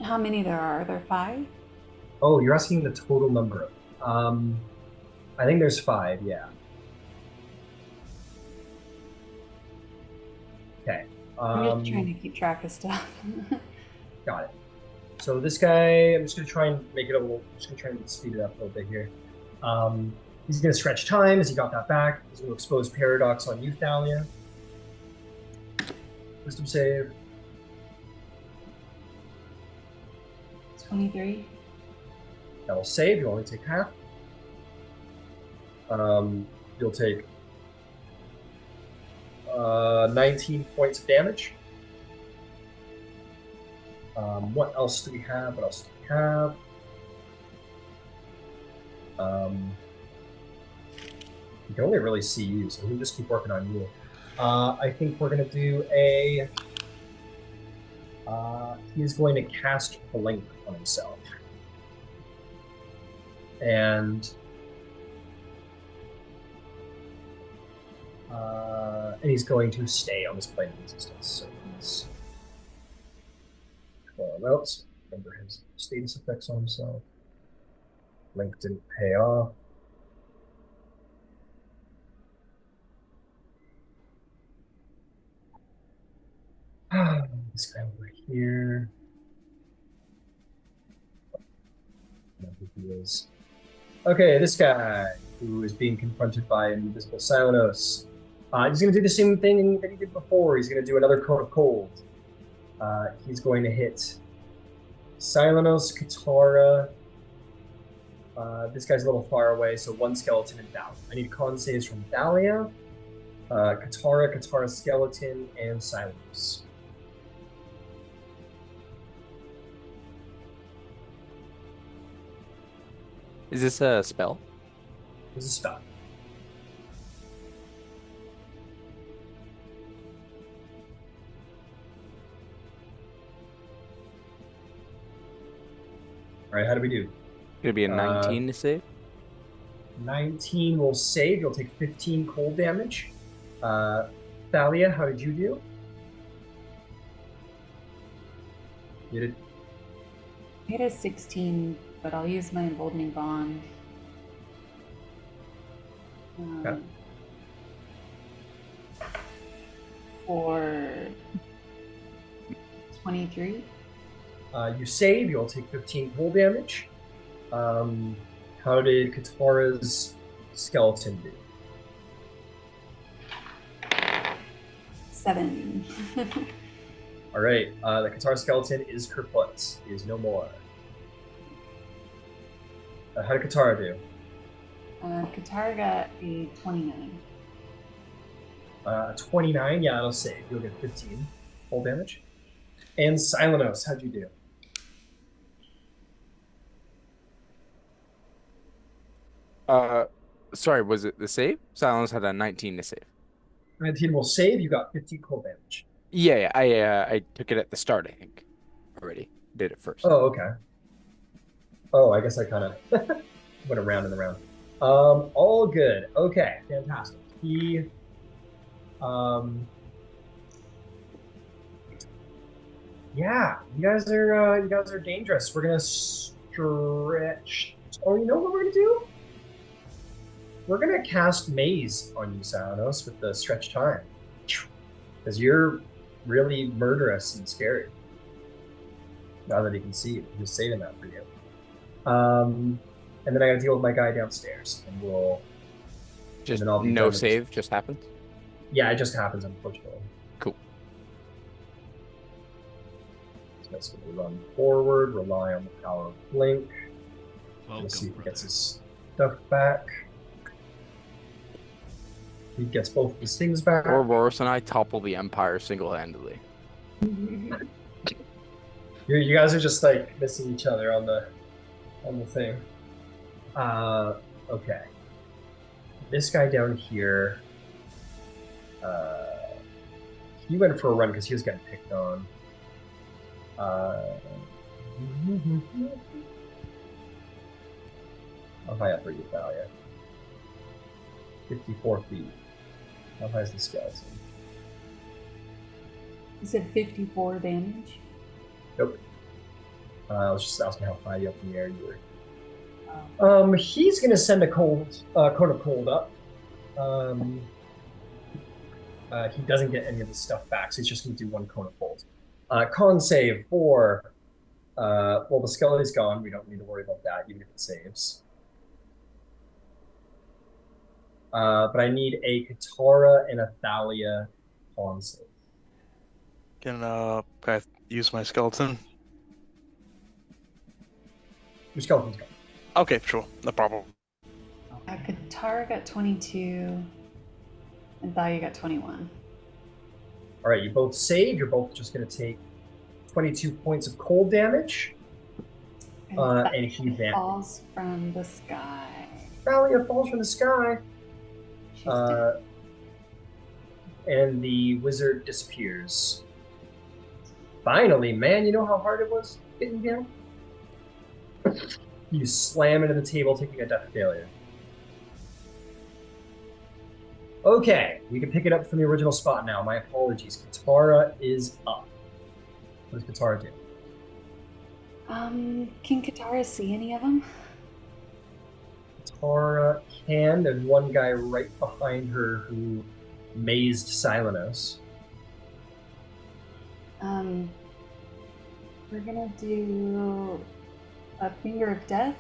Speaker 3: How many there are? Are there 5?
Speaker 2: Oh, you're asking the total number. I think there's 5, yeah. Okay.
Speaker 3: I'm just trying to keep track of stuff.
Speaker 2: Got it. So this guy, I'm just gonna try and make it a little. I'm just gonna try and speed it up a little bit here. He's gonna stretch time as he got that back. He's gonna expose paradox on you, Thalia. Wisdom save.
Speaker 3: 23.
Speaker 2: That will save. You only take half. You'll take 19 points of damage. What else do we have? What else do we have? We can only really see you, so we'll just keep working on you. I think we're gonna do a. He's going to cast Blink on himself, and he's going to stay on this plane of existence. So he's. Well, else. Remember his status effects on himself. Blink didn't pay off. This guy over here. I don't know who he is. Okay, this guy who is being confronted by an invisible Silenos. He's going to do the same thing that he did before. He's going to do another Cone of Cold. He's going to hit Silenos, Katara. This guy's a little far away, so one skeleton and Thalia. I need con saves from Thalia, Katara, skeleton, and Silenos.
Speaker 1: Is this a spell?
Speaker 2: This is a spell. All right, how do we do?
Speaker 1: Gonna be a 19 to save.
Speaker 2: 19 will save. You'll take 15 cold damage. Thalia, how did you do? You did.
Speaker 3: I hit a 16, but I'll use my emboldening bond.
Speaker 2: Okay.
Speaker 3: For 23.
Speaker 2: You save. You'll take 15 cold damage. How did Katara's skeleton do?
Speaker 3: 7.
Speaker 2: All right. The Katara skeleton is kaput. He is no more. How did Katara do?
Speaker 3: Katara got a 29.
Speaker 2: 29. Yeah, it'll save. You'll get 15 cold damage. And Silenos, how'd you do?
Speaker 1: Sorry, was it the save? Silence had a 19 to save.
Speaker 2: 19 will save. You got 15 cold damage.
Speaker 1: Yeah, I took it at the start, I think. Already. Did it first.
Speaker 2: Oh, okay. Oh, I guess I kind of went around and around. All good. Okay, fantastic. He, yeah, you guys are dangerous. We're gonna stretch. Oh, you know what we're gonna do? We're gonna cast Maze on you, Salanos, with the stretch time, because you're really murderous and scary. Now that he can see you, I'm just saving that for you. And then I gotta deal with my guy downstairs, and we'll.
Speaker 1: Just
Speaker 2: and then I'll be
Speaker 1: no
Speaker 2: done.
Speaker 1: save, just happens?
Speaker 2: Yeah, it just happens, unfortunately.
Speaker 1: Cool.
Speaker 2: So that's gonna run forward, rely on the power of Blink.
Speaker 4: Welcome,
Speaker 2: We'll see if he
Speaker 4: brother.
Speaker 2: gets his stuff back. He gets both of his things back.
Speaker 1: Ouroboros and I topple the Empire single-handedly.
Speaker 2: You guys are just like missing each other on the thing. Okay. This guy down here, he went for a run because he was getting picked on. How high up are you, Thalia? 54 feet. How high is the skeleton?
Speaker 3: You said 54 damage?
Speaker 2: Nope. I was just asking how high up in the air you were.
Speaker 3: Oh.
Speaker 2: He's gonna send a cone of cold up. He doesn't get any of the stuff back, so he's just gonna do one cone of cold. Con save for. Well, the skeleton's gone. We don't need to worry about that, even if it saves. But I need a Katara and a Thalia con save.
Speaker 5: Can I use my skeleton?
Speaker 2: Your skeleton's gone.
Speaker 5: Okay, sure, no problem.
Speaker 3: Katara got 22, and Thalia got 21.
Speaker 2: All right, you both save. You're both just going to take 22 points of cold damage. And he
Speaker 3: Thalia falls from the sky.
Speaker 2: Thalia falls from the sky.
Speaker 3: She's dead.
Speaker 2: And the wizard disappears. Finally, man, you know how hard it was getting down? You slam into the table, taking a death failure. Okay, we can pick it up from the original spot now. My apologies. Katara is up. What does Katara do?
Speaker 3: Can Katara see any of them?
Speaker 2: Katara can. There's one guy right behind her who mazed Silenos.
Speaker 3: We're gonna do a Finger of Death,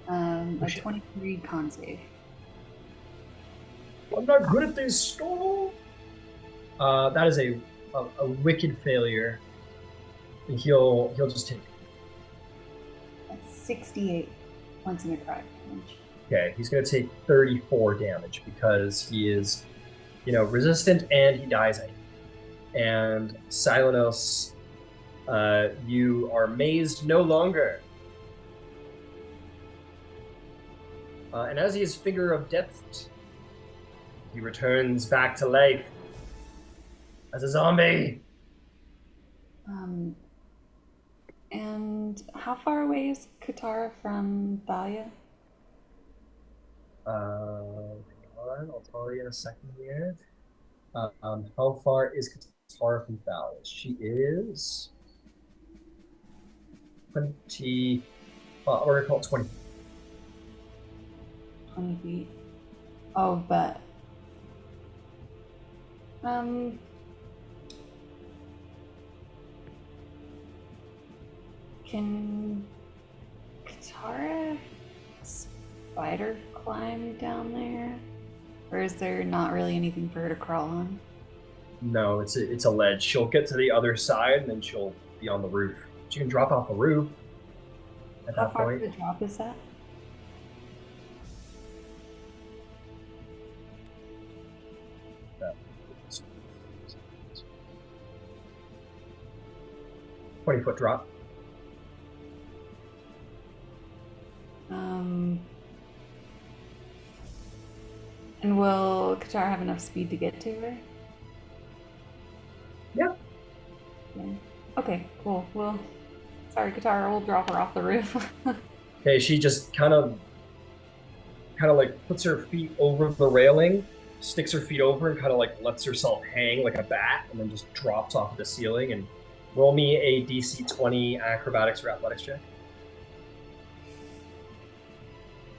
Speaker 3: a 23 con save.
Speaker 2: I'm not good at this storm. That is a wicked failure. And he'll just take it.
Speaker 3: That's 68 points of necrotic damage.
Speaker 2: Okay, he's gonna take 34 damage because he is, resistant and he dies at you. And Silenos, you are mazed no longer. And as he is Finger of Death, he returns back to life as a zombie.
Speaker 3: And how far away is Katara from Thalia?
Speaker 2: I'll tell you in a second here. How far is Katara from Thalia? She is 20. We're gonna call it 20.
Speaker 3: 20 feet. Oh, but can Katara spider climb down there? Or is there not really anything for her to crawl on?
Speaker 2: No, it's a ledge. She'll get to the other side and then she'll be on the roof. She can drop off the roof at
Speaker 3: How
Speaker 2: that
Speaker 3: far
Speaker 2: point.
Speaker 3: of a drop is that?
Speaker 2: That 20-foot drop.
Speaker 3: And will Katara have enough speed to get to her?
Speaker 2: Yeah.
Speaker 3: Okay, cool. Well, sorry, Katara, we'll drop her off the roof.
Speaker 2: Okay, she just kind of like puts her feet over the railing, sticks her feet over, and kind of like lets herself hang like a bat, and then just drops off the ceiling. And roll me a DC 20 acrobatics or athletics check.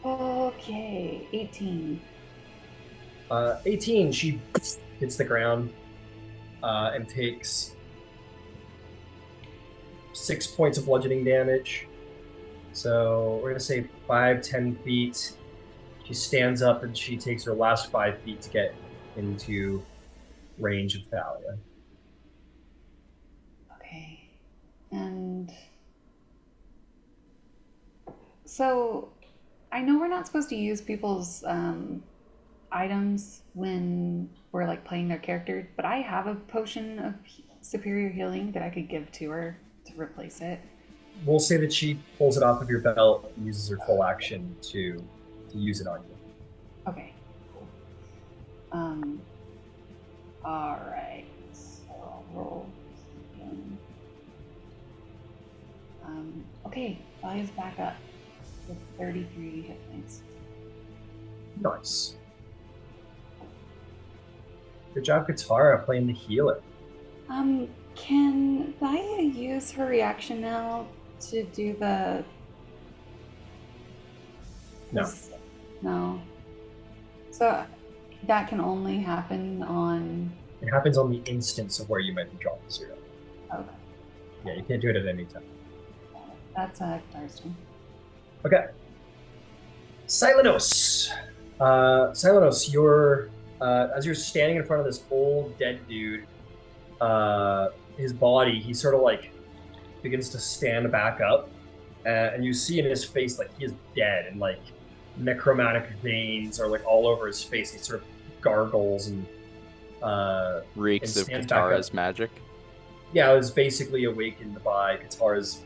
Speaker 3: Okay, 18.
Speaker 2: 18. She hits the ground and takes 6 points of bludgeoning damage. So we're gonna say 5-10 feet. She stands up and she takes her last 5 feet to get into range of Thalia.
Speaker 3: Okay. And so I know we're not supposed to use people's items when we're like playing their character, but I have a potion of superior healing that I could give to her to replace it.
Speaker 2: We'll say that she pulls it off of your belt and uses her full action to use it on you.
Speaker 3: Okay, cool. All right. So I'll roll again. Okay, Thalia's back up with 33 hit points.
Speaker 2: Nice. Good job, Katara, playing the healer.
Speaker 3: Can Thalia use her reaction now to do the...
Speaker 2: No.
Speaker 3: No. So that can only happen on...
Speaker 2: It happens on the instance of where you might be dropping zero.
Speaker 3: Okay.
Speaker 2: Yeah, you can't do it at any time.
Speaker 3: That's Katara's turn.
Speaker 2: Okay. Silenos. Silenos, you're as you're standing in front of this old dead dude, his body, he sort of like begins to stand back up, and you see in his face like he is dead, and like necromantic veins are like all over his face. He sort of gargles and
Speaker 1: reeks of
Speaker 2: stands back
Speaker 1: Katara's
Speaker 2: up.
Speaker 1: magic.
Speaker 2: yeah, I was basically awakened by Qatar's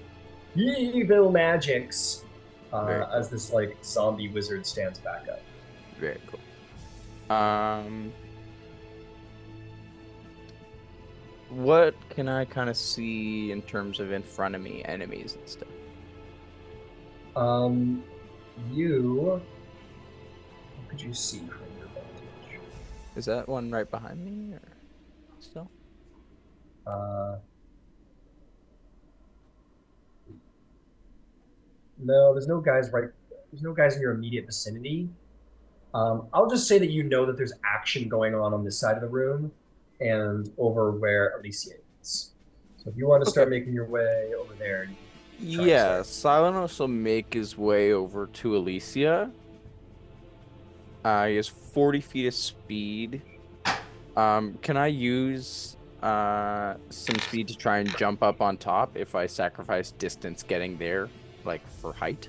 Speaker 2: evil magics
Speaker 1: Very cool.
Speaker 2: as this like zombie wizard stands back up.
Speaker 1: Very cool. What can I kind of see in terms of in front of me, enemies and stuff?
Speaker 2: What could you see from your vantage?
Speaker 1: Is that one right behind me, or still?
Speaker 2: No, there's no guys right. There's no guys in your immediate vicinity. I'll just say that you know that there's action going on this side of the room, and over where Alicia is. So if you want to start making your way over there, you can try and
Speaker 1: Yeah,
Speaker 2: start.
Speaker 1: Silenos will make his way over to Alicia. He has 40 feet of speed. Can I use some speed to try and jump up on top if I sacrifice distance getting there, like for height?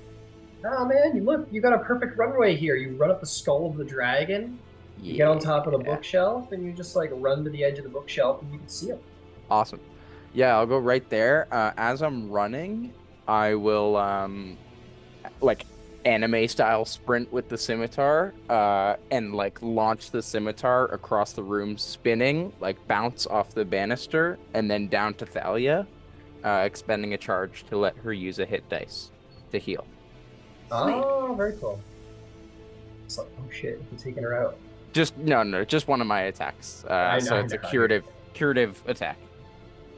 Speaker 2: Oh man, you got a perfect runway here. You run up the skull of the dragon, you get on top of the
Speaker 1: Yeah.
Speaker 2: bookshelf, and you just like run to the edge of the bookshelf and you can see him.
Speaker 1: Awesome. Yeah, I'll go right there. As I'm running, I will like anime style sprint with the scimitar and like launch the scimitar across the room, spinning, like bounce off the banister and then down to Thalia, expending a charge to let her use a hit dice to heal.
Speaker 2: Oh, very cool. It's like, oh shit, we're taking her out.
Speaker 1: Just just one of my attacks.
Speaker 2: I
Speaker 1: So
Speaker 2: know,
Speaker 1: it's a
Speaker 2: I
Speaker 1: curative attack.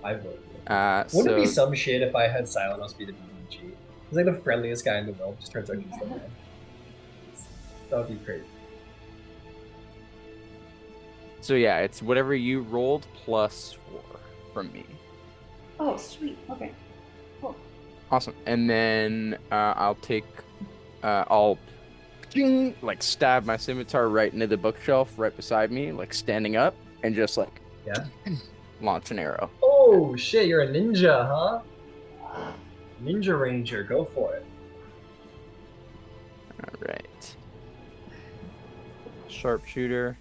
Speaker 2: I vote.
Speaker 1: So
Speaker 2: Wouldn't it be some shit if I had Silenos be the BBG? He's like the friendliest guy in the world. Just turns out he's the man. That would be great.
Speaker 1: So yeah, it's whatever you rolled +4 from me.
Speaker 3: Oh, sweet. Okay. Cool.
Speaker 1: Awesome. And then I'll take, I'll ching, like stab my scimitar right into the bookshelf right beside me, like standing up, and just like
Speaker 2: Yeah.
Speaker 1: launch an arrow.
Speaker 2: Oh shit, you're a ninja, huh? Ninja Ranger, go for it.
Speaker 1: All right. Sharpshooter.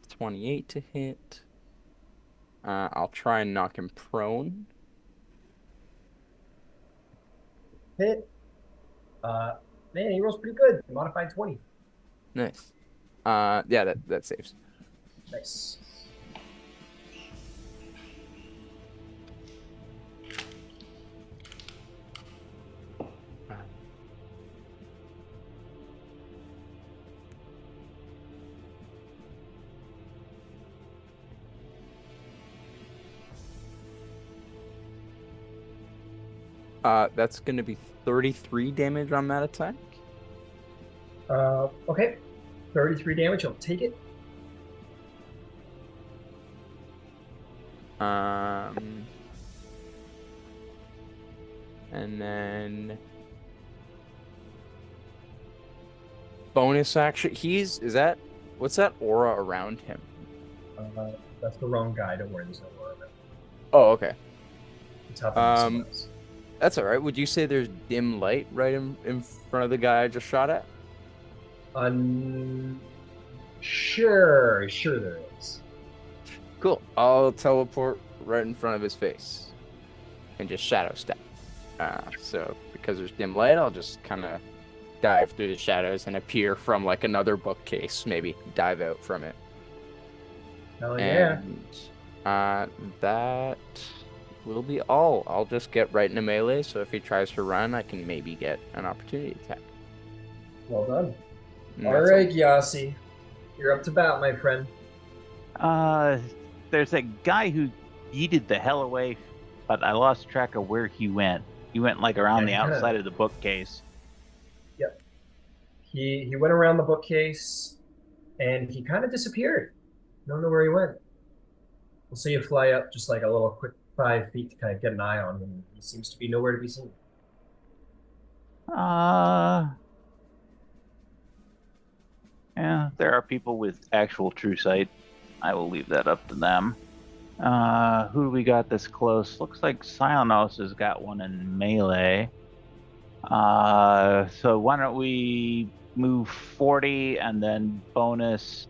Speaker 1: 28 to hit. I'll try and knock him prone.
Speaker 2: Hit. Man, he rolls pretty good. Modified 20.
Speaker 1: Nice. Yeah, that saves.
Speaker 2: Nice.
Speaker 1: That's gonna be 33 damage on that attack.
Speaker 2: Okay. 33 damage, I'll take it.
Speaker 1: And then bonus action. What's that aura around him?
Speaker 2: That's the wrong guy. Don't worry, there's no aura.
Speaker 1: Oh, okay.
Speaker 2: It's happening to someone
Speaker 1: That's all right. Would you say there's dim light right in front of the guy I just shot at?
Speaker 2: else. Sure there is.
Speaker 1: Cool. I'll teleport right in front of his face and just shadow step. So because there's dim light, I'll just kind of dive through the shadows and appear from like another bookcase, maybe dive out from it.
Speaker 2: Hell yeah.
Speaker 1: And that will be all. I'll just get right into melee, so if he tries to run, I can maybe get an opportunity attack.
Speaker 2: Well done.
Speaker 1: And
Speaker 2: All
Speaker 1: that's
Speaker 2: right, Yasi. You're up to bat, my friend.
Speaker 6: There's a guy who yeeted the hell away, but I lost track of where he went. He went like around the outside of the bookcase.
Speaker 2: Yep. He went around the bookcase, and he kind of disappeared. Don't know where he went. We'll see you fly up just like a little quick 5 feet to kind of get an eye on him. He seems to be nowhere to be seen.
Speaker 6: Yeah, there are people with actual true sight. I will leave that up to them. Who do we got this close? Looks like Silenos has got one in melee. So why don't we move 40 and then bonus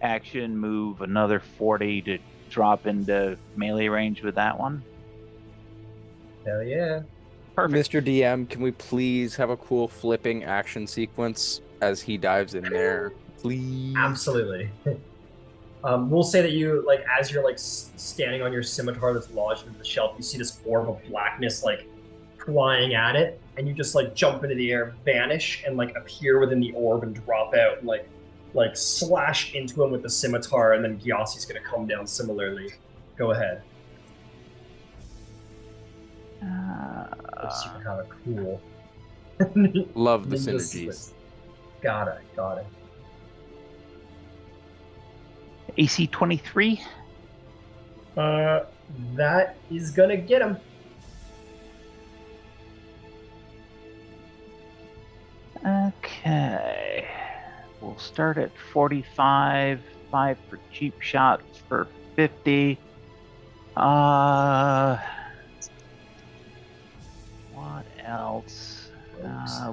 Speaker 6: action move another 40 to drop into melee range with that one.
Speaker 2: Hell yeah.
Speaker 6: Perfect.
Speaker 1: Mr. DM, can we please have a cool flipping action sequence as he dives in there? Please.
Speaker 2: Absolutely. We'll say that you, like, as you're, like, standing on your scimitar that's lodged into the shelf, you see this orb of blackness, like, flying at it, and you just, like, jump into the air, vanish, and, like, appear within the orb and drop out, and, like slash into him with the scimitar, and then Gyassi's gonna come down similarly. Go ahead. Super kind of cool.
Speaker 1: Love the
Speaker 2: Ninja
Speaker 1: synergies.
Speaker 2: sequence. Got it.
Speaker 6: AC 23.
Speaker 2: That is gonna get him.
Speaker 6: Okay. We'll start at 45. 5 for cheap shots for 50. What else?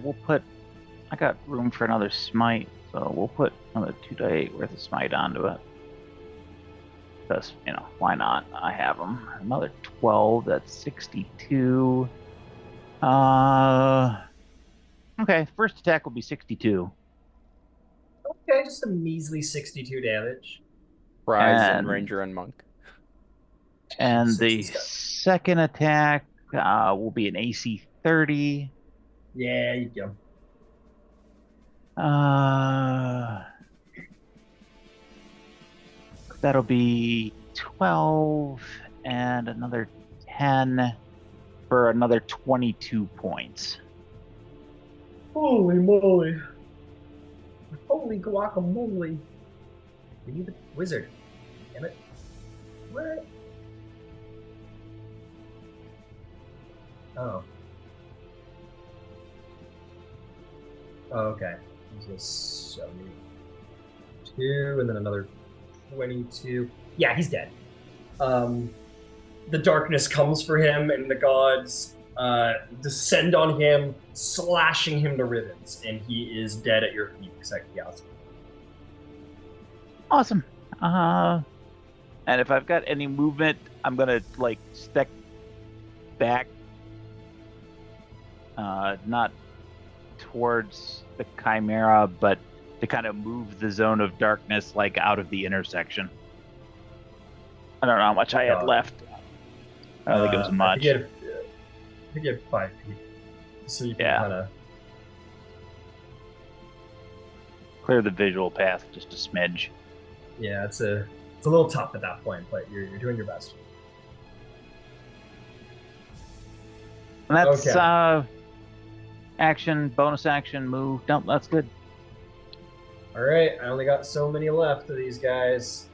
Speaker 6: We'll put. I got room for another smite, so we'll put another 2d8 worth of smite onto it. Because, why not? I have them. Another 12, that's 62. Okay, first attack will be 62.
Speaker 2: Okay, just a measly 62 damage.
Speaker 1: Fries and Ranger and Monk.
Speaker 6: And the
Speaker 2: Jesus.
Speaker 6: second attack will be an AC 30.
Speaker 2: Yeah, you go.
Speaker 6: That'll be 12 and another 10 for another 22 points.
Speaker 2: Holy moly. Holy guacamole. We need the wizard. Damn it. What? Oh. Oh, okay. He's just 72, and then another 22. Yeah, he's dead. The darkness comes for him, and the gods descend on him, slashing him to ribbons, and he is dead at your feet, except Yas.
Speaker 6: Awesome. And if I've got any movement, I'm gonna step back, not towards the Chimera, but to kind of move the zone of darkness out of the intersection. I don't know how much I had left. I don't think it was much.
Speaker 2: I think you had 5 feet, so you can kind of
Speaker 6: clear the visual path just a smidge.
Speaker 2: Yeah, it's a little tough at that point, but you're doing your best.
Speaker 6: And that's action, bonus action, move. No, that's good.
Speaker 2: All right, I only got so many left of these guys.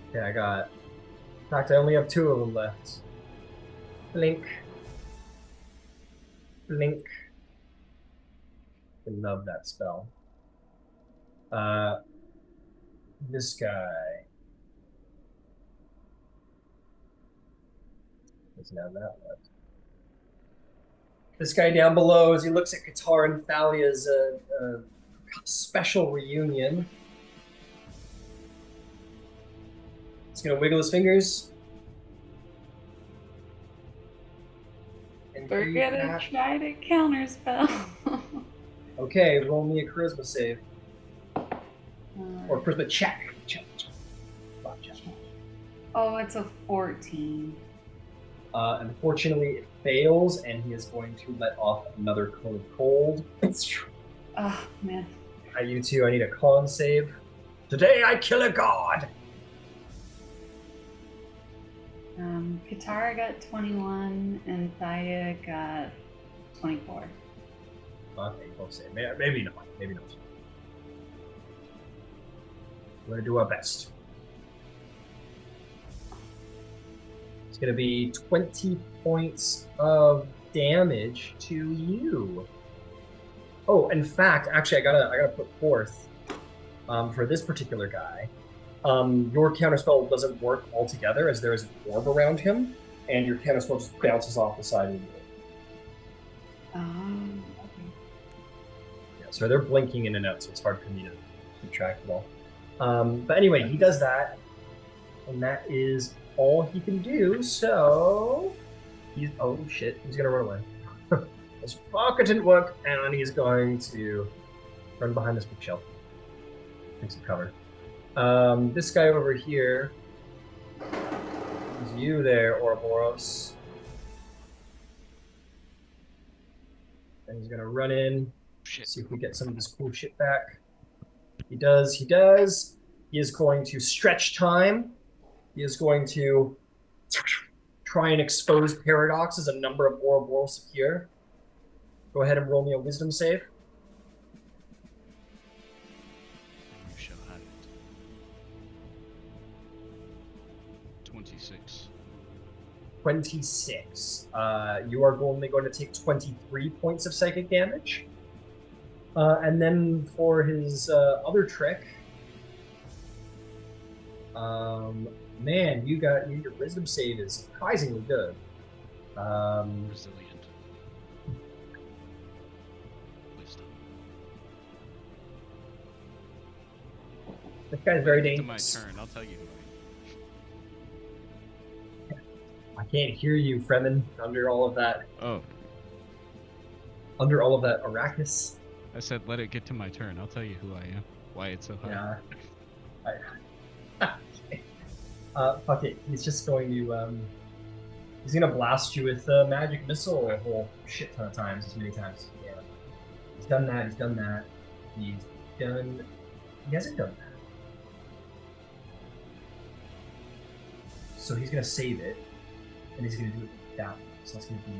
Speaker 2: Okay, in fact, I only have 2 of them left. Blink. Blink. I love that spell. This guy doesn't have that left. This guy down below, as he looks at Qatar and Thalia's special reunion, he's gonna wiggle his fingers. And
Speaker 3: We're gonna try to counterspell.
Speaker 2: Okay, roll me a charisma save. Or charisma check. Check.
Speaker 3: Oh, it's a 14.
Speaker 2: Unfortunately, it fails, and he is going to let off another cone of cold.
Speaker 3: Oh, man.
Speaker 2: You two, I need a con save. Today I kill a god!
Speaker 3: Katara got 21, and Thaya got 24.
Speaker 2: Okay, you both save. Maybe not. Maybe not. We're going to do our best. It's going to be 20 points of damage to you. Oh, in fact, actually, I gotta put forth for this particular guy. Your counterspell doesn't work altogether, as there is an orb around him, and your counterspell just bounces off the side of the orb.
Speaker 3: Okay.
Speaker 2: Yeah, so they're blinking in and out, so it's hard for me to keep track of it all. But anyway, he does that, and that is all he can do. So he's oh shit, he's gonna run away. This fuck it didn't work, and he's going to run behind this bookshelf. Take some cover. This guy over here is you there, Ouroboros. And he's gonna run in, see if we get some of this cool shit back. He does, he does. He is going to stretch time. He is going to try and expose Paradox as a number of Ouroboros here. Go ahead and roll me a wisdom save.
Speaker 4: You shall have it. 26.
Speaker 2: 26. You are only going to take 23 points of psychic damage. And then for his other trick, man, your wisdom save is surprisingly good.
Speaker 4: Resilient. Wisdom.
Speaker 2: This guy's very
Speaker 4: It's my
Speaker 2: dangerous.
Speaker 4: turn. I'll tell you who
Speaker 2: I can't hear you, Fremen, under all of that.
Speaker 4: Oh,
Speaker 2: Under all of that Arrakis.
Speaker 4: I said let it get to my turn. I'll tell you who I am. Why it's so high.
Speaker 2: Yeah. Fuck it. He's just going to he's gonna blast you with a magic missile a whole shit ton of times, as many times. Yeah. He's done that. He's done that. He hasn't done that. So he's gonna save it, and he's gonna do it down. So that's gonna be.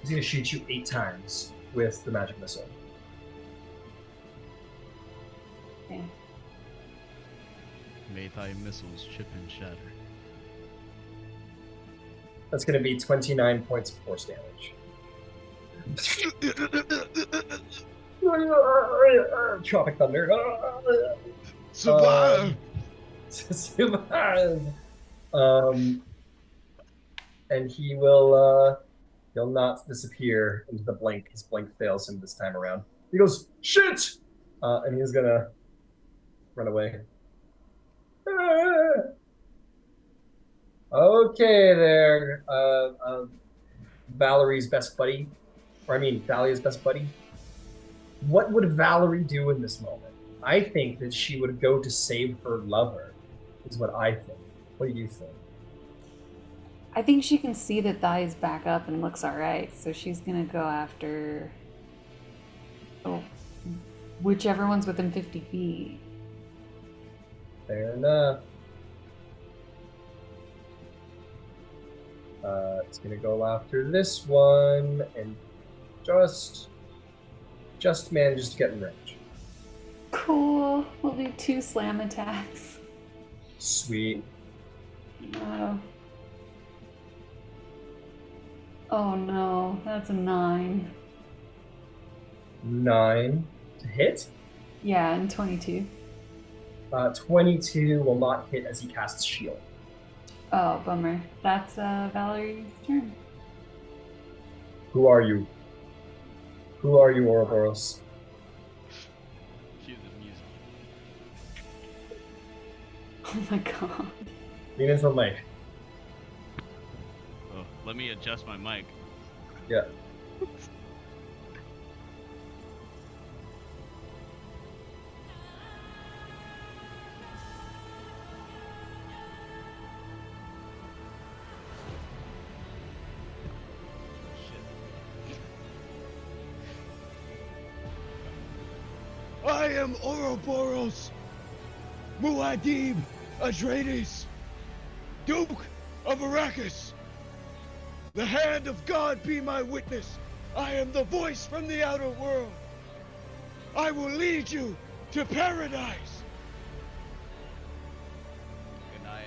Speaker 2: He's gonna shoot you 8 times with the magic missile.
Speaker 3: Okay.
Speaker 4: May thy missiles chip and shatter.
Speaker 2: That's gonna be 29 points of force damage. Tropic Thunder.
Speaker 7: Survive!
Speaker 2: Survive. And he will he'll not disappear into the blink. His blink fails him this time around. He goes, shit! And he's gonna run away. Okay there. Valerie's best buddy. Or I mean Valia's best buddy. What would Valerie do in this moment? I think that she would go to save her lover, is what I think. What do you think?
Speaker 3: I think she can see that Thai's back up and looks alright, so she's gonna go after whichever one's within 50 feet.
Speaker 2: Fair enough. It's gonna go after this one and just manages to get in range.
Speaker 3: Cool. We'll do 2 slam attacks.
Speaker 2: Sweet.
Speaker 3: Oh no, that's a 9.
Speaker 2: 9 to hit.
Speaker 3: Yeah, and 22.
Speaker 2: 22 will not hit as he casts shield.
Speaker 3: Oh, bummer. That's Valerie's turn.
Speaker 2: Who are you? Who are you, Ouroboros?
Speaker 4: Cue the music.
Speaker 3: Oh my god.
Speaker 2: Lean into the mic.
Speaker 4: Oh, let me adjust my mic.
Speaker 2: Yeah.
Speaker 7: I am Ouroboros, Muad'Dib Atreides, Duke of Arrakis. The hand of God be my witness. I am the voice from the outer world. I will lead you to paradise.
Speaker 4: And I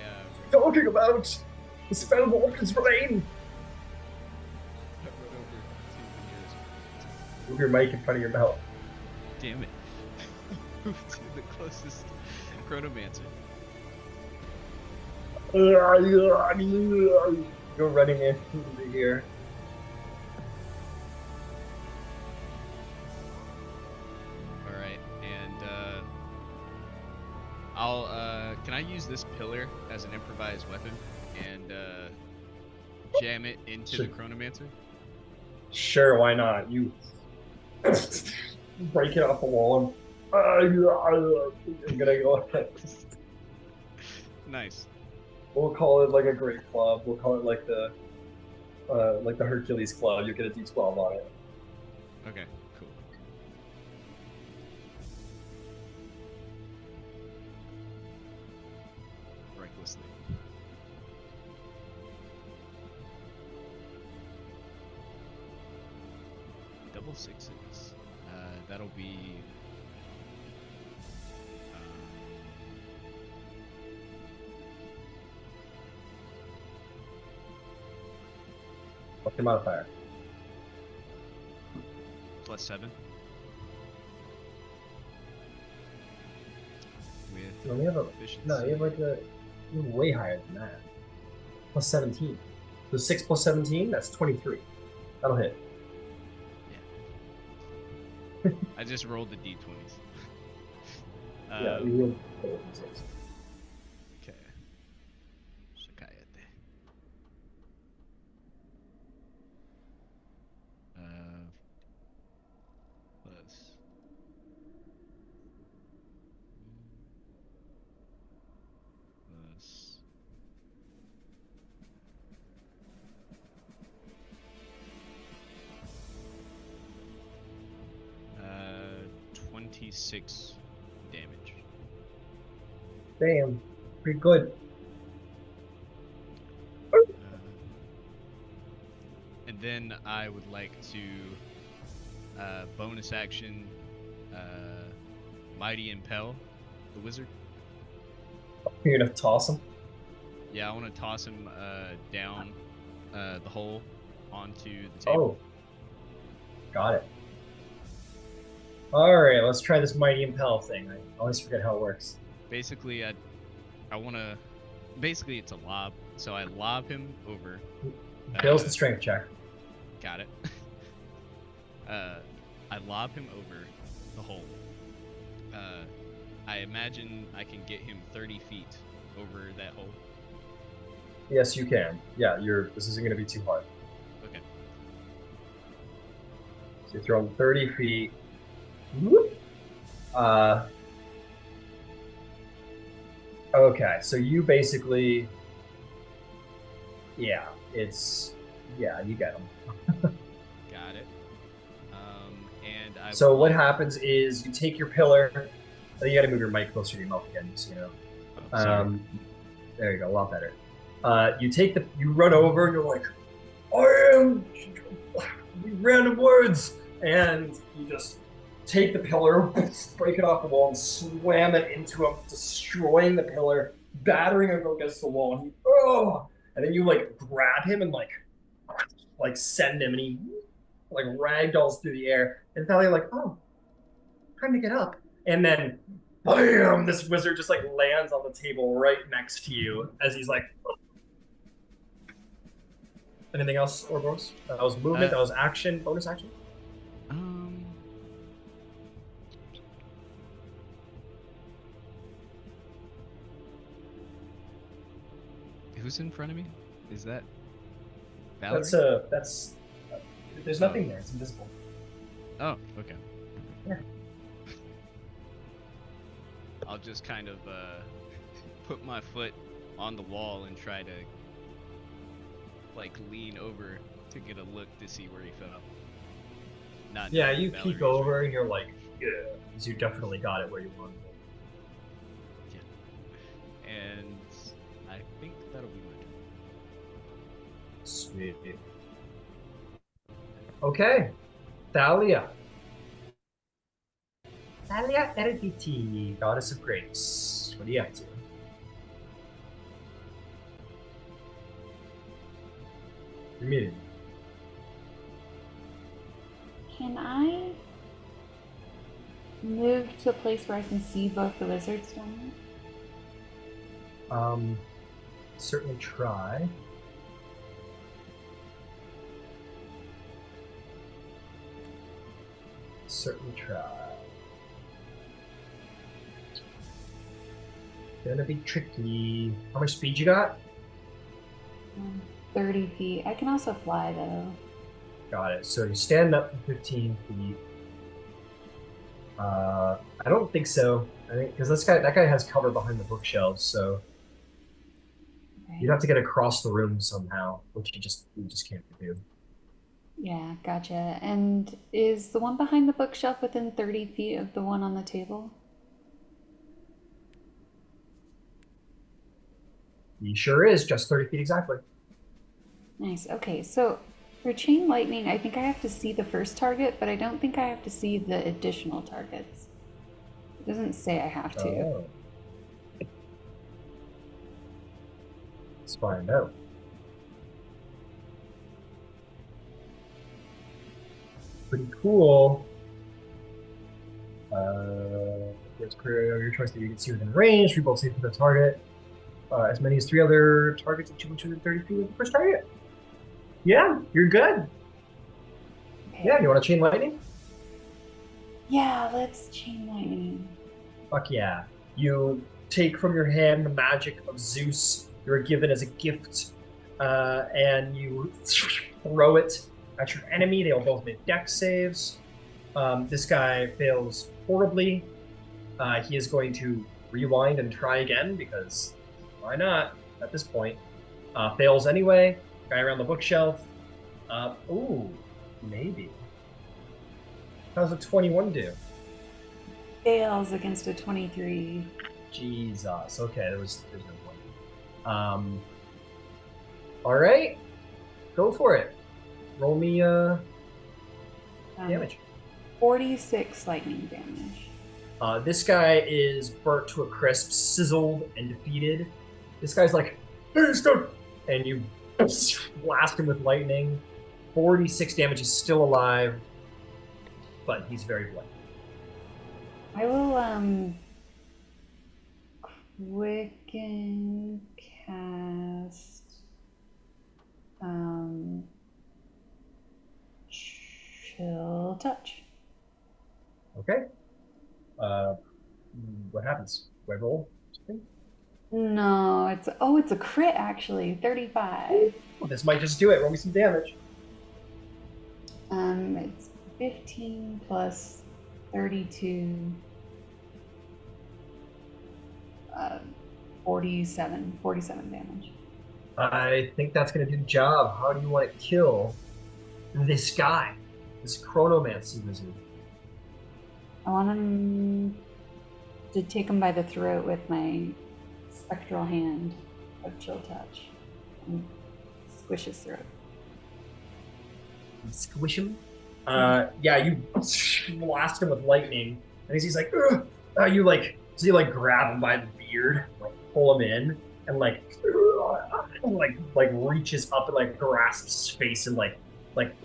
Speaker 2: Talking about the spell of Orcus Rain.
Speaker 4: run over to
Speaker 2: Move your mic in front of your mouth.
Speaker 4: the nearest. Damn it. Move to the closest chronomancer.
Speaker 2: Go running in over here.
Speaker 4: Alright. I use this pillar as an improvised weapon and jam it into the
Speaker 2: Sure.
Speaker 4: chronomancer?
Speaker 2: Sure, why not? You break it off the wall and I'm gonna go.
Speaker 4: Nice.
Speaker 2: We'll call it like a great club. We'll call it like the Hercules Club. You get a D12 on it.
Speaker 4: Okay, cool. Recklessly. Double sixes. That'll be.
Speaker 2: What's your modifier?
Speaker 4: +7. With
Speaker 2: No, we have a
Speaker 4: efficiency.
Speaker 2: no. You have like a you're way higher than that. +17. So 6 + 17. That's 23. That'll hit.
Speaker 4: I just rolled the d20s.
Speaker 2: Yeah, you will hit 6.
Speaker 4: Okay. Shikayate. Plus. Plus. 26 damage.
Speaker 2: Damn, pretty good.
Speaker 4: And then I would like to bonus action Mighty Impel the wizard.
Speaker 2: You're gonna toss him.
Speaker 4: Yeah, I want to toss him down the hole onto the table.
Speaker 2: Oh, got it. All right, let's try this mighty impel thing. I always forget how it works.
Speaker 4: Basically, I want to. Basically, it's a lob, so I lob him over.
Speaker 2: Bill's the strength check.
Speaker 4: Got it. I lob him over the hole. I imagine I can get him 30 feet over that hole.
Speaker 2: Yes, you can. Yeah, this isn't gonna be too hard.
Speaker 4: Okay.
Speaker 2: So you throw him 30 feet. Whoop. Okay, so you basically, yeah, you get him.
Speaker 4: Got it. And I.
Speaker 2: So what happens is you take your pillar. You got to move your mic closer to your mouth again, so you know.
Speaker 4: Oh, sorry.
Speaker 2: There you go, a lot better. You run over, and you're like, I am random words, and you just take the pillar, break it off the wall, and slam it into him, destroying the pillar, battering him against the wall, and then you like grab him and like send him, and he like ragdolls through the air, and finally like, oh, time to get up, and then bam, this wizard just like lands on the table right next to you as he's like. Anything else, Ouroboros? That was movement. That was action. Bonus action.
Speaker 4: Who's in front of me? Is that Valerie?
Speaker 2: That's. There's nothing there. It's invisible.
Speaker 4: Oh, okay.
Speaker 2: Yeah.
Speaker 4: I'll just kind of put my foot on the wall and try to like lean over to get a look to see where he fell. Not
Speaker 2: Yeah,
Speaker 4: knowing
Speaker 2: you
Speaker 4: Valerie's
Speaker 2: peek over
Speaker 4: right.
Speaker 2: and you're like, yeah, because you definitely got it where you wanted it.
Speaker 4: Yeah. And I think that'll be my turn.
Speaker 2: Sweet. Okay, Thalia. Thalia Eriditi, Goddess of Grace. What are you up to? You're muted.
Speaker 3: Can I move to a place where I can see both the wizards down there?
Speaker 2: Certainly try. Certainly try. Gonna be tricky. How much speed you got?
Speaker 3: 30 feet. I can also fly though.
Speaker 2: Got it. So you stand up for 15 feet. I don't think so. I think because that guy has cover behind the bookshelves, so
Speaker 3: Okay.
Speaker 2: you'd have to get across the room somehow, which you just can't do.
Speaker 3: Yeah, gotcha. And is the one behind the bookshelf within 30 feet of the one on the table?
Speaker 2: He sure is, just 30 feet exactly.
Speaker 3: Nice. Okay, so for chain lightning, I think I have to see the first target, but I don't think I have to see the additional targets. It doesn't say I have to.
Speaker 2: Oh. Let's find out. Pretty cool. It's clear your choice that you can see within range. We both see for the target. As many as 3 other targets at 230 feet of the first target. Yeah, you're good.
Speaker 3: Okay.
Speaker 2: Yeah, you want to chain lightning?
Speaker 3: Yeah, let's chain lightning.
Speaker 2: Fuck yeah. You take from your hand the magic of Zeus. You're given as a gift, and you throw it at your enemy. They will both make dex saves. This guy fails horribly. He is going to rewind and try again because why not at this point? Fails anyway. Guy around the bookshelf. Ooh, maybe. How's a 21 do?
Speaker 3: Fails against a 23.
Speaker 2: Jesus. Okay, there's no point. All right, go for it. Roll me damage.
Speaker 3: 46 lightning damage.
Speaker 2: This guy is burnt to a crisp, sizzled, and defeated. This guy's like, "Hey, stop!" And you blast him with lightning. 46 damage. He's still alive, but he's very bloody.
Speaker 3: I will quicken cast chill touch.
Speaker 2: Okay. What happens? Do I roll something?
Speaker 3: No, it's a crit actually. 35.
Speaker 2: Well, this might just do it. Roll me some damage.
Speaker 3: It's 15 plus 32. 47 damage.
Speaker 2: I think that's going to do the job. How do you want to kill this guy, this chronomancy wizard?
Speaker 3: I want him to take him by the throat with my spectral hand of chill touch and squish his throat.
Speaker 2: Squish him? Yeah, you blast him with lightning, and he's like, ugh! You grab him by the beard, like pull him in, and like reaches up and like grasps his face and like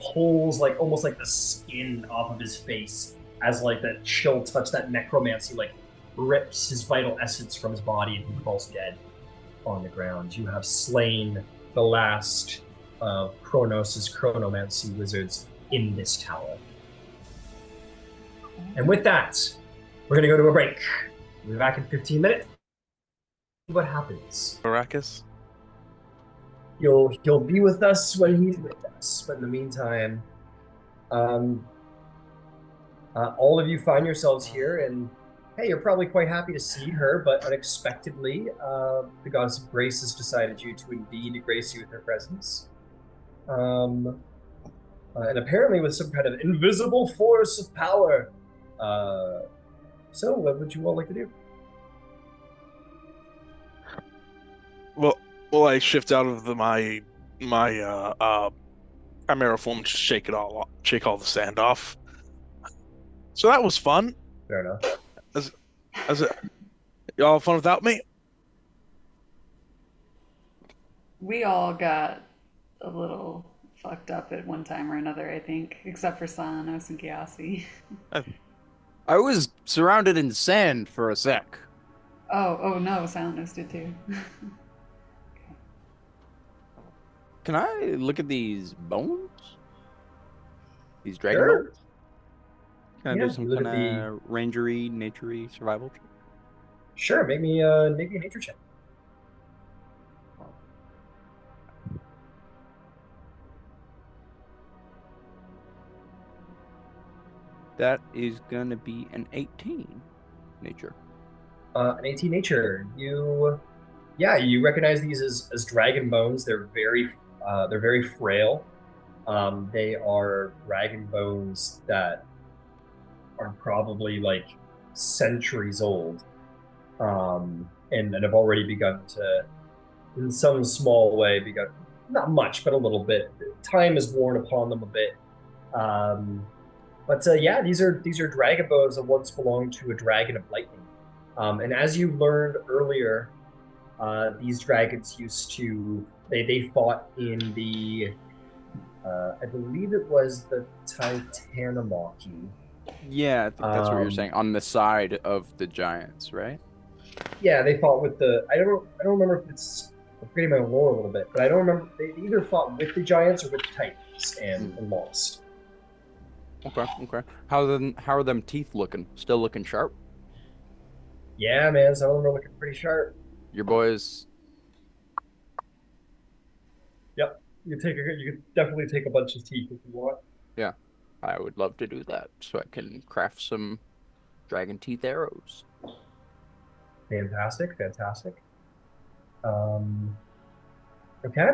Speaker 2: pulls like almost like the skin off of his face as like that chill touch, that necromancy like rips his vital essence from his body and he falls dead on the ground. You have slain the last of Kronos' chronomancy wizards in this tower. And with that, we're going to go to a break. We'll be back in 15 minutes. What happens?
Speaker 5: Arrakis?
Speaker 2: He'll be with us when he's with us. But in the meantime, all of you find yourselves here, and hey, you're probably quite happy to see her, but unexpectedly, the goddess of grace has decided you to indeed grace you with her presence. And apparently with some kind of invisible force of power. So what would you all like to do?
Speaker 5: Well, I shift out of my chimera form and just shake all the sand off. So that was fun.
Speaker 2: Fair enough.
Speaker 5: Y'all have fun without me?
Speaker 3: We all got a little fucked up at one time or another, I think, except for Sanos and Gyasi.
Speaker 1: I was surrounded in sand for a sec.
Speaker 3: Oh no, Sanos did too.
Speaker 1: Can I look at these bones? These dragon
Speaker 2: Sure.
Speaker 1: bones? Can I do some
Speaker 2: look
Speaker 1: kind
Speaker 2: at
Speaker 1: of rangery, naturey survival check?
Speaker 2: Sure, make me a nature check.
Speaker 1: That is gonna be an 18 nature.
Speaker 2: An 18 nature. You recognize these as dragon bones. They're very frail. They are dragon bones that are probably like centuries old, and have already begun to, in some small way, begun, not much, but a little bit. Time has worn upon them a bit. Um, but yeah, these are dragon bones that once belonged to a dragon of lightning. And as you learned earlier, these dragons used to they fought in the I believe it was the Titanomachy.
Speaker 1: Yeah, I think that's what you're
Speaker 2: Um,
Speaker 1: saying. On the side of the giants, right?
Speaker 2: yeah, they fought with the I don't remember if it's I'm forgetting my lore a little bit, but I don't remember they either fought with the giants or with the Titans
Speaker 1: Hmm.
Speaker 2: and lost.
Speaker 1: Okay, okay. How are them teeth looking? Still looking sharp?
Speaker 2: Yeah, man, some of them are looking pretty sharp.
Speaker 1: Your boys.
Speaker 2: Yep, you could definitely take a bunch of teeth if you want.
Speaker 1: Yeah, I would love to do that so I can craft some dragon teeth arrows.
Speaker 2: Fantastic, fantastic. Um, okay.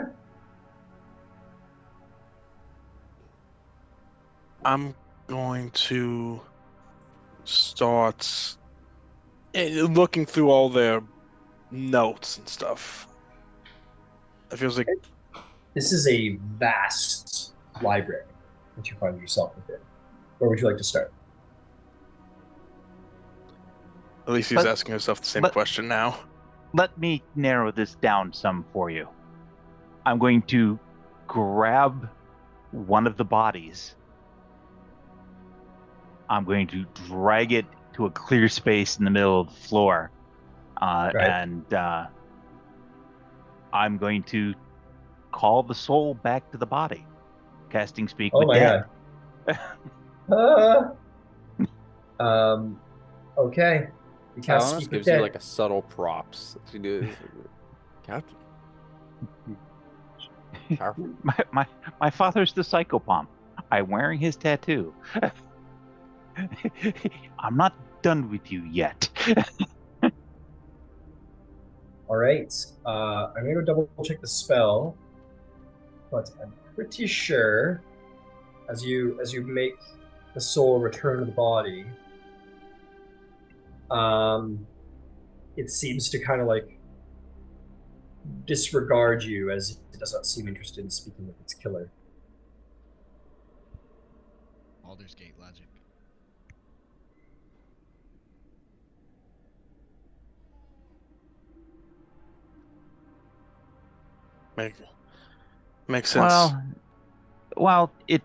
Speaker 5: I'm going to start looking through all their notes and stuff. It feels like
Speaker 2: This is a vast library that you find yourself within. Where would you like to start?
Speaker 5: at least he's
Speaker 6: But-
Speaker 5: asking himself the same
Speaker 6: but-
Speaker 5: question now.
Speaker 6: Let me narrow this down some for you. I'm going to grab one of the bodies. I'm going to drag it to a clear space in the middle of the floor.
Speaker 2: Right.
Speaker 6: And I'm going to call the soul back to the body, casting Speak
Speaker 2: Oh
Speaker 6: with
Speaker 2: my
Speaker 6: Dead.
Speaker 2: god. Okay. You cast
Speaker 1: Talonus
Speaker 2: Speak with
Speaker 1: gives you
Speaker 2: Dead.
Speaker 1: like a subtle props. She does. Captain. Powerful.
Speaker 6: My father's the psychopomp. I'm wearing his tattoo. I'm not done with you yet.
Speaker 2: All right. I'm gonna double check the spell, but I'm pretty sure as you make the soul return to the body, um, it seems to kind of like disregard you as it does not seem interested in speaking with its killer.
Speaker 4: Baldur's Gate logic.
Speaker 5: Make, makes sense.
Speaker 6: Well, it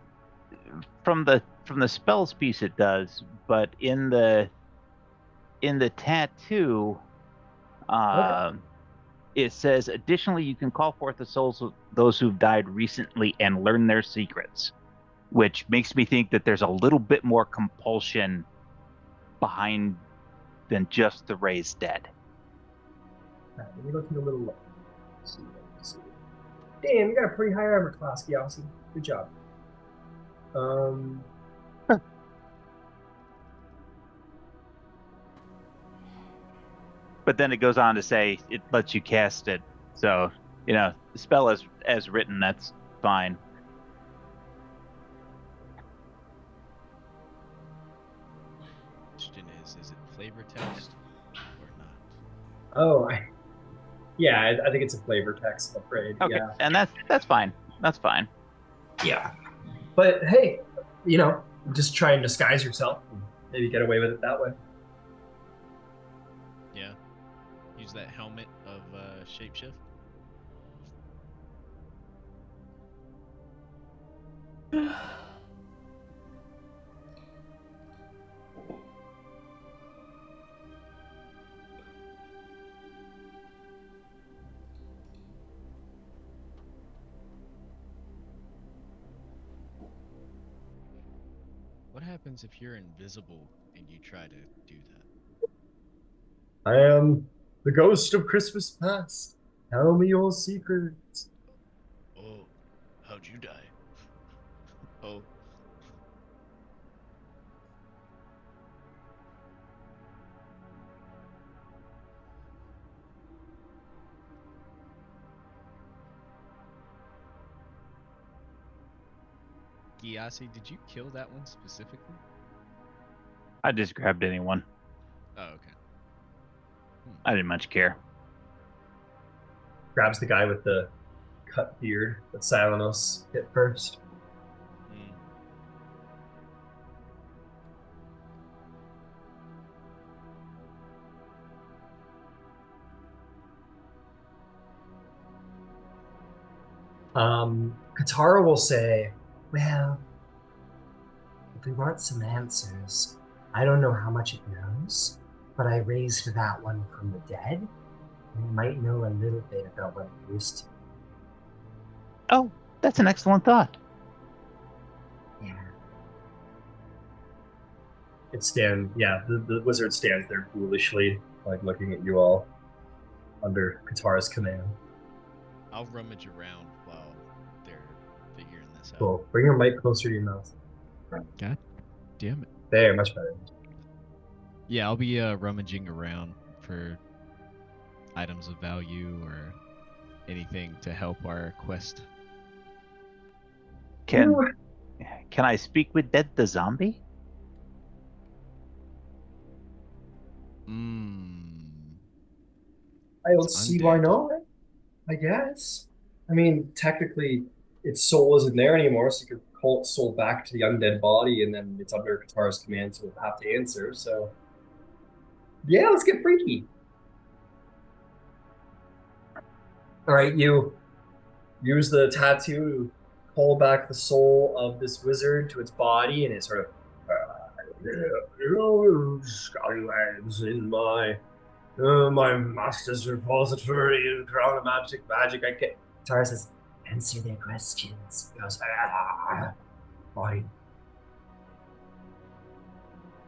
Speaker 6: from the spells piece it does, but in the tattoo, it says additionally you can call forth the souls of those who've died recently and learn their secrets, which makes me think that there's a little bit more compulsion behind than just the raised dead.
Speaker 2: All right, let me look in a little low. Let's see. Damn, you got a pretty high armor class, Giassi. Good job. Um,
Speaker 6: But then it goes on to say it lets you cast it. So, the spell as written, that's fine.
Speaker 4: Question is it flavor text or not?
Speaker 2: oh, I think it's a flavor text, I'm afraid.
Speaker 6: Okay.
Speaker 2: Yeah.
Speaker 6: And that's fine. That's fine.
Speaker 2: Yeah. But hey, just try and disguise yourself and maybe get away with it that way.
Speaker 4: Yeah. Use that helmet of shapeshift. What happens if you're invisible and you try to do that?
Speaker 2: I am the ghost of Christmas past. Tell me your secrets.
Speaker 4: Oh, how'd you die? Oh, Gyasi, did you kill that one specifically?
Speaker 6: I just grabbed anyone.
Speaker 4: Oh, okay.
Speaker 6: I didn't much care.
Speaker 2: Grabs the guy with the cut beard that Silenos hit first.
Speaker 4: Mm.
Speaker 2: Katara will say, well, if we want some answers, I don't know how much it knows, but I raised that one from the dead. And it might know a little bit about what it used to.
Speaker 6: Oh, that's an excellent thought.
Speaker 2: Yeah. The wizard stands there foolishly, like looking at you all under Katara's command.
Speaker 4: I'll rummage around while they're figuring this out.
Speaker 2: Cool. Bring your mic closer to your mouth.
Speaker 4: God damn it.
Speaker 2: There, much better.
Speaker 4: Yeah, I'll be rummaging around for items of value or anything to help our quest.
Speaker 6: Can I speak with Dead the zombie?
Speaker 2: I don't
Speaker 4: It's
Speaker 2: see why
Speaker 4: undead.
Speaker 2: not. I guess. I mean, technically, its soul isn't there anymore, so you could call its soul back to the undead body, and then it's under Katara's command, so we'll have to answer. So, yeah, let's get freaky. All right, you use the tattoo to call back the soul of this wizard to its body, and it sort of scallywags in my master's repository and crown of magic. I can't. Tara says, answer their questions. He goes, fine.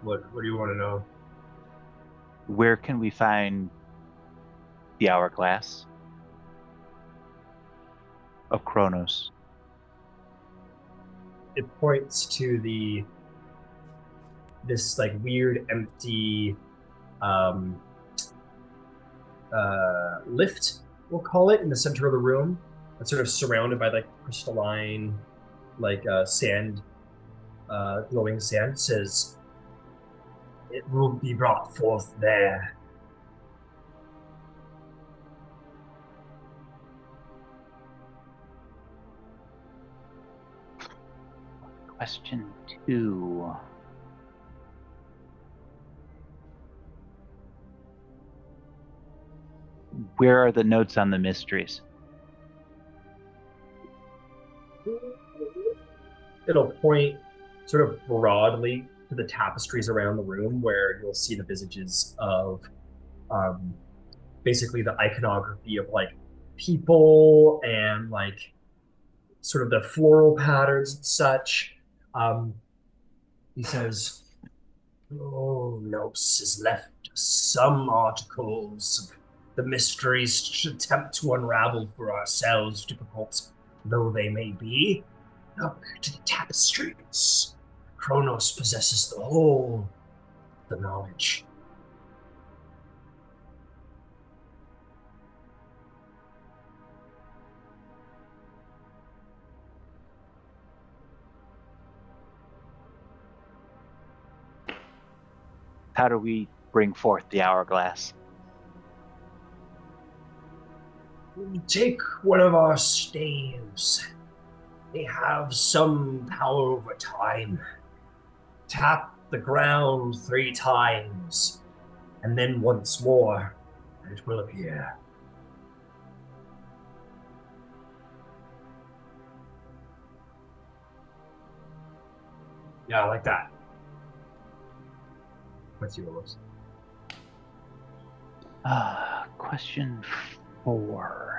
Speaker 2: What do you want to know?
Speaker 6: Where can we find the hourglass of Kronos?
Speaker 2: It points to this like weird empty lift, we'll call it, in the center of the room. It's sort of surrounded by like crystalline, like sand, glowing sand. It says, it will be brought forth there.
Speaker 6: Question 2. Where are the notes on the mysteries?
Speaker 2: It'll point sort of broadly to the tapestries around the room where you'll see the visages of basically the iconography of like people and like sort of the floral patterns and such. He says, oh, Nos has left some articles of the mysteries to attempt to unravel for ourselves, difficult though they may be. Look to the tapestries. Kronos possesses the whole, the knowledge.
Speaker 6: How do we bring forth the hourglass?
Speaker 2: Take one of our staves. They have some power over time. Tap the ground 3 times, and then once more, and it will appear. Yeah, like that. What's yours?
Speaker 6: Question 4.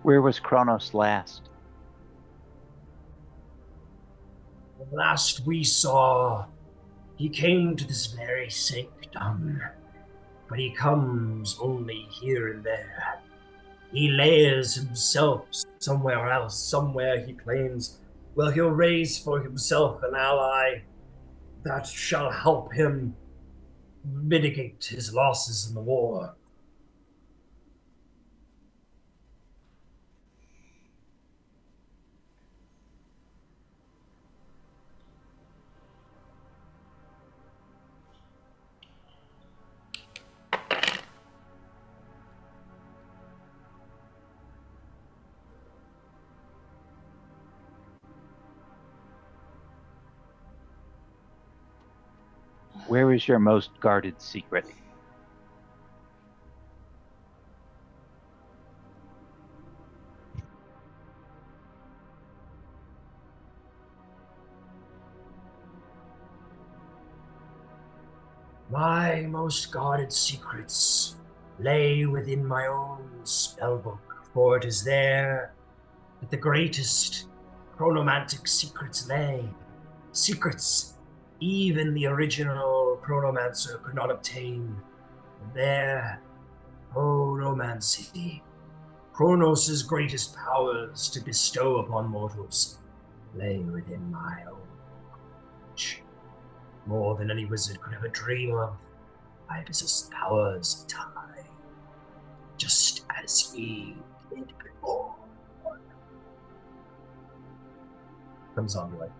Speaker 6: Where was Kronos last?
Speaker 2: The last we saw, he came to this very sanctum, but he comes only here and there. He layers himself somewhere else, somewhere he claims, well, he'll raise for himself an ally that shall help him mitigate his losses in the war.
Speaker 6: Where is your most guarded secret?
Speaker 2: My most guarded secrets lay within my own spellbook, for it is there that the greatest chronomantic secrets lay. Secrets even the original chronomancer could not obtain. And there, chronomancy, Kronos' greatest powers to bestow upon mortals, lay within my own reach. More than any wizard could ever dream of, I possess powers of time, just as he did before. Comes on like,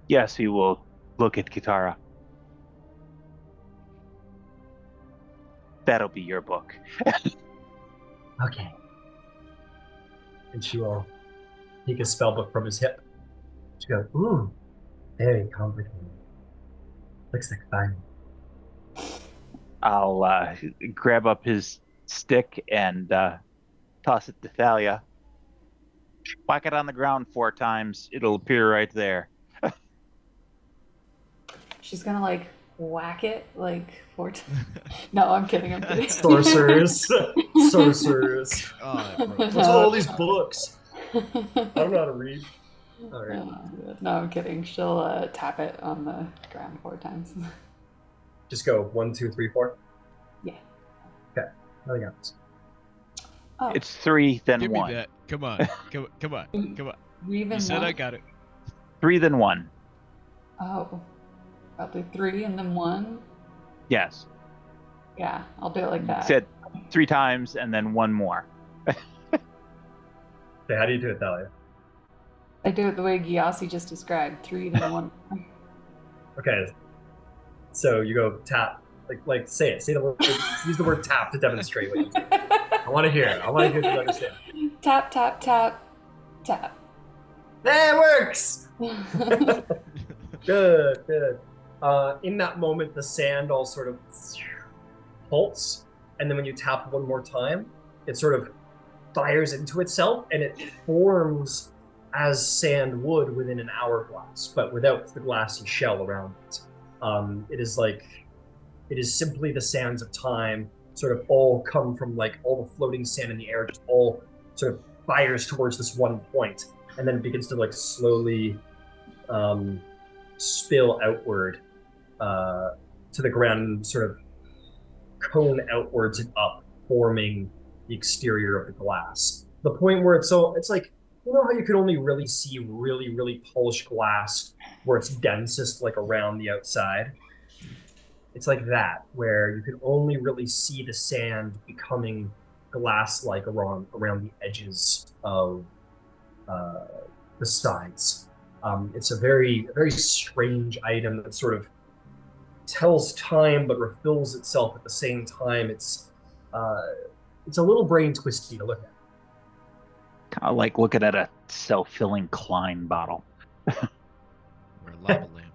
Speaker 6: Yes, he will look at Kitara. That'll be your book.
Speaker 2: okay. And she will take a spellbook from his hip. She goes, ooh, very complicated. Looks like fun.
Speaker 6: I'll grab up his stick and toss it to Thalia. Whack it on the ground 4 times. It'll appear right there.
Speaker 3: She's gonna like whack it like 4 times. No, I'm kidding. I'm kidding.
Speaker 2: Sorcerers. Sorcerers.
Speaker 4: Oh,
Speaker 2: What's all these books? I don't know how to read. All right.
Speaker 3: No, I'm kidding. She'll tap it on the ground 4 times.
Speaker 2: Just go 1, 2, 3, 4.
Speaker 3: Yeah.
Speaker 2: Okay. Nothing else.
Speaker 3: Oh,
Speaker 6: It's 3, then
Speaker 4: Give
Speaker 6: 1.
Speaker 4: me that. Come on. Come on.
Speaker 3: even
Speaker 4: You said
Speaker 3: one?
Speaker 4: I got it.
Speaker 6: 3, then 1.
Speaker 3: Oh, I'll do 3 and then 1.
Speaker 6: Yes.
Speaker 3: Yeah, I'll do it like that.
Speaker 6: Said 3 times and then 1 more.
Speaker 2: Okay, how do you do it, Thalia?
Speaker 3: I do it the way Gyasi just described. 3 then 1.
Speaker 2: Okay. So you go tap, like say it. Say the word. Use the word tap to demonstrate what you do. I want to hear it. I want to hear you understand.
Speaker 3: Tap, tap, tap, tap.
Speaker 2: That works. Good, good. In that moment, the sand all sort of halts, and then when you tap one more time, it sort of fires into itself, and it forms as sand would within an hourglass, but without the glassy shell around it. It is simply the sands of time, sort of all come from like all the floating sand in the air, just all sort of fires towards this one point, and then it begins to like slowly spill outward to the ground, sort of cone outwards and up, forming the exterior of the glass. The point where it's like, you know how you can only really see really, really polished glass where it's densest, like around the outside? It's like that, where you can only really see the sand becoming glass-like around the edges of the sides. It's a very strange item that sort of tells time but refills itself at the same time. It's a little brain twisty to look at.
Speaker 6: Kind of like looking at a self-filling Klein bottle.
Speaker 4: Or a lava lamp.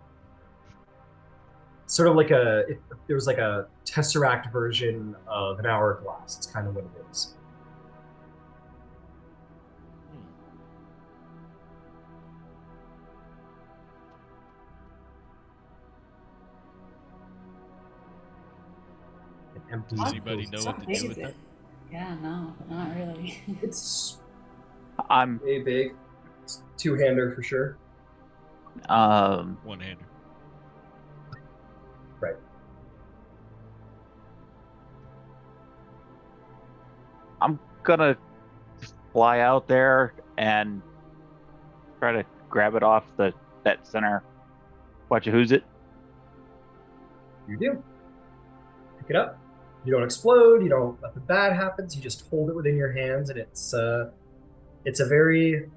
Speaker 2: Sort of like if there was like a tesseract version of an hourglass. It's kind of what it is. An empty.
Speaker 4: Does anybody know what to do
Speaker 3: What
Speaker 4: with
Speaker 3: is
Speaker 4: it?
Speaker 3: Yeah, no, not really.
Speaker 2: It's
Speaker 6: I'm
Speaker 2: a big two-hander for sure.
Speaker 4: One-hander.
Speaker 2: Right.
Speaker 6: I'm gonna fly out there and try to grab it off that center. Watch who's it?
Speaker 2: You do. Pick it up. You don't explode. You don't. Nothing bad happens. You just hold it within your hands, and it's a very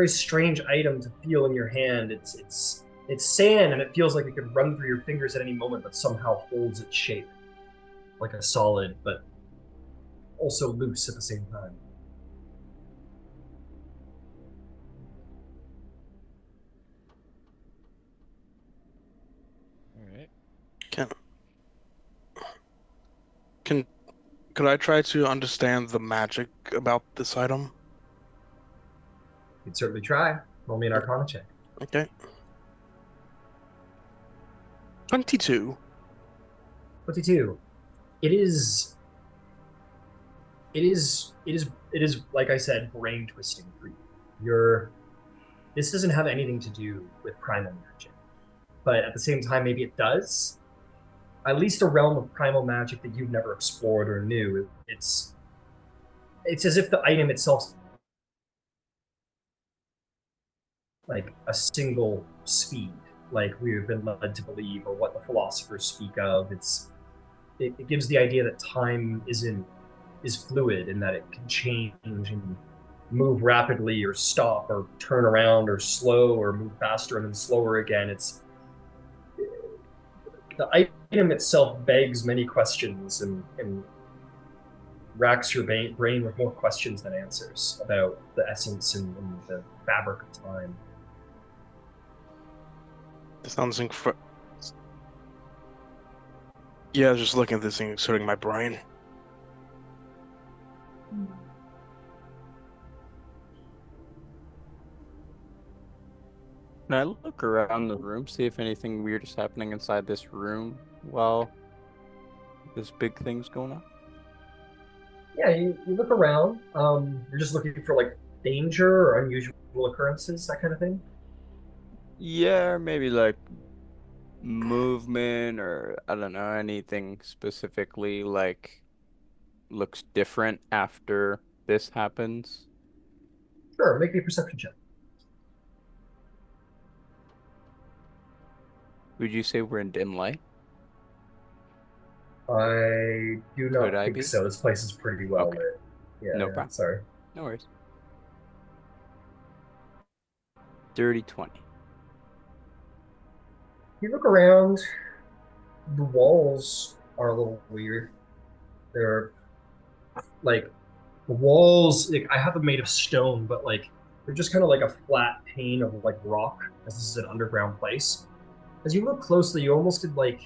Speaker 2: strange item to feel in your hand. It's sand, and it feels like it could run through your fingers at any moment, but somehow holds its shape like a solid, but also loose at the same time.
Speaker 4: All right.
Speaker 5: Can can could I try to understand the magic about this item?
Speaker 2: You can certainly try. Roll me an Arcana check.
Speaker 5: Okay. 22.
Speaker 2: 22. It is. It is. Like I said, brain twisting for you. This doesn't have anything to do with primal magic, but at the same time, maybe it does. At least a realm of primal magic that you've never explored or knew. It's as if the item itself, like a single speed, like we've been led to believe, or what the philosophers speak of. It gives the idea that time is fluid and that it can change and move rapidly or stop or turn around or slow or move faster and then slower again. It's the item itself begs many questions and racks your brain with more questions than answers about the essence and the fabric of time.
Speaker 5: This sounds incredible. Yeah, I was just looking at this thing, it's hurting my brain.
Speaker 1: Can I look around the room, see if anything weird is happening inside this room while this big thing's going on?
Speaker 2: Yeah, you look around. You're just looking for like danger or unusual occurrences, that kind of thing.
Speaker 1: Yeah, or maybe like movement or I don't know, anything specifically like looks different after this happens.
Speaker 2: Sure, make me a perception check.
Speaker 1: Would you say we're in dim light?
Speaker 2: I do
Speaker 1: Could
Speaker 2: not
Speaker 1: I
Speaker 2: think
Speaker 1: be?
Speaker 2: so. This place is pretty well
Speaker 1: Okay,
Speaker 2: lit.
Speaker 1: no
Speaker 2: Yeah,
Speaker 1: problem.
Speaker 2: sorry.
Speaker 1: No worries. Dirty 20.
Speaker 2: You look around, the walls are a little weird. They're like the walls, like, I have them made of stone, but like they're just kind of like a flat pane of like rock, as this is an underground place. As you look closely, you almost could like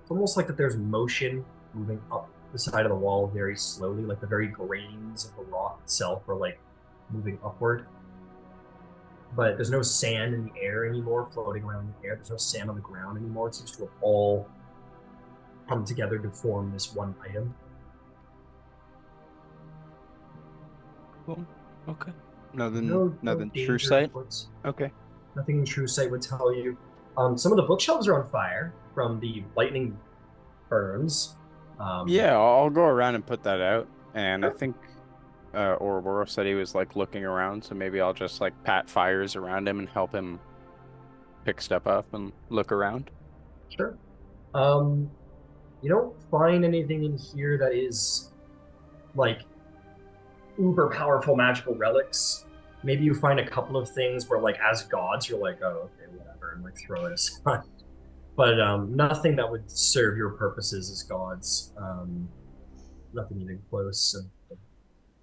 Speaker 2: it's almost like that there's motion moving up the side of the wall very slowly, like the very grains of the rock itself are like moving upward. But there's no sand in the air anymore, floating around in the air. There's no sand on the ground anymore. It seems to have all come together to form this one item.
Speaker 1: Cool. Okay. Nothing,
Speaker 2: No
Speaker 1: nothing true
Speaker 2: danger
Speaker 1: sight.
Speaker 2: afoot.
Speaker 1: Okay.
Speaker 2: Nothing in true sight would tell you. Some of the bookshelves are on fire from the lightning burns.
Speaker 1: Yeah, I'll go around and put that out. And I
Speaker 2: Sure.
Speaker 1: think Ouroboros said he was like looking around, so maybe I'll just like pat fires around him and help him pick stuff up and look around.
Speaker 2: Sure. You don't find anything in here that is like uber powerful magical relics. Maybe you find a couple of things where, like, as gods, you're like, oh, okay, whatever, and like throw it aside. But nothing that would serve your purposes as gods. Nothing even close of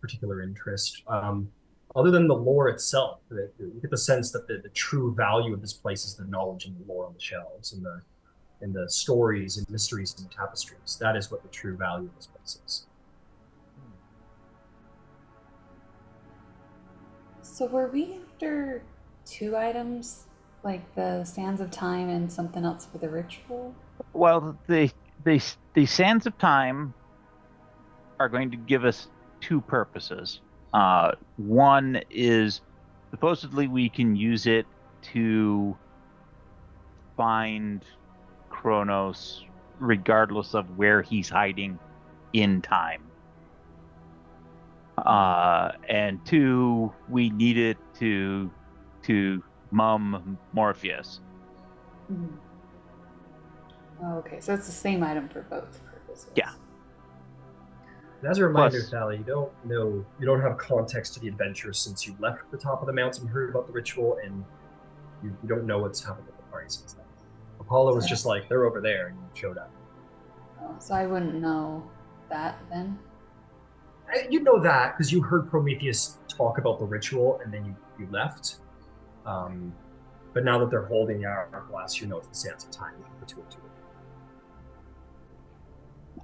Speaker 2: particular interest. Other than the lore itself, you get the sense that the true value of this place is the knowledge and the lore on the shelves and the stories and mysteries and tapestries. That is what the true value of this place is.
Speaker 3: So were we after two items, like the Sands of Time and something else for the ritual?
Speaker 6: Well, the sands of time are going to give us two purposes. One is supposedly we can use it to find Kronos regardless of where he's hiding in time. And two, we need it to mum Morpheus.
Speaker 3: Mhm. Okay, so it's the same item for both purposes.
Speaker 6: Yeah.
Speaker 2: And as a reminder,
Speaker 6: Plus-
Speaker 2: Sally, you don't have context to the adventure since you left the top of the mountain and heard about the ritual, and you don't know what's happened with the party since then. Apollo was just like, they're over there, and you showed up.
Speaker 3: Oh, so I wouldn't know that then.
Speaker 2: You know that because you heard Prometheus talk about the ritual, and then you left. But now that they're holding the hourglass, you know it's the sands of time. You can put two and two.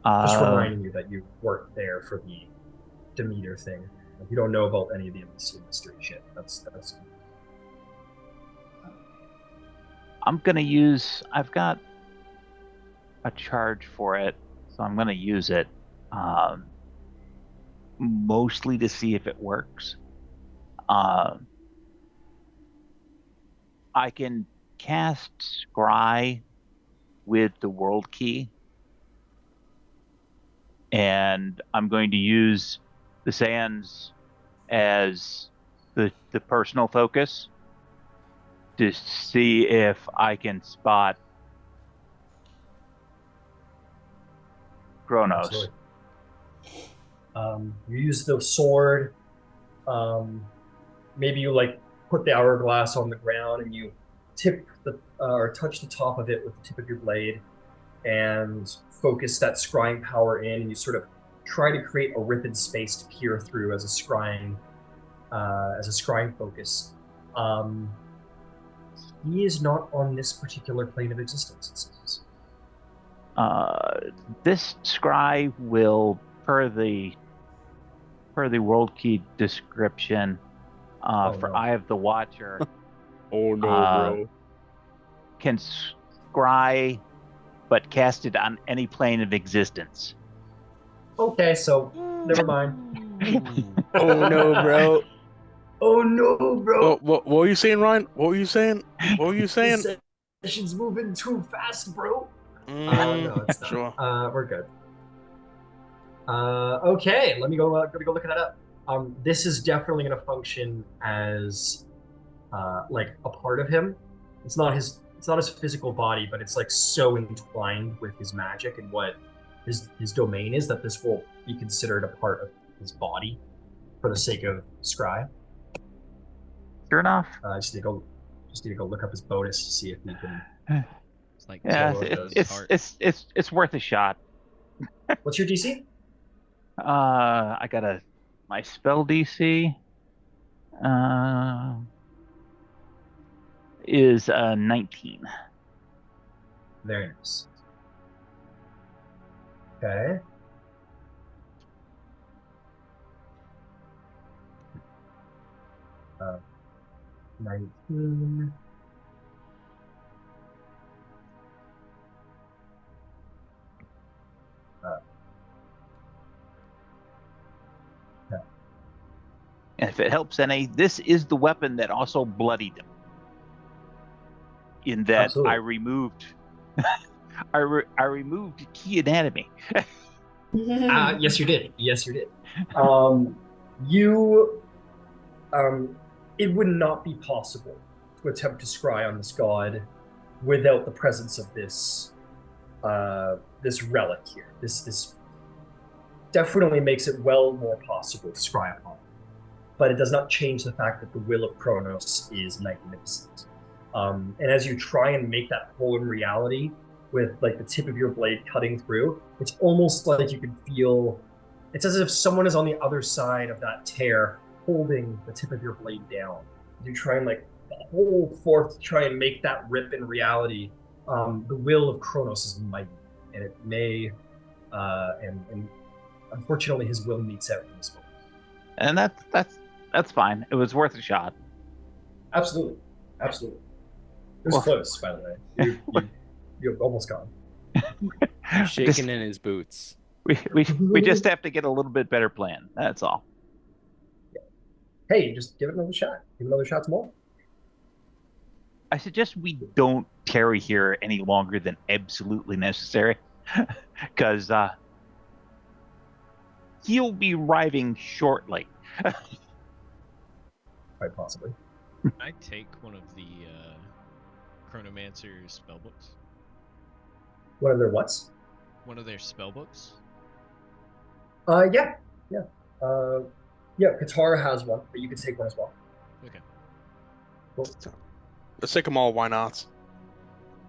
Speaker 2: Just reminding you that you weren't there for the Demeter thing. Like, you don't know about any of the mystery shit. That's.
Speaker 6: I'm gonna use. I've got a charge for it, so I'm gonna use it. Mostly to see if it works. I can cast Scry with the World Key, and I'm going to use the sands as the personal focus to see if I can spot Kronos.
Speaker 2: Absolutely. You use the sword. Maybe you like put the hourglass on the ground and you tip or touch the top of it with the tip of your blade and focus that scrying power in, and you sort of try to create a ripped space to peer through as a scrying focus. He is not on this particular plane of existence, it seems.
Speaker 6: This scry will, per the World Key description, for
Speaker 2: no.
Speaker 6: Eye of the Watcher,
Speaker 1: Oh no, bro.
Speaker 6: can scry, but cast it on any plane of existence.
Speaker 2: Okay, so never mind.
Speaker 1: Oh no, bro.
Speaker 2: Oh no, bro.
Speaker 5: What were you saying, Ryan? What were you saying? What were you saying?
Speaker 2: This session's moving too fast, bro. No, it's not.
Speaker 5: Sure.
Speaker 2: We're good. Okay, let me go. Gonna go look that up. This is definitely gonna function as like a part of him. It's not his physical body, but it's like so entwined with his magic and what his domain is that this will be considered a part of his body for the sake of Scry.
Speaker 6: Sure enough.
Speaker 2: I just need to go look up his bonus to see if he can.
Speaker 4: It's like
Speaker 6: Yeah,
Speaker 2: so
Speaker 6: it's worth a shot.
Speaker 2: What's your DC?
Speaker 6: I got my spell DC is 19.
Speaker 2: Very nice. Okay. Uh, 19.
Speaker 6: And if it helps any, this is the weapon that also bloodied him. In that
Speaker 2: Absolutely.
Speaker 6: I removed I removed key anatomy.
Speaker 2: Yes, you did. Yes, you did. It would not be possible to attempt to scry on this god without the presence of this relic here. This definitely makes it well more possible to scry upon. But it does not change the fact that the will of Kronos is magnificent. And as you try and make that whole in reality with like the tip of your blade cutting through, it's almost like you can feel, it's as if someone is on the other side of that tear holding the tip of your blade down. You try and like hold forth to try and make that rip in reality. The will of Kronos is mighty, and it may, and unfortunately his will meets out in this moment.
Speaker 6: And that's fine. It was worth a shot.
Speaker 2: Absolutely. Absolutely. It was close, by the way. You almost got him.
Speaker 1: Shaking in his boots.
Speaker 6: We just have to get a little bit better plan. That's all.
Speaker 2: Hey, just give it another shot. Give it another shot tomorrow.
Speaker 6: I suggest we don't tarry here any longer than absolutely necessary, because he'll be arriving shortly.
Speaker 2: Quite possibly.
Speaker 4: Can I take one of the Chronomancer's spellbooks?
Speaker 2: What are their what's?
Speaker 4: One of their spellbooks?
Speaker 2: Yeah. Yeah, Katara has one, but you can take one as well.
Speaker 4: Okay.
Speaker 2: Cool.
Speaker 5: Let's take them all. Why not?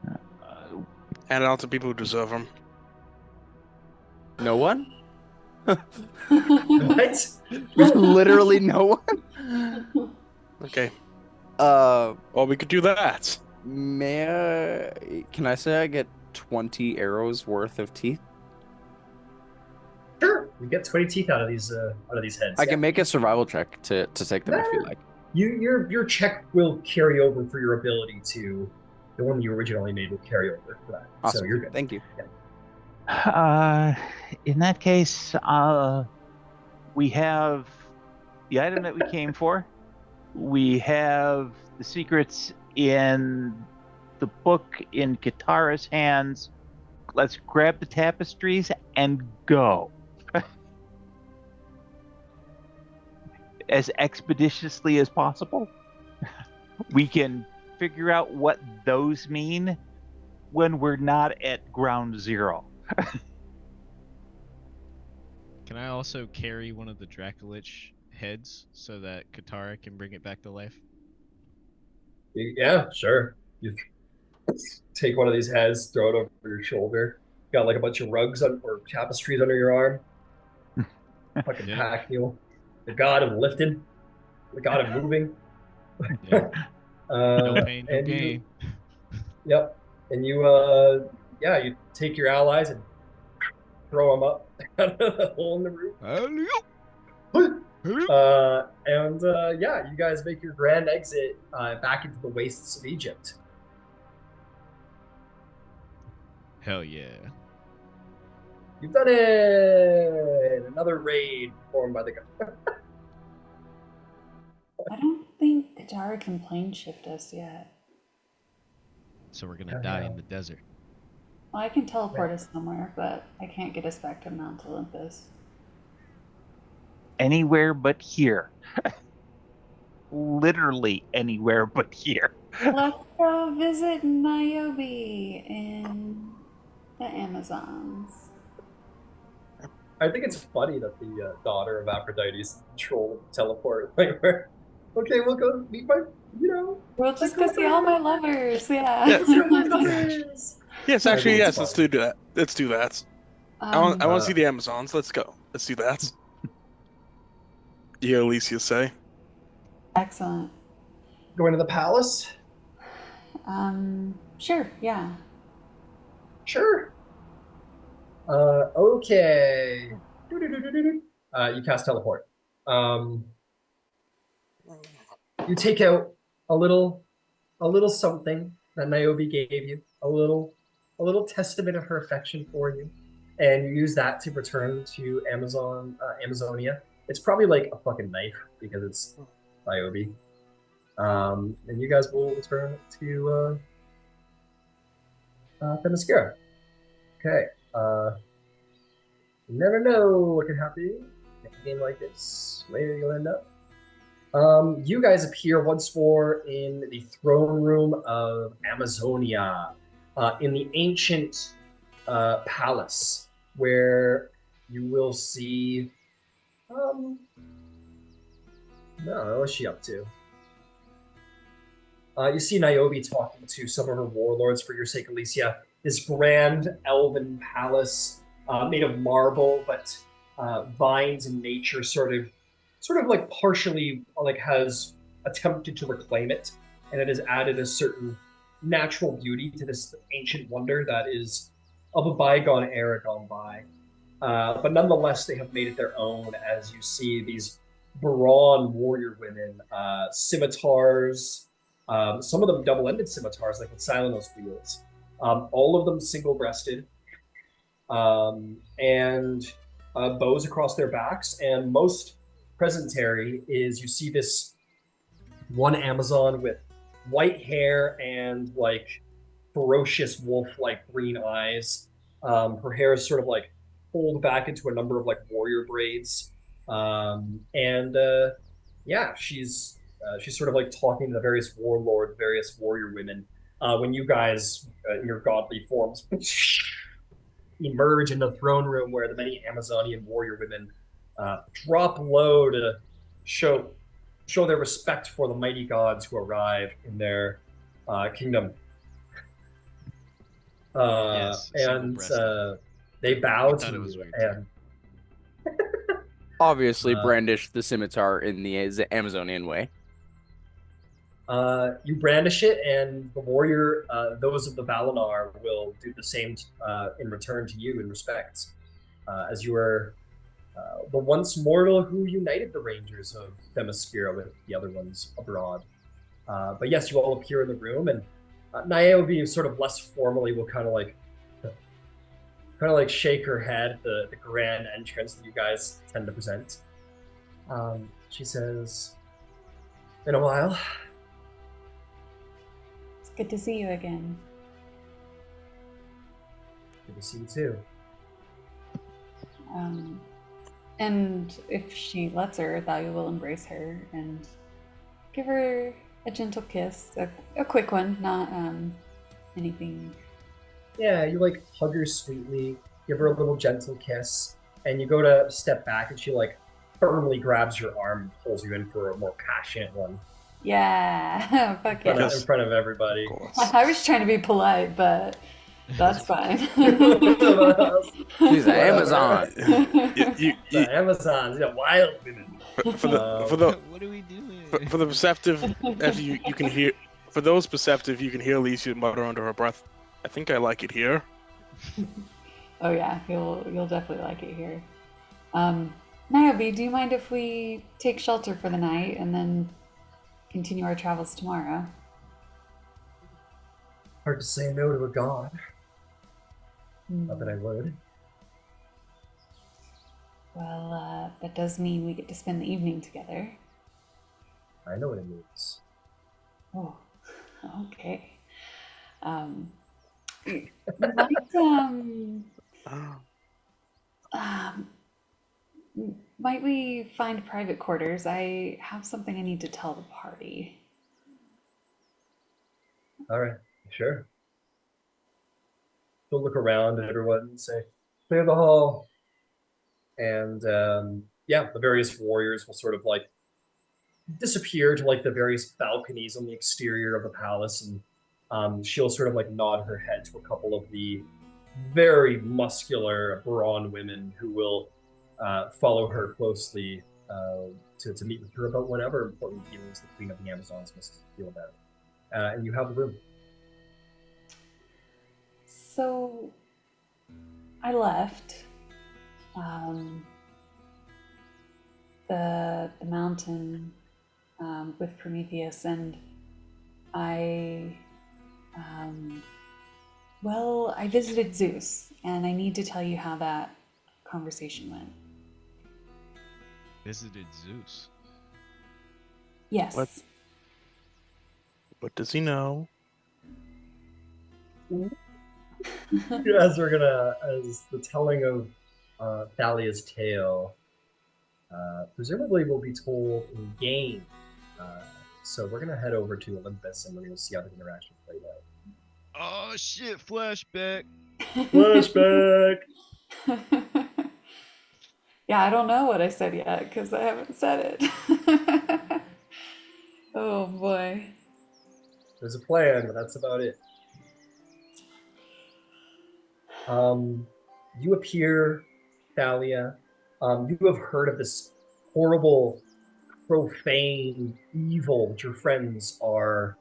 Speaker 6: Uh,
Speaker 5: Hand it out to people who deserve them.
Speaker 1: No one?
Speaker 2: What?
Speaker 1: Literally no one?
Speaker 5: Okay.
Speaker 1: Uh,
Speaker 5: Well, we could do that.
Speaker 1: can I say I get 20 arrows worth of teeth?
Speaker 2: Sure. You get 20 teeth out of these heads.
Speaker 1: I can make a survival check to take them if you like.
Speaker 2: Your check will carry over for your ability to the one you originally made will carry over for that.
Speaker 1: Awesome.
Speaker 2: So you're good.
Speaker 1: Thank you.
Speaker 6: in that case, we have the item that we came for. We have the secrets in the book in Katara's hands. Let's grab the tapestries and go. As expeditiously as possible. We can figure out what those mean when we're not at ground zero.
Speaker 4: Can I also carry one of the Dracolich heads so that Katara can bring it back to life?
Speaker 2: Yeah, sure. You take one of these heads, throw it over your shoulder. Got like a bunch of rugs or tapestries under your arm. Fucking
Speaker 4: Yeah.
Speaker 2: pack mule. The god of lifting. The god of moving.
Speaker 4: Yeah. No pain, no
Speaker 2: and
Speaker 4: gain.
Speaker 2: Yep. And you you take your allies and throw them up out of the hole in the roof. You guys make your grand exit back into the wastes of Egypt.
Speaker 4: Hell yeah.
Speaker 2: You've done it! Another raid performed by the guy.
Speaker 3: I don't think Katara can plane shift us yet.
Speaker 4: So we're gonna die in the desert.
Speaker 3: Well, I can teleport us somewhere, but I can't get us back to Mount Olympus.
Speaker 6: Anywhere but here. Literally anywhere but here.
Speaker 3: Let's go visit Niobe in the Amazons.
Speaker 2: I think it's funny that the daughter of Aphrodite's control teleport. Like, okay, we'll go meet my,
Speaker 3: We'll just go see all my lovers. Yeah.
Speaker 5: Yes. Yes, actually, yes. Let's
Speaker 2: funny.
Speaker 5: do that. Let's do that. I want to see the Amazons. Let's go. Let's do that. You hear Alicia say?
Speaker 3: Excellent.
Speaker 2: Going to the palace?
Speaker 3: Sure, yeah.
Speaker 2: Sure. Okay. You cast teleport. You take out a little something that Niobe gave you, a little testament of her affection for you, and you use that to return to Amazonia. It's probably like a fucking knife because it's Niobe. And you guys will return to Themyscira. Okay. You never know what can happen in a game like this. Where you'll end up. You guys appear once more in the throne room of Amazonia, in the ancient palace, where you will see. I don't know, what's she up to? You see Niobe talking to some of her warlords for your sake, Alicia. This grand elven palace made of marble, but vines and nature sort of like partially like has attempted to reclaim it, and it has added a certain natural beauty to this ancient wonder that is of a bygone era gone by. But nonetheless, they have made it their own, as you see these Baron warrior women, scimitars, some of them double-ended scimitars, like with Silenos wields, all of them single-breasted, and bows across their backs. And most presentary is you see this one Amazon with white hair and like ferocious wolf-like green eyes. Her hair is sort of like pulled back into a number of like warrior braids, and yeah, she's sort of like talking to the various warlord, various warrior women. When you guys in your godly forms emerge in the throne room where the many Amazonian warrior women drop low to show show their respect for the mighty gods who arrived in their kingdom.
Speaker 4: Yes,
Speaker 2: And
Speaker 4: single-breasted.
Speaker 2: they bow
Speaker 4: I
Speaker 2: to
Speaker 4: thought it was
Speaker 2: you,
Speaker 4: weird too.
Speaker 2: and
Speaker 1: Obviously,
Speaker 2: uh,
Speaker 1: brandish the scimitar in the Amazonian way.
Speaker 2: you brandish it, and the warrior, those of the Valinar, will do the same in return to you in respect, as you are the once mortal who united the Rangers of Themyscira with the other ones abroad. But yes, you all appear in the room, and Niobe sort of less formally will kind of like shake her head at the grand entrance that you guys tend to present. She says, "In a while."
Speaker 3: It's good to see you again.
Speaker 2: Good to see you too.
Speaker 3: And if she lets her, Thalia will embrace her and give her a gentle kiss, a quick one, not anything.
Speaker 2: Yeah, you like hug her sweetly, give her a little gentle kiss, and you go to step back, and she like firmly grabs your arm and pulls you in for a more passionate one
Speaker 3: Yeah, fuck
Speaker 2: in
Speaker 3: yeah.
Speaker 2: in front of everybody.
Speaker 5: Of course.
Speaker 3: I was trying to be polite, but that's fine.
Speaker 1: She's an Amazon.
Speaker 2: The Amazons, wild women.
Speaker 5: For
Speaker 4: What are we doing?
Speaker 5: the perceptive, as you can hear, for those perceptive, you can hear Alicia mutter under her breath, "I think I like it here."
Speaker 3: Oh yeah, you'll definitely like it here. Niobe, do you mind if we take shelter for the night and then continue our travels tomorrow?
Speaker 2: Hard to say no to a god. Not that I would.
Speaker 3: Well, that does mean we get to spend the evening together.
Speaker 2: I know what it means.
Speaker 3: Oh, okay. Um, might we find private quarters? I have something I need to tell the party.
Speaker 2: All right, sure. She'll look around at everyone and say, "Clear the hall." And yeah, the various warriors will sort of like disappear to like the various balconies on the exterior of the palace, and she'll sort of like nod her head to a couple of the very muscular brawn women who will follow her closely to meet with her about whatever important feelings the Queen of the Amazons must feel about. And you have the room.
Speaker 3: So, I left the mountain with Prometheus, and I I visited Zeus, and I need to tell you how that conversation went.
Speaker 4: Visited Zeus.
Speaker 3: Yes.
Speaker 5: What does he know?
Speaker 2: As the telling of Thalia's tale, presumably will be told in game. So we're gonna head over to Olympus, and we're gonna see how the interaction played out.
Speaker 4: Oh shit! Flashback.
Speaker 2: Flashback.
Speaker 3: Yeah, I don't know what I said yet because I haven't said it. Oh boy.
Speaker 2: There's a plan, but that's about it. You appear, Thalia. You have heard of this horrible, profane evil that your friends are.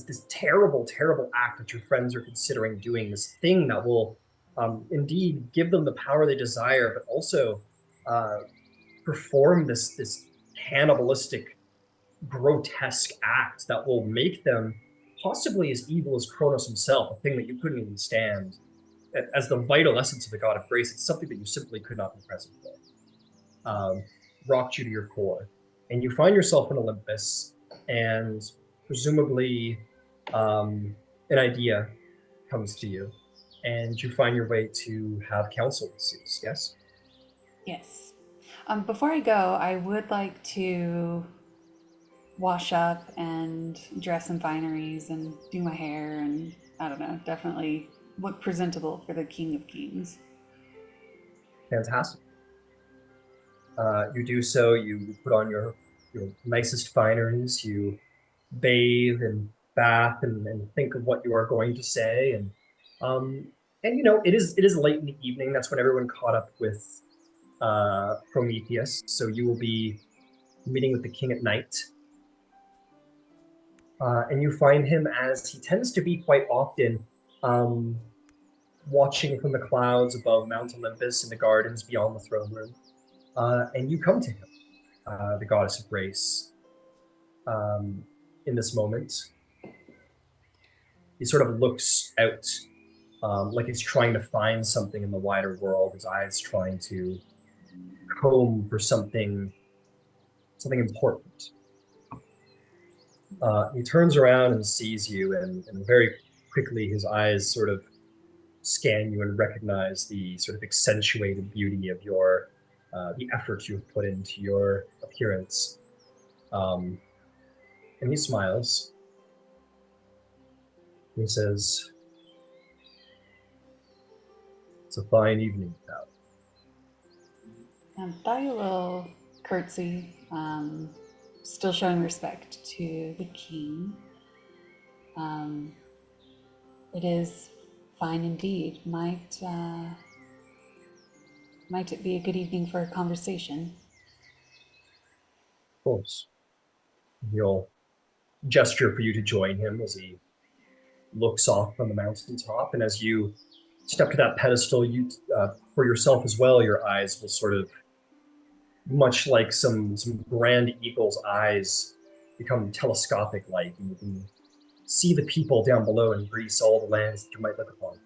Speaker 2: This terrible, terrible act that your friends are considering doing. This thing that will, indeed, give them the power they desire, but also perform this cannibalistic, grotesque act that will make them possibly as evil as Kronos himself, a thing that you couldn't even stand. as the vital essence of the god of grace, it's something that you simply could not be present for. Rocked you to your core. And you find yourself in Olympus, and presumably an idea comes to you, and you find your way to have counsel with Zeus, yes?
Speaker 3: Yes. Before I go, I would like to wash up and dress in fineries and do my hair and, I don't know, definitely look presentable for the King of Kings.
Speaker 2: Fantastic. You do so, you put on your nicest fineries, you bathe and bath and think of what you are going to say, and it is late in the evening. That's when everyone caught up with Prometheus. So you will be meeting with the king at night, and you find him, as he tends to be quite often, watching from the clouds above Mount Olympus in the gardens beyond the throne room. And you come to him, the goddess of grace, in this moment. He sort of looks out, like he's trying to find something in the wider world, his eyes trying to comb for something important. He turns around and sees you, and very quickly his eyes sort of scan you and recognize the sort of accentuated beauty of your the effort you've put into your appearance. And he smiles. He says, "It's a fine evening, pal."
Speaker 3: Thalia will curtsy, still showing respect to the king. It is fine indeed. Might it be a good evening for a conversation?
Speaker 2: Of course. He'll gesture for you to join him as he looks off from the mountaintop, and as you step to that pedestal, you for yourself as well, your eyes will sort of, much like some grand eagle's eyes, become telescopic like, and you can see the people down below in Greece, all the lands that you might look upon.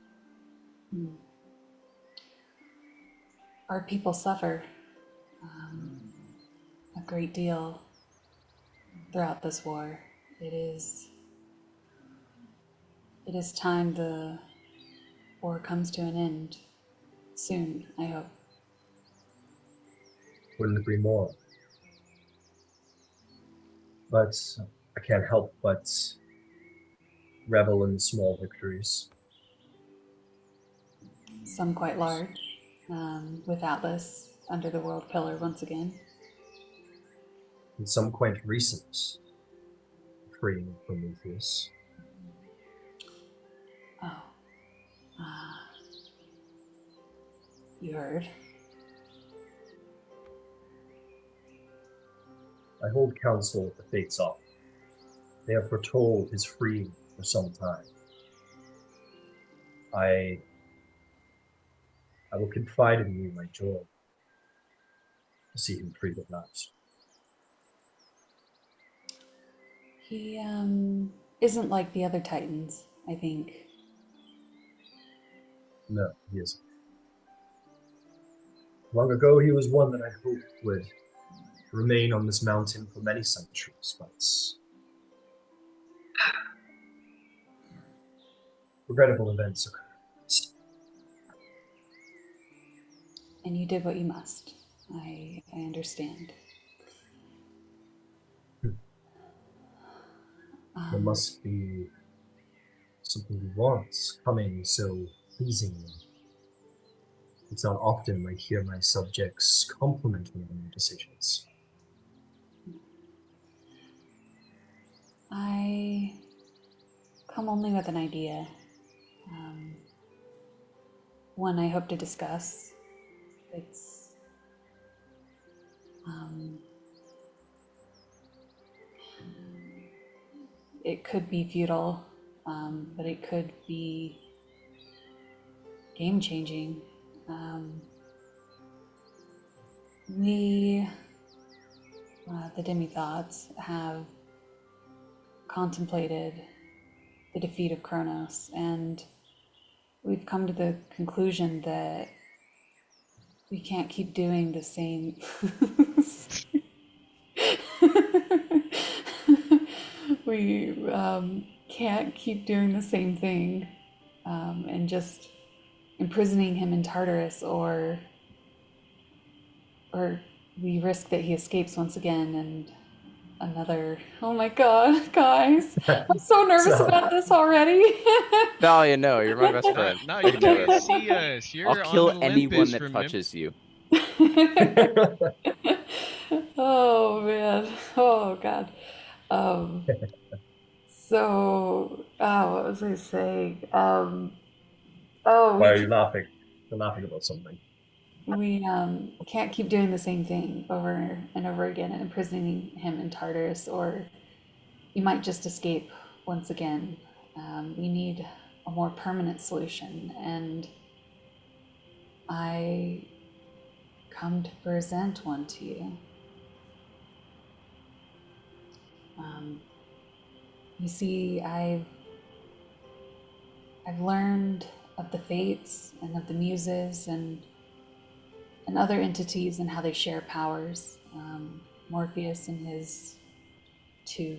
Speaker 3: Our people suffer a great deal throughout this war. It is time the war comes to an end soon, I hope.
Speaker 2: Couldn't agree more. But I can't help but revel in small victories.
Speaker 3: Some quite large, with Atlas under the world pillar once again.
Speaker 2: And some quite recent, freeing Prometheus.
Speaker 3: Oh. You heard?
Speaker 2: I hold counsel with the fates off. They have foretold his freeing for some time. I will confide in you my joy to see him freed at last.
Speaker 3: He isn't like the other Titans, I think.
Speaker 2: No, he isn't. Long ago, he was one that I hoped would remain on this mountain for many centuries, but regrettable events occurred.
Speaker 3: And you did what you must. I understand.
Speaker 2: There must be something he wants coming so pleasingly. It's not often I hear my subjects compliment me on their decisions.
Speaker 3: I come only with an idea. One I hope to discuss. It's it could be futile, but it could be game-changing. We, the demi-thoughts, have contemplated the defeat of Kronos, and we've come to the conclusion that we can't keep doing the same. We can't keep doing the same thing and just imprisoning him in Tartarus, or we risk that he escapes once again and another. Oh my god, guys, I'm so nervous
Speaker 2: So-
Speaker 3: about this already.
Speaker 1: Valia, no, you're my best friend.
Speaker 4: No,
Speaker 1: I
Speaker 4: you
Speaker 1: can do
Speaker 4: can't
Speaker 1: it.
Speaker 4: see us.
Speaker 1: I'll
Speaker 4: You're
Speaker 1: kill
Speaker 4: on
Speaker 1: anyone
Speaker 4: Olympus,
Speaker 1: that
Speaker 4: remember?
Speaker 1: touches you.
Speaker 3: Oh man. Oh god. Um, what was I saying?
Speaker 2: Why are
Speaker 3: We
Speaker 2: you laughing? You're laughing about something.
Speaker 3: can't keep doing the same thing over and over again and imprisoning him in Tartarus, or he might just escape once again. We need a more permanent solution, and I come to present one to you. You see, I've learned of the fates and of the muses and other entities and how they share powers. Morpheus and his two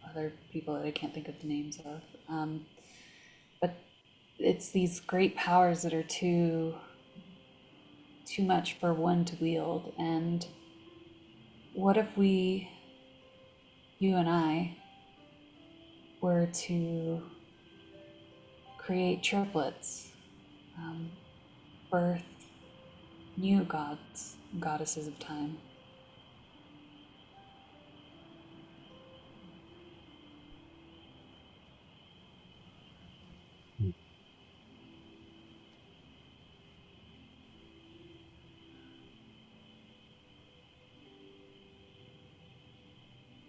Speaker 3: other people that I can't think of the names of. But it's these great powers that are too much for one to wield. And what if we, you and I, were to create triplets, birth new gods and goddesses of time?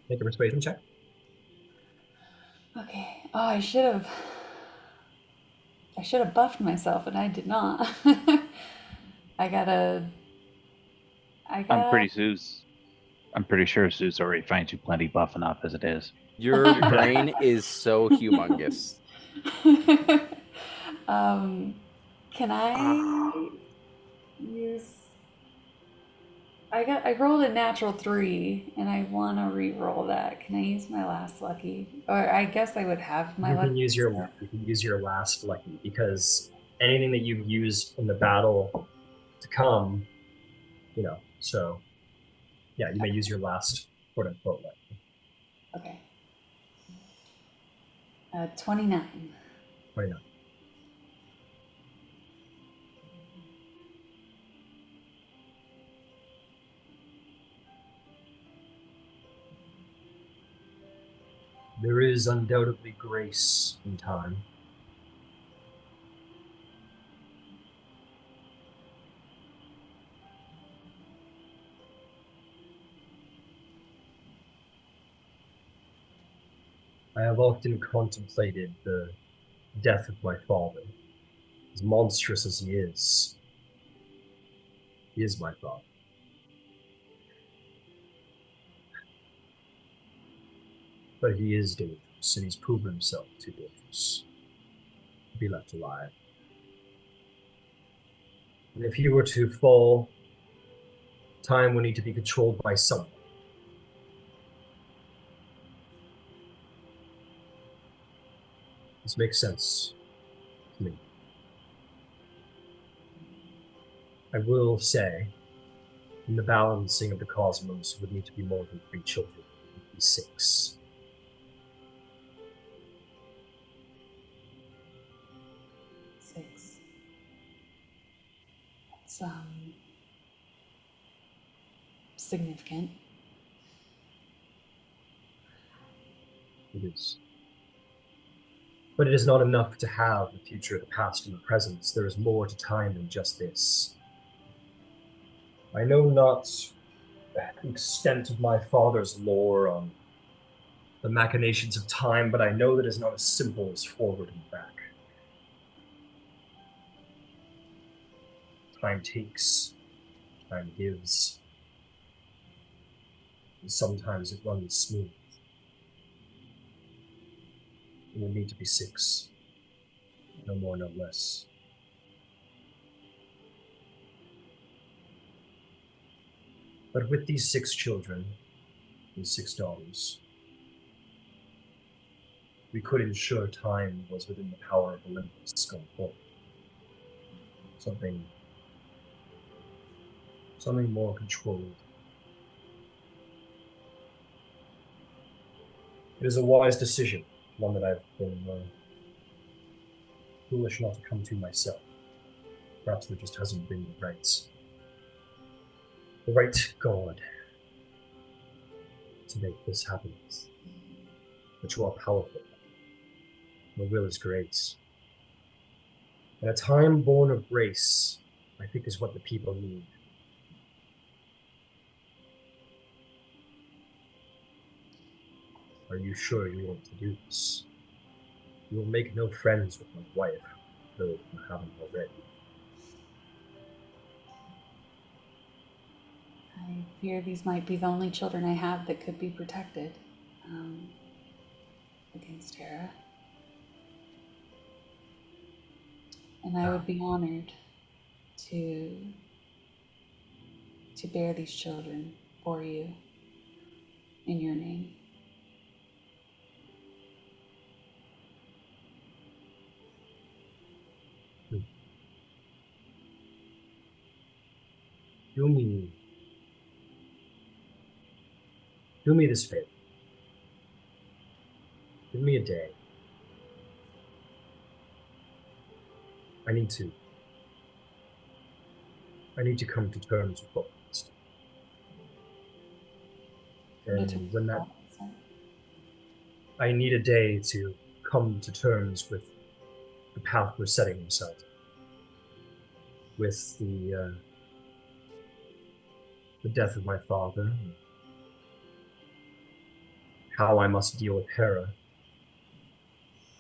Speaker 2: Make a persuasion check.
Speaker 3: Okay. Oh, I should have buffed myself, and I did not. I got a. I
Speaker 6: I'm
Speaker 3: got.
Speaker 6: pretty Zeus. I'm pretty sure Zeus already finds you plenty buff enough as it is.
Speaker 1: Your brain is so humongous.
Speaker 3: um, can I use? I rolled a natural 3, and I want to re-roll that. Can I use my last lucky? Or I guess I would have my
Speaker 2: You
Speaker 3: lucky.
Speaker 2: can use your last lucky, because anything that you've used in the battle to come, so yeah, you may use your last quote unquote lucky.
Speaker 3: Okay. 29.
Speaker 2: 29. There is undoubtedly grace in time. I have often contemplated the death of my father. As monstrous as he is my father. But he is dangerous, and he's proven himself too dangerous to be left alive. And if he were to fall, time will need to be controlled by someone. This makes sense to me. I will say, in the balancing of the cosmos, it would need to be more than 3 children. It would be 6.
Speaker 3: 6. That's significant.
Speaker 2: It is. But it is not enough to have the future, the past, and the present. There is more to time than just this. I know not the extent of my father's lore on the machinations of time, but I know that it is not as simple as forward and back. Time takes, time gives, and sometimes it runs smooth. It will need to be 6. no more, no less. But with these 6 children, these 6 daughters, we could ensure time was within the power of Olympus going forward. Something more controlled. It is a wise decision, one that I've been foolish not to come to myself. Perhaps there just hasn't been the right God to make this happen. But you are powerful. Your will is great. And a time born of grace, I think, is what the people need. Are you sure you want to do this? You will make no friends with my wife, though you haven't already.
Speaker 3: I fear these might be the only children I have that could be protected against Hera. And I would be honored to bear these children for you in your name.
Speaker 2: Do me this favor. Give me a day. I need to come to terms with what and when that I need a day to come to terms with the path we're setting ourselves, with the death of my father, how I must deal with Hera.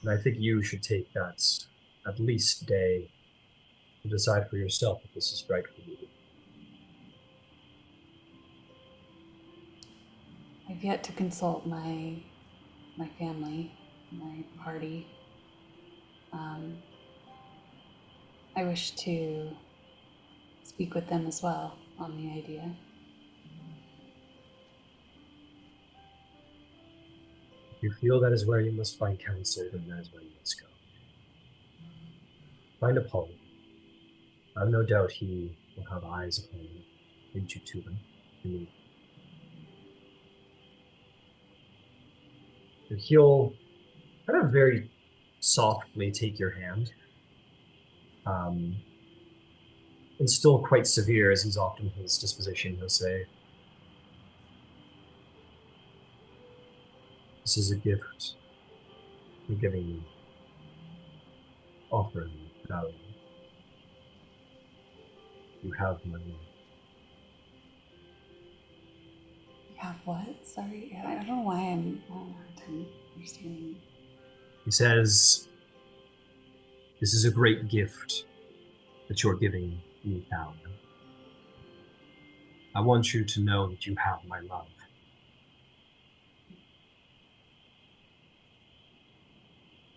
Speaker 2: And I think you should take that at least day to decide for yourself if this is right for you.
Speaker 3: I've yet to consult my family, my party. I wish to speak with them as well on the idea.
Speaker 2: If you feel that is where you must find counsel, then that is where you must go. Find Apollo. I have no doubt he will have eyes upon you. Lead you to them. And he'll kind of very softly take your hand. And still quite severe, as he's often his disposition, he'll say, "This is a gift you're giving me, offering value. You have my love."
Speaker 3: You have what? Sorry, I don't know why I'm having a hard time understanding.
Speaker 2: He says, "This is a great gift that you're giving me, Cal. I want you to know that you have my love."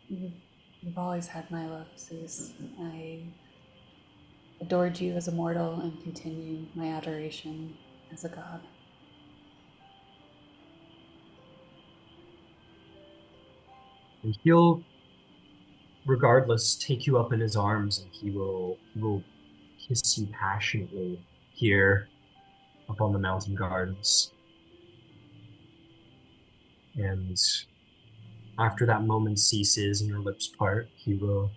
Speaker 3: You've always had my love, Zeus. I adored you as a mortal and continue my adoration as a god.
Speaker 2: And he'll, regardless, take you up in his arms, and he will kiss you passionately here up on the mountain gardens. And after that moment ceases and your lips part, he'll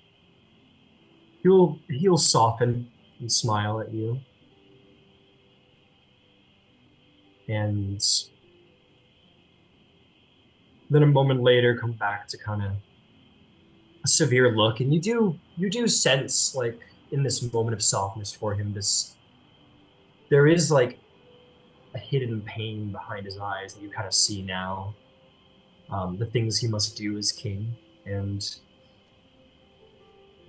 Speaker 2: soften and smile at you. And then a moment later come back to kind of a severe look, and you do sense, like, in this moment of softness for him, there is like a hidden pain behind his eyes that you kind of see now. The things he must do as king, and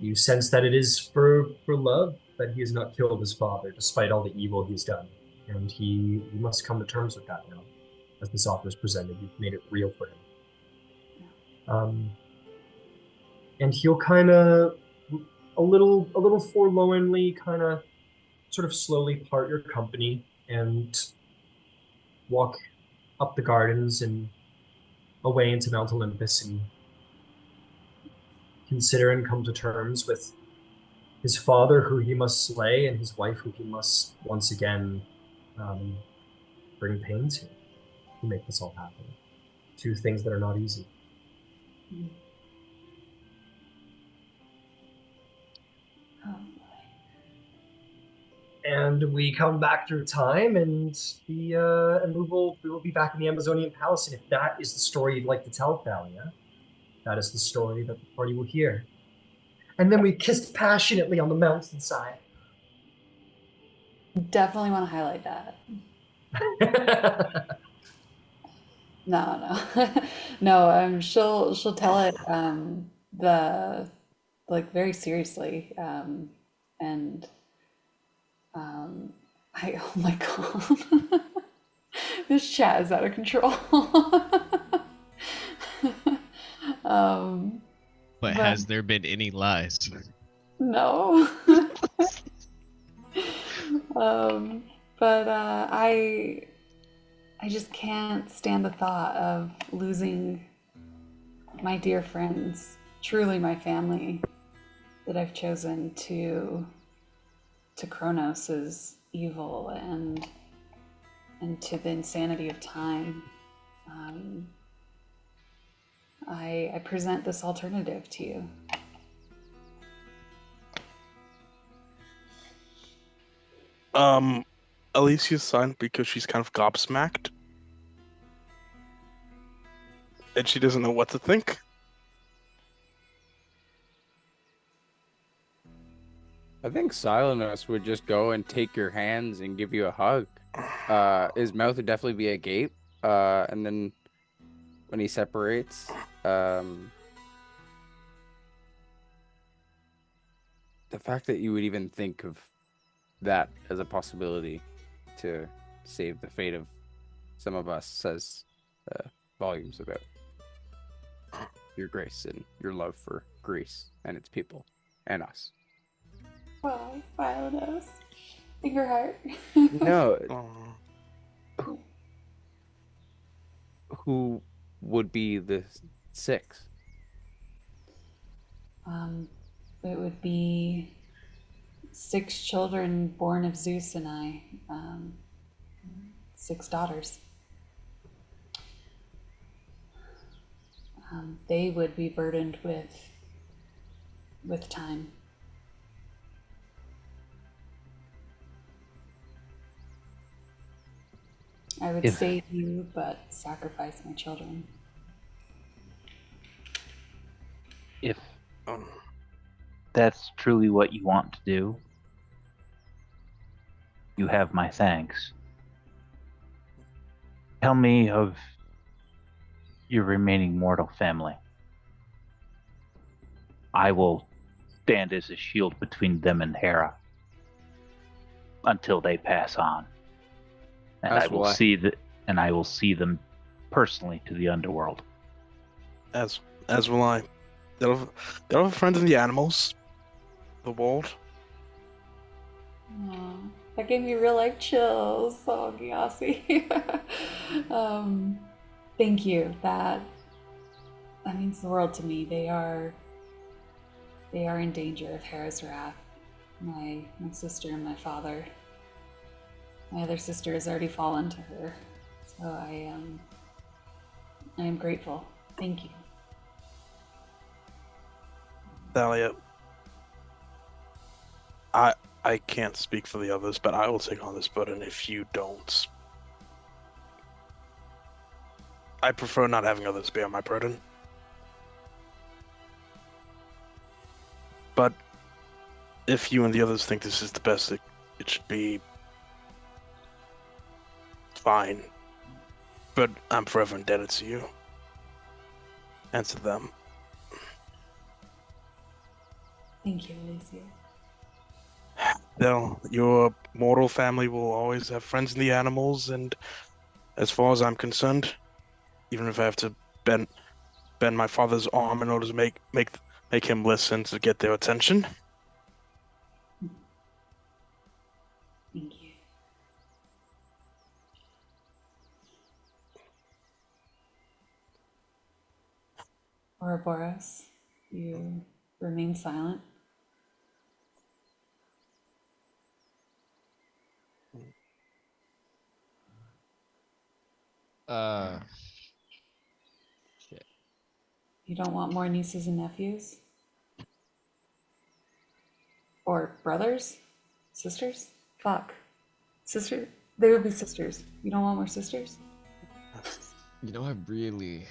Speaker 2: you sense that it is for love that he has not killed his father, despite all the evil he's done. And he must come to terms with that now. As this offer is presented, you've made it real for him. And he'll kind of a little forlornly, kind of, sort of slowly part your company and walk up the gardens and away into Mount Olympus and consider and come to terms with his father, who he must slay, and his wife, who he must once again um, bring pain to make this all happen. Two things that are not easy.
Speaker 3: Oh,
Speaker 2: And we come back through time, and we will be back in the Amazonian Palace. And if that is the story you'd like to tell, Thalia, that is the story that the party will hear. And then we kissed passionately on the mountainside.
Speaker 3: definitely want to highlight that. No, no. She'll tell it the like very seriously, and I oh my god, this chat is out of control. um,
Speaker 4: But
Speaker 3: But-
Speaker 4: has there been any lies?
Speaker 3: no. But I just can't stand the thought of losing my dear friends, truly my family, that I've chosen to Kronos' evil and to the insanity of time. I present this alternative to you.
Speaker 5: Alicia's silent because she's kind of gobsmacked. And she doesn't know what to think.
Speaker 1: I think Silenus would just go and take your hands and give you a hug. His mouth would definitely be agape. And then when he separates, the fact that you would even think of that as a possibility to save the fate of some of us says volumes about your grace and your love for Greece and its people and us.
Speaker 3: Why, Silenus? In your heart.
Speaker 1: No,
Speaker 5: Oh.
Speaker 1: who would be the six?
Speaker 3: It would be 6 children born of Zeus and I, 6 daughters. They would be burdened with time. I would
Speaker 6: If-
Speaker 3: save you, but sacrifice my children.
Speaker 6: If
Speaker 5: Um,
Speaker 6: that's truly what you want to do, you have my thanks. Tell me of your remaining mortal family. I will stand as a shield between them and Hera until they pass on. And
Speaker 1: As
Speaker 6: I will
Speaker 1: will I.
Speaker 6: I will see them personally to the underworld.
Speaker 5: as will I. They'll have friends in the animals, the world.
Speaker 3: Aw, that gave me real life chills. Oh, Gyasi. Thank you. That means the world to me. They are in danger of Hera's wrath. My sister and my father. My other sister has already fallen to her. So I am grateful. Thank you.
Speaker 5: Thalia, I can't speak for the others, but I will take on this burden if you don't. I prefer not having others bear my burden. But if you and the others think this is the best it should be, fine. But I'm forever indebted to you. And to them.
Speaker 3: Thank you, Alicia.
Speaker 5: Your mortal family will always have friends in the animals, and as far as I'm concerned, even if I have to bend my father's arm in order to make him listen to get their attention,
Speaker 3: Ouroboros, you remain silent.
Speaker 4: Shit.
Speaker 3: You don't want more nieces and nephews? Or brothers? Sisters? Fuck. Sister? They would be sisters. You don't want more sisters?
Speaker 4: You know, I really,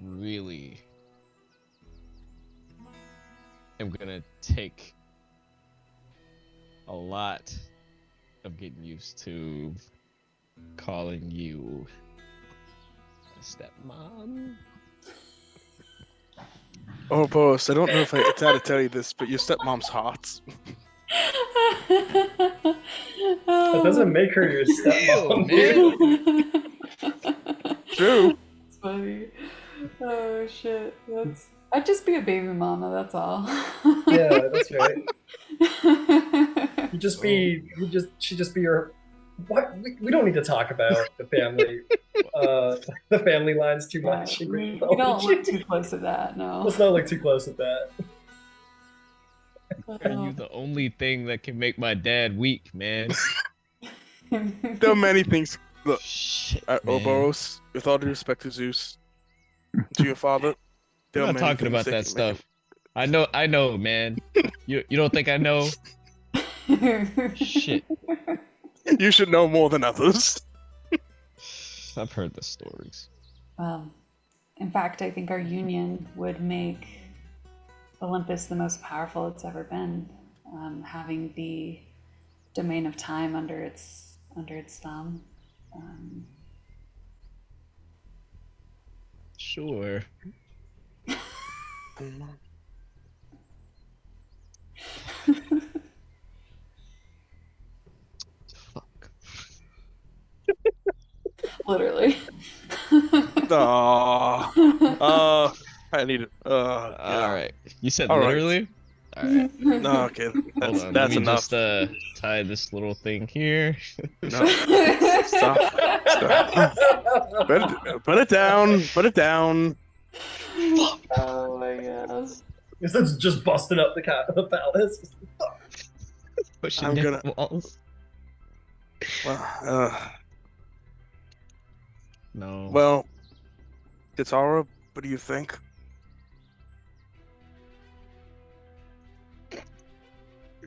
Speaker 4: really am gonna take a lot of getting used to calling you a stepmom.
Speaker 5: Oh, boss, I don't know if it's how to tell you this, but your stepmom's hot.
Speaker 2: That doesn't make her your stepmom, dude.
Speaker 5: True.
Speaker 3: That's funny. Oh shit. I'd just be a baby mama, that's all.
Speaker 2: Yeah, that's right. She'd just be your. What? We don't need to talk about the family lines too
Speaker 3: Yeah,
Speaker 2: much.
Speaker 3: we don't look too close at that, no.
Speaker 2: Let's not look too close at that.
Speaker 4: Are you the only thing that can make my dad weak, man?
Speaker 5: There are many things. Look,
Speaker 4: Shit, man.
Speaker 5: Ouroboros, with all due respect to Zeus, to your father, there
Speaker 4: I'm
Speaker 5: are
Speaker 4: not
Speaker 5: many
Speaker 4: talking
Speaker 5: things
Speaker 4: about
Speaker 5: that
Speaker 4: that
Speaker 5: can make
Speaker 4: stuff. I know, man. You don't think I know? Shit.
Speaker 5: You should know more than others.
Speaker 4: I've heard the stories.
Speaker 3: Well, in fact, I think our union would make Olympus the most powerful it's ever been, having the domain of time under its thumb.
Speaker 4: Sure. Fuck.
Speaker 3: Literally.
Speaker 5: Oh, I need it. Yeah.
Speaker 4: All right. You said
Speaker 5: All right.
Speaker 4: literally? All right.
Speaker 5: No, okay.
Speaker 4: Hold on. Let
Speaker 5: That's
Speaker 4: me
Speaker 5: enough.
Speaker 4: just tie this little thing here.
Speaker 5: No. Stop. Put it down. Put it down.
Speaker 3: Oh my god.
Speaker 2: Instead of just busting up the palace.
Speaker 4: Pushing
Speaker 5: I'm
Speaker 4: down
Speaker 5: gonna-
Speaker 4: walls.
Speaker 5: Well,
Speaker 4: No.
Speaker 5: well, Katara, what do you think?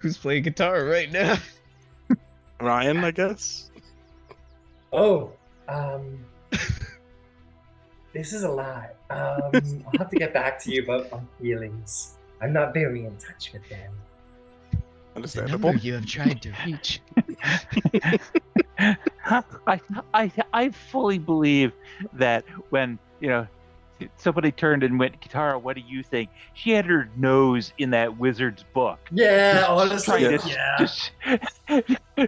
Speaker 4: Who's playing guitar right now?
Speaker 5: Ryan, I guess.
Speaker 2: Oh, this is a lot. I'll have to get back to you about my feelings. I'm not very in touch with them.
Speaker 4: The
Speaker 5: Understandable.
Speaker 4: number you have tried to reach.
Speaker 6: I fully believe that when somebody turned and went, Katara, what do you think? She had her nose in that wizard's book.
Speaker 2: Yeah,
Speaker 6: Just
Speaker 2: honestly,
Speaker 6: trying to-
Speaker 2: yeah.
Speaker 6: Just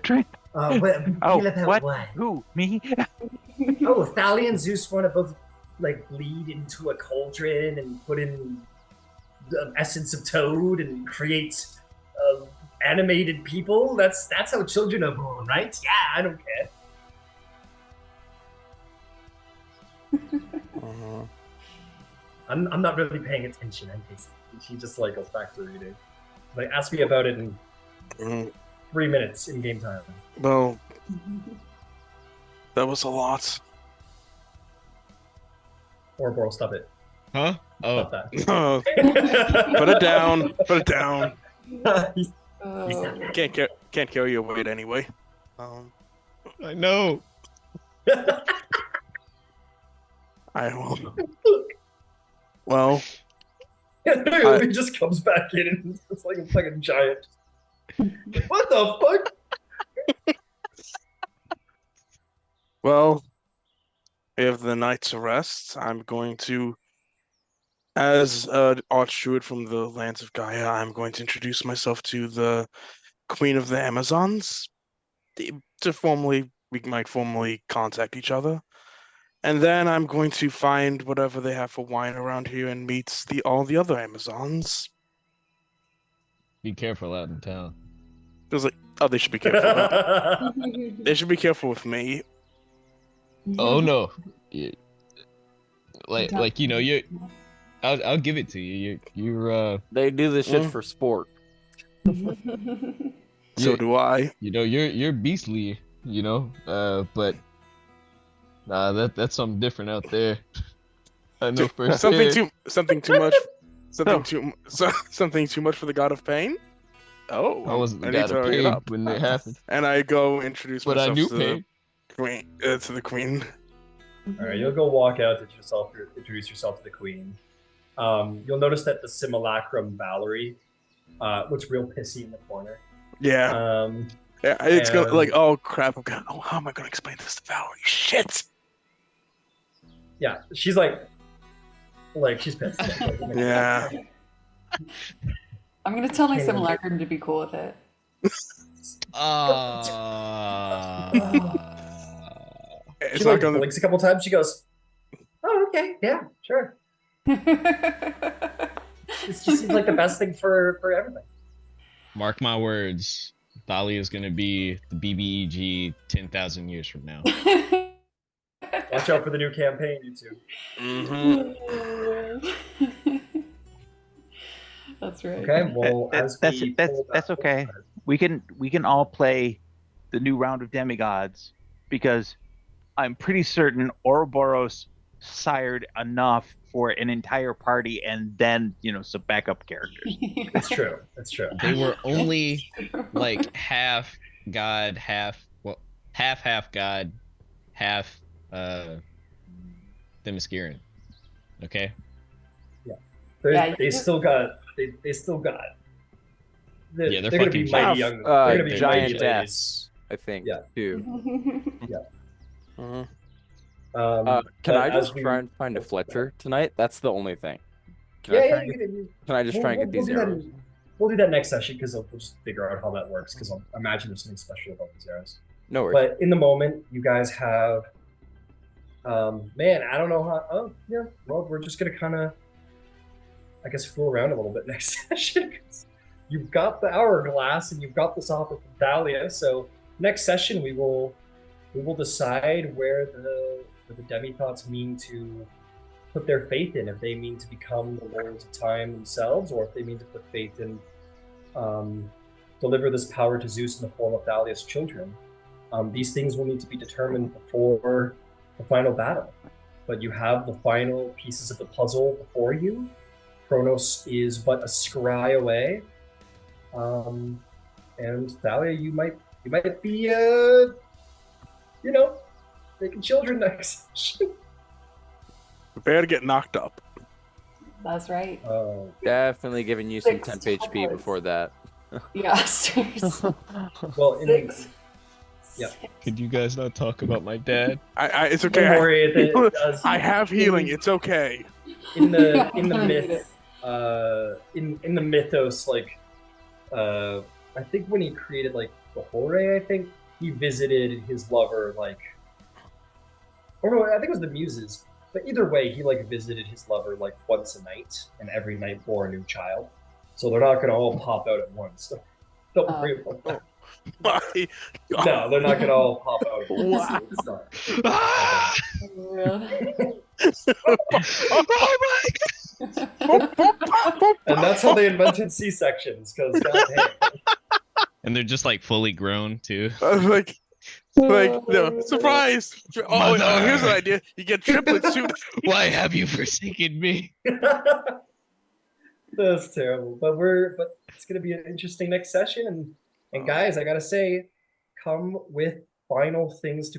Speaker 6: trying.
Speaker 2: Feel about
Speaker 6: what? Who? Me?
Speaker 2: Oh, Thalia and Zeus want to both like bleed into a cauldron and put in the essence of Toad and create animated people. That's how children are born, right? Yeah, I don't care. I'm not really paying attention. She just like goes back to reading. Like, ask me about it in
Speaker 5: Mhm.
Speaker 2: 3 minutes in game time.
Speaker 5: Well, that was a lot.
Speaker 2: Ouroboros, stop it.
Speaker 4: Huh? Oh.
Speaker 2: Stop that.
Speaker 5: Put it down. Put it down.
Speaker 2: He's
Speaker 3: Oh.
Speaker 2: not-
Speaker 5: Can't carry your weight anyway.
Speaker 4: I know.
Speaker 5: I will. Well,
Speaker 2: he just comes back in and it's like a fucking giant. What the fuck?
Speaker 5: well, we have the night's arrest. I'm going to, as Archsteward from the lands of Gaia, I'm going to introduce myself to the Queen of the Amazons. We might formally contact each other. And then I'm going to find whatever they have for wine around here and meet all the other Amazons.
Speaker 4: Be careful out in town.
Speaker 5: It was like, oh, they should be careful. They should be careful with me.
Speaker 4: Oh no. Yeah. like you know, I'll give it to you. You're
Speaker 1: They do this shit for sport.
Speaker 5: So do I.
Speaker 4: you know, you're beastly, you know, but that's something different out there. I know firsthand.
Speaker 5: Something too much something too much for the god of pain. Oh,
Speaker 4: I wasn't the
Speaker 5: I need
Speaker 4: god
Speaker 5: to
Speaker 4: of
Speaker 5: look it
Speaker 4: pain
Speaker 5: up.
Speaker 4: when it happened,
Speaker 5: And I go introduce
Speaker 4: but I
Speaker 5: myself
Speaker 4: knew
Speaker 5: to
Speaker 4: pain.
Speaker 5: the queen. To the queen.
Speaker 2: All right, you'll go walk out to introduce yourself to the queen. You'll notice that the simulacrum Valerie looks real pissy in the corner.
Speaker 5: Yeah. Yeah, it's gonna
Speaker 2: and-
Speaker 5: like, oh crap! How am I gonna explain this to Valerie? Shit.
Speaker 2: Yeah, she's like she's pissed.
Speaker 5: Yeah.
Speaker 3: I'm gonna tell my
Speaker 2: Can't even-
Speaker 3: simulacrum to be cool with it.
Speaker 5: It's
Speaker 2: She
Speaker 5: not
Speaker 2: like
Speaker 5: gonna.
Speaker 2: blinks a couple times. She goes, "Oh, okay, yeah, sure." This just seems like the best thing for everything.
Speaker 4: Mark my words, Thalia is gonna be the BBEG 10,000 years from now.
Speaker 2: Watch out for the new campaign, you two.
Speaker 3: That's right.
Speaker 2: Okay, well, as we pull
Speaker 6: That's
Speaker 2: back-
Speaker 6: okay. We can all play the new round of demigods because I'm pretty certain Ouroboros sired enough for an entire party and then some backup characters.
Speaker 2: It's true. It's true.
Speaker 4: They were only like half god, half god, half Themysciran. Okay.
Speaker 3: Yeah,
Speaker 2: They still got.
Speaker 4: Yeah, they're
Speaker 2: gonna
Speaker 4: fucking
Speaker 2: be mighty
Speaker 1: Half,
Speaker 2: young. They're gonna be mighty ladies.
Speaker 1: giantess, I think,
Speaker 2: Yeah.
Speaker 1: too.
Speaker 5: Mhm.
Speaker 1: Can
Speaker 2: but
Speaker 1: I
Speaker 2: as
Speaker 1: just
Speaker 2: we-
Speaker 1: try and find a Fletcher tonight? That's the only thing. Can
Speaker 2: Yeah,
Speaker 1: I
Speaker 2: yeah.
Speaker 1: try and can I just try and get these
Speaker 2: do that
Speaker 1: arrows?
Speaker 2: we'll do that next session because we'll just figure out how that works because I imagine there's something special about these arrows.
Speaker 1: No worries.
Speaker 2: But in the moment, you guys have, man, I don't know how. Oh, yeah. Well, we're just gonna kind of, I guess, fool around a little bit next session. 'Cause you've got the hourglass and you've got this offer from Thalia. So next session, we will decide where the demi-thoughts mean to put their faith in. If they mean to become the lords of time themselves, or if they mean to put faith in deliver this power to Zeus in the form of Thalia's children. These things will need to be determined before the final battle. But you have the final pieces of the puzzle before you. Kronos is but a scry away. And Thalia, you might be, making children next session.
Speaker 5: Prepare to get knocked up.
Speaker 3: That's right.
Speaker 2: Oh,
Speaker 1: Definitely giving you some
Speaker 3: 6
Speaker 1: temp HP
Speaker 3: hours.
Speaker 1: before that.
Speaker 3: Yeah, seriously.
Speaker 2: well,
Speaker 3: Six.
Speaker 2: Yeah.
Speaker 4: Could you guys not talk about my dad?
Speaker 5: It's okay.
Speaker 2: Don't worry. It does.
Speaker 5: I have healing. It's okay.
Speaker 2: in the
Speaker 3: Yeah,
Speaker 2: in the
Speaker 3: I need
Speaker 2: myth, in the mythos, I think when he created the Hore, I think he visited his lover or no, I think it was the Muses. But either way, he visited his lover once a night, and every night bore a new child. So they're not gonna all pop out at once. Don't worry about that.
Speaker 5: My
Speaker 2: No, they're not gonna all pop out at once.
Speaker 5: Wow.
Speaker 2: It's not.
Speaker 4: Ah!
Speaker 2: And that's how they invented C-sections, because
Speaker 4: And they're just like fully grown too.
Speaker 5: like no surprise. Oh, here's an idea. You get triplets too.
Speaker 4: Why have you forsaken me?
Speaker 2: That's terrible. But it's gonna be an interesting next session, and guys, I gotta say, come with final things to be